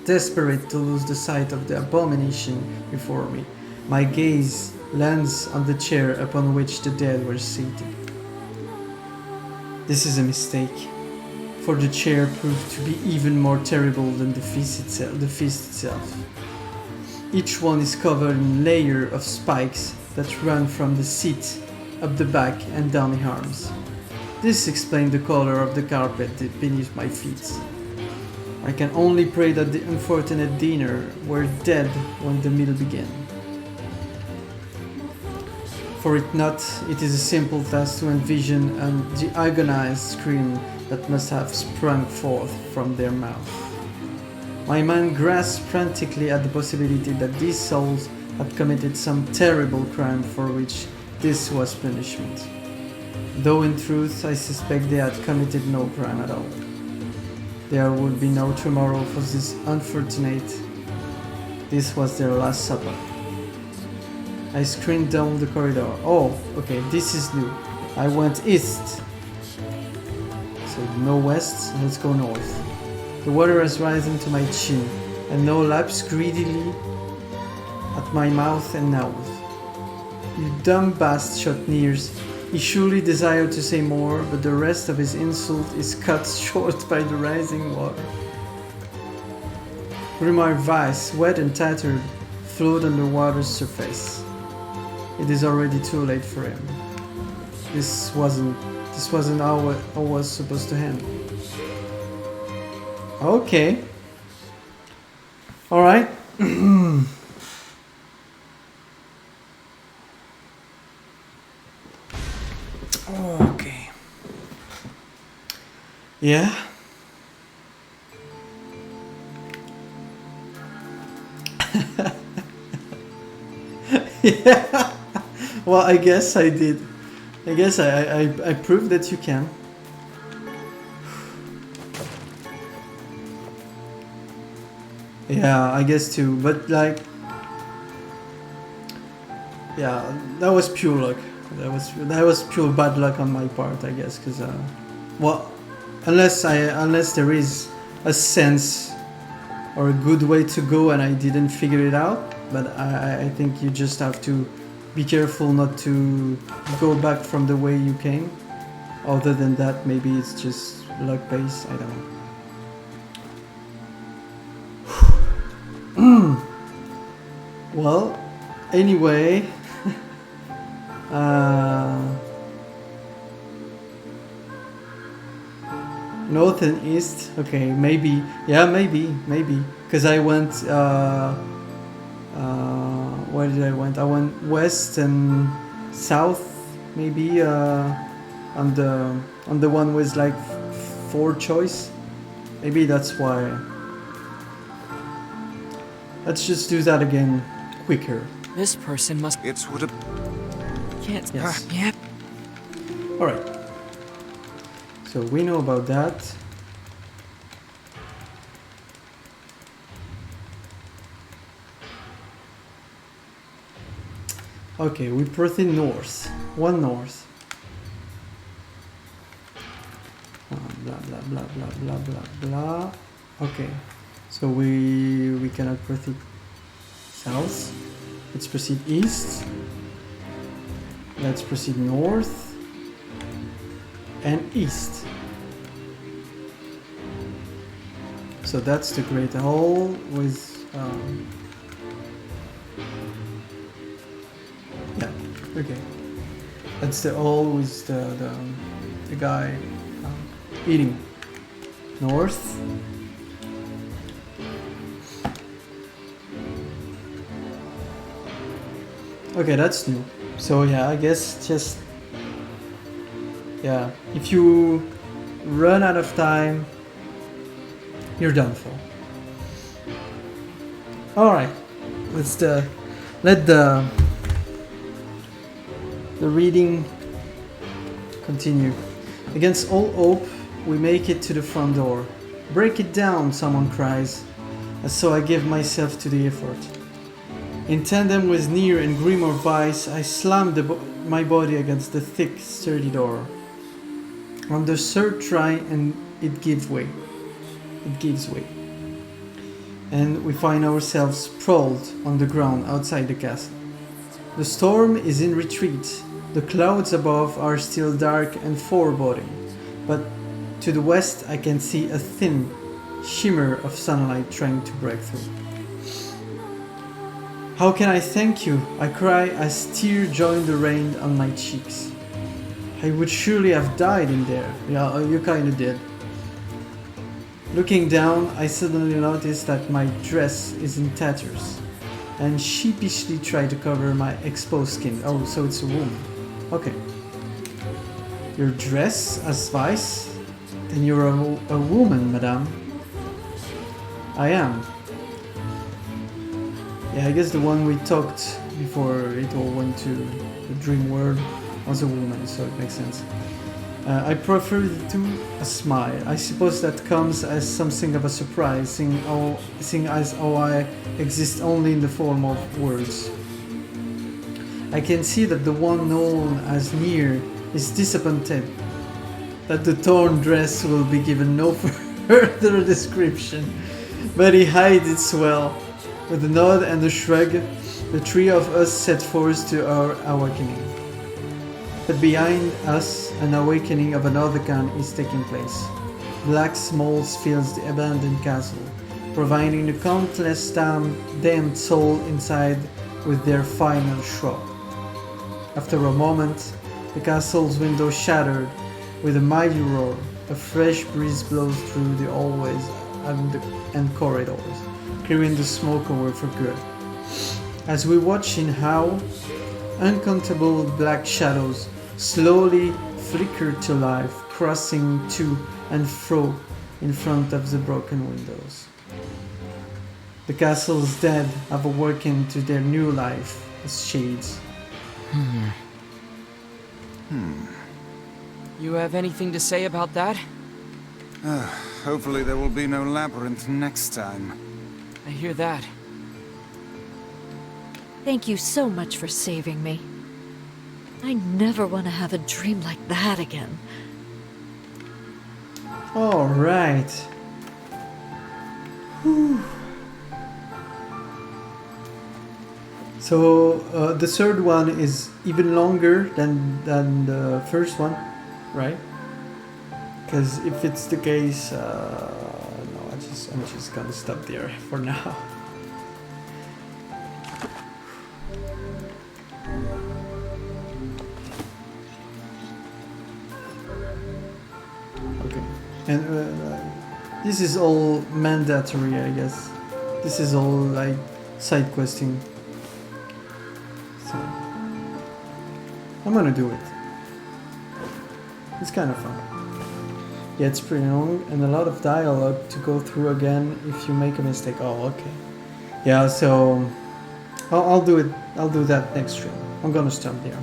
desperate to lose the sight of the abomination before me. My gaze lands on the chair upon which the dead were seated. This is a mistake, for the chair proved to be even more terrible than the feast itself. Each one is covered in a layer of spikes that run from the seat up the back and down the arms. This explains the color of the carpet beneath my feet. I can only pray that the unfortunate dinner were dead when the meal began. For it not, it is a simple task to envision the agonized scream that must have sprung forth from their mouth. My mind grasped frantically at the possibility that these souls had committed some terrible crime for which this was punishment, though in truth I suspect they had committed no crime at all. There would be no tomorrow for this unfortunate. This was their last supper. I screamed down the corridor. Oh, okay, this is new. I went east. So no west, let's go north. The water is rising to my chin, and now laps greedily at my mouth and nose. You dumb bast, shot Niers. He surely desired to say more, but the rest of his insult is cut short by the rising water. Grimar Weiss, wet and tattered, float on the water's surface. It is already too late for him. This wasn't how it was supposed to end. Okay. Alright. Yeah. Yeah. Well, I guess I did. I guess I proved that you can. Yeah, I guess too. But like, yeah, that was pure luck. That was pure bad luck on my part, I guess. Because well, unless there is a sense or a good way to go and I didn't figure it out. But I think you just have to be careful not to go back from the way you came. Other than that, maybe it's just luck based. I don't know. Well, anyway, north and east. Okay, maybe. Yeah, maybe. Because I went. Where did I went? I went west and south, maybe. On the one with like 4 choice. Maybe that's why. Let's just do that again, quicker. This person must. It would have. Can't. Yes. Yeah. All right. So we know about that. Okay, we proceed north. One north. Blah blah blah blah blah blah blah. Okay, so we cannot proceed south. Let's proceed east. Let's proceed north and east. So that's the Great Hall with. Yeah, okay. That's the hall with the guy eating. North. Okay, that's new. So yeah, I guess just yeah, if you run out of time, you're done for. All right, let the reading continue. Against all hope, we make it to the front door. Break it down, someone cries, and so I give myself to the effort. In tandem with Nier and Grimoire Vice, I slam my body against the thick, sturdy door. On the third try, and it gives way. It gives way. And we find ourselves sprawled on the ground outside the castle. The storm is in retreat. The clouds above are still dark and foreboding, but to the west I can see a thin shimmer of sunlight trying to break through. How can I thank you? I cry as tears join the rain on my cheeks. I would surely have died in there. Yeah, you kinda did. Looking down, I suddenly notice that my dress is in tatters, and sheepishly try to cover my exposed skin. Oh, so it's a woman. Okay. Your dress as Vice? Then you're a woman, madame. I am. Yeah, I guess the one we talked before it all went to the dream world was a woman, so it makes sense. I prefer to a smile. I suppose that comes as something of a surprise, seeing as how I exist only in the form of words. I can see that the one known as Nier is disappointed that the torn dress will be given no further description, but he hides it well. With a nod and a shrug, the three of us set forth to our awakening. But behind us, an awakening of another kind is taking place. Black smoke fills the abandoned castle, providing the countless damned soul inside with their final shock. After a moment, the castle's window shattered with a mighty roar. A fresh breeze blows through the hallways and corridors, clearing the smoke away for good. As we watch in how uncountable black shadows slowly flicker to life, crossing to and fro in front of the broken windows. The castle's dead have awakened to their new life as shades. You have anything to say about that? Hopefully there will be no labyrinth next time. I hear that. Thank you so much for saving me. I never want to have a dream like that again. All right. Whew. So the third one is even longer than the first one, right? Because if it's the case, no, I'm just gonna stop there for now. Okay, and this is all mandatory, I guess. This is all like side questing. So I'm gonna do it. It's kind of fun. Yeah, it's pretty long and a lot of dialogue to go through again if you make a mistake. Oh, okay. Yeah, so I'll do it. I'll do that next stream. I'm gonna stop there.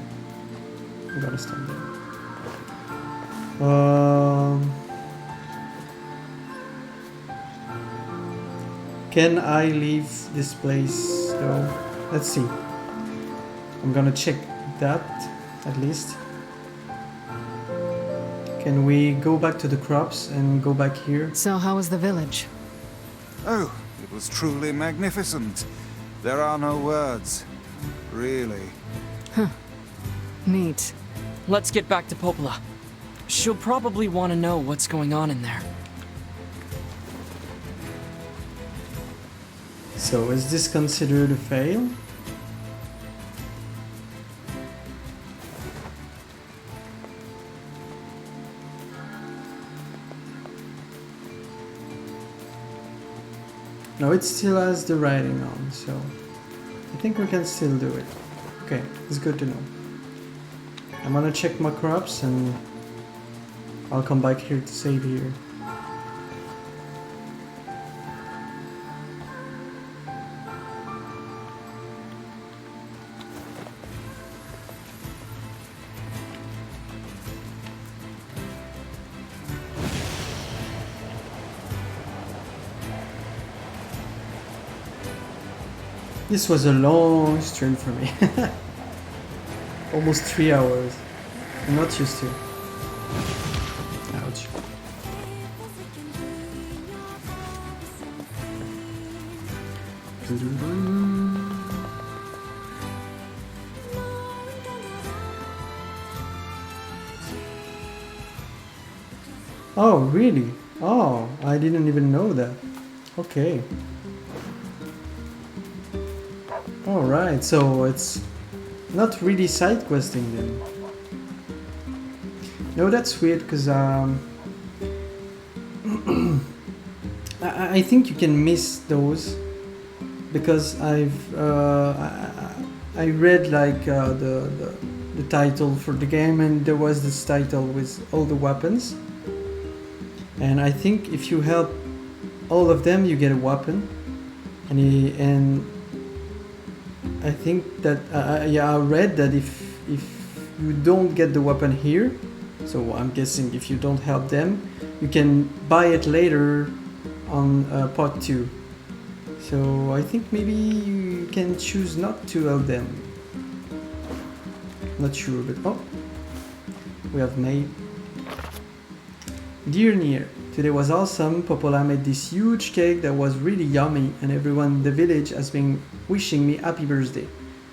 Can I leave this place though? Let's see. I'm gonna check that at least. Can we go back to the crops and go back here? So how was the village? Oh, it was truly magnificent. There are no words. Really. Huh. Neat. Let's get back to Popola. She'll probably want to know what's going on in there. So is this considered a fail? No, it still has the writing on, so I think we can still do it. Okay, it's good to know. I'm gonna check my crops and I'll come back here to save here. This was a long stream for me. Almost 3 hours. I'm not used to. Ouch. Oh, really? Oh, I didn't even know that. Okay. Alright, so it's not really side questing then. No, that's weird because I think you can miss those because I read like the title for the game and there was this title with all the weapons, and I think if you help all of them you get a weapon, and I think that yeah, I read that if you don't get the weapon here, so I'm guessing if you don't help them, you can buy it later on part 2. So I think maybe you can choose not to help them. Not sure, but oh, we have made. Dear Nier, today was awesome. Popola made this huge cake that was really yummy and everyone in the village has been wishing me happy birthday.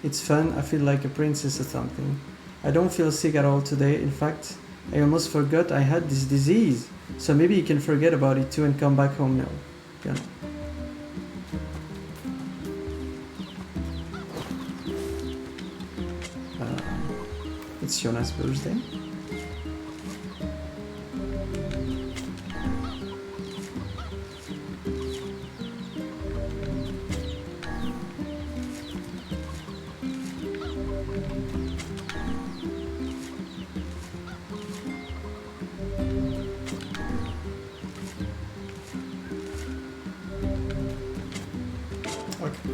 It's fun, I feel like a princess or something. I don't feel sick at all today, in fact, I almost forgot I had this disease. So maybe you can forget about it too and come back home now. You know. It's Yona's birthday. Okay.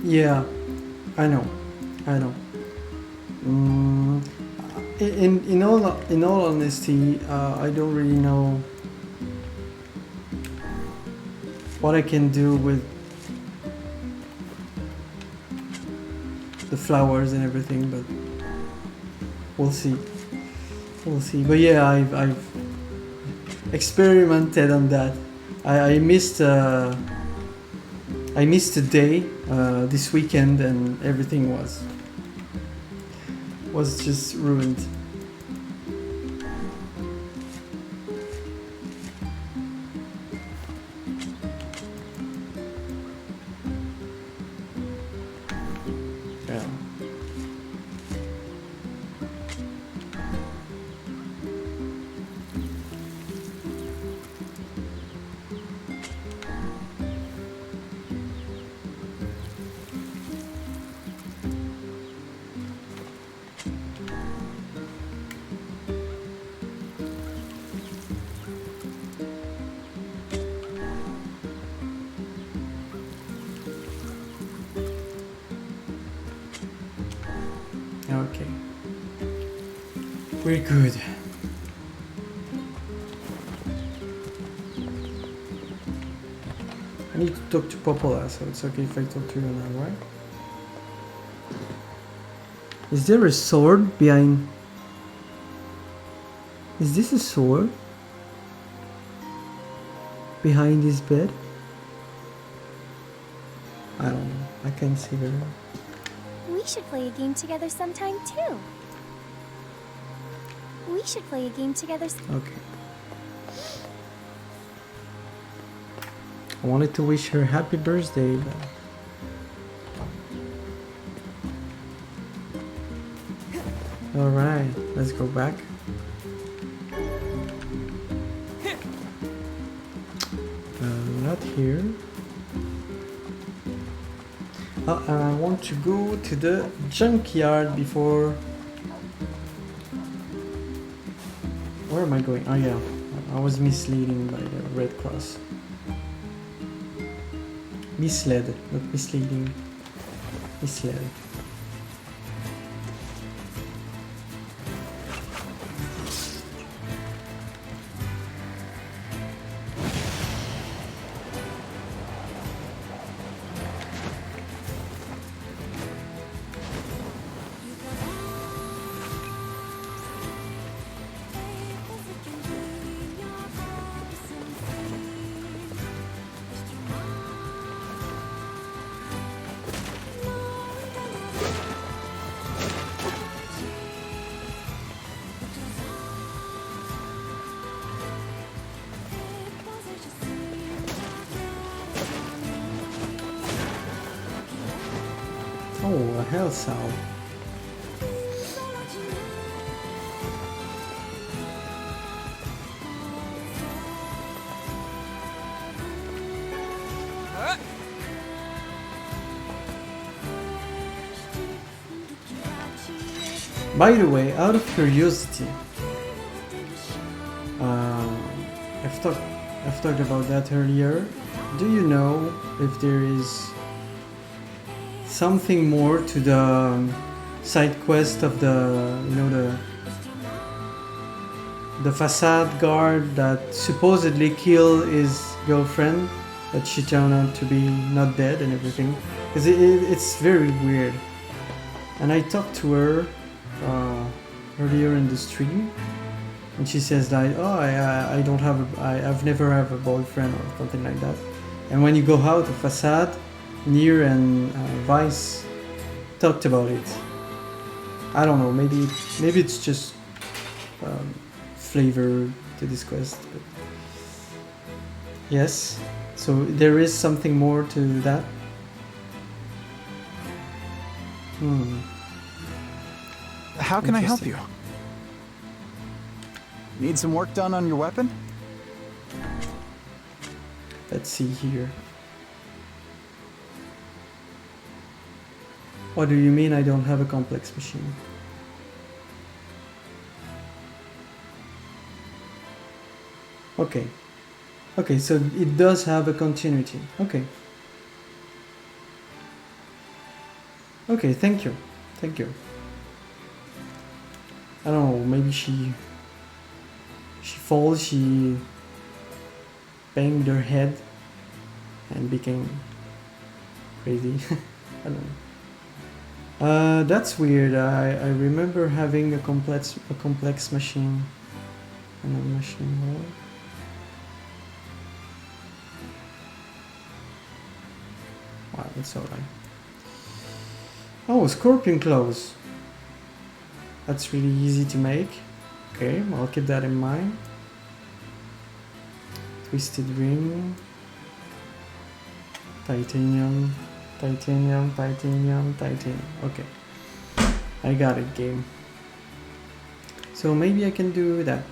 Yeah, I know. In all honesty, I don't really know what I can do with the flowers and everything, but we'll see. But yeah, I've experimented on that. I missed a day this weekend, and everything was just ruined. Yeah. Okay. We're good. I need to talk to Popola, so it's okay if I talk to you now, right? Is there a sword behind? Is this a sword? Behind his bed? I don't know. I can't see very well. We should play a game together sometime too. We should play a game together. Okay. I wanted to wish her happy birthday, but... Alright, let's go back. Not here. I want to go to the junkyard before... Where am I going? Oh yeah, I was misleading by the red cross. Misled, not misleading. Misled. Oh, a hell cell. By the way, out of curiosity, I've talked about that earlier. Do you know if there is something more to the side quest of the facade guard that supposedly killed his girlfriend, but she turned out to be not dead and everything? Because it's very weird. And I talked to her earlier in the stream, and she says like, oh, I've never have a boyfriend or something like that. And when you go out of facade, Nier and Vice talked about it. I don't know, maybe it's just flavor to this quest. But yes, so there is something more to that. How can I help you? Need some work done on your weapon? Let's see here. What do you mean I don't have a complex machine? Okay. Okay, so it does have a continuity. Okay. Okay, thank you. Thank you. I don't know, maybe she falls, she banged her head and became crazy. I don't know. That's weird. I remember having a complex machine and a machine world. Wow, that's alright. Oh, scorpion claws. That's really easy to make. Okay, I'll keep that in mind. Twisted ring. Titanium. Titanium, titanium, titanium. Okay. I got it, game. So maybe I can do that.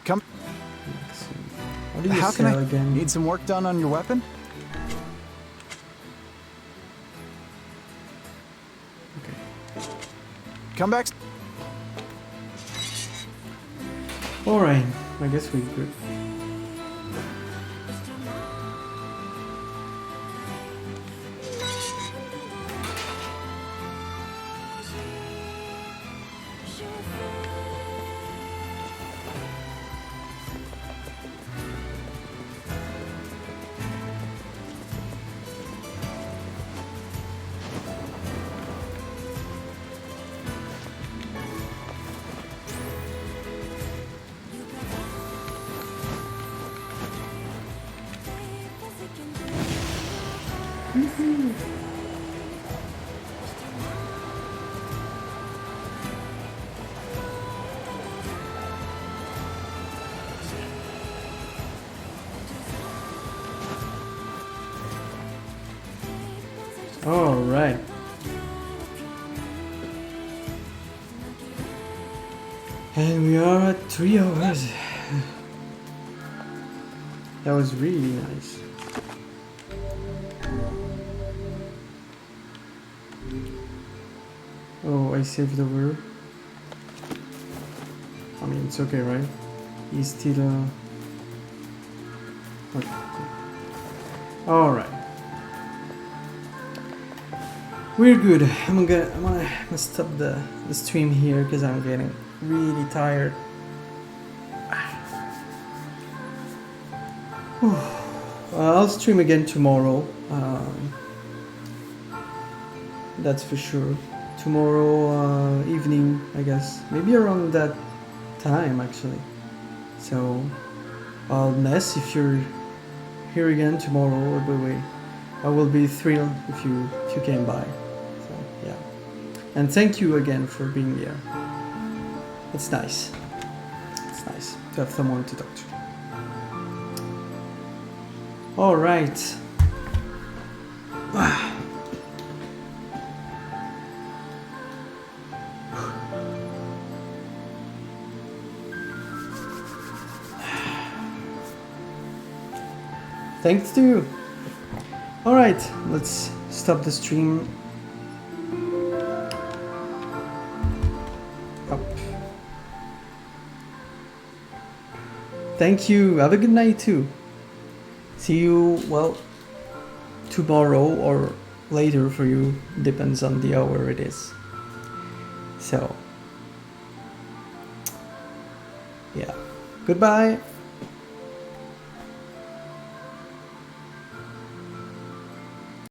Come. What do you How can sell I again? need some work done on your weapon? Come back. Alright, I guess we're good. All right. And we are at 3 hours. That was really nice. Oh, I saved over. I mean, it's okay, right? He's still okay. All right. We're good. I'm gonna stop the stream here because I'm getting really tired. I'll stream again tomorrow. That's for sure. Tomorrow evening, I guess. Maybe around that time, actually. So, Ness, if you're here again tomorrow, or by the way, I will be thrilled if you came by. So, yeah. And thank you again for being here. It's nice. It's nice to have someone to talk to. All right. Thanks to you. All right, let's stop the stream. Up. Thank you. Have a good night too. See you, well, tomorrow or later for you. Depends on the hour it is. So, yeah. Goodbye.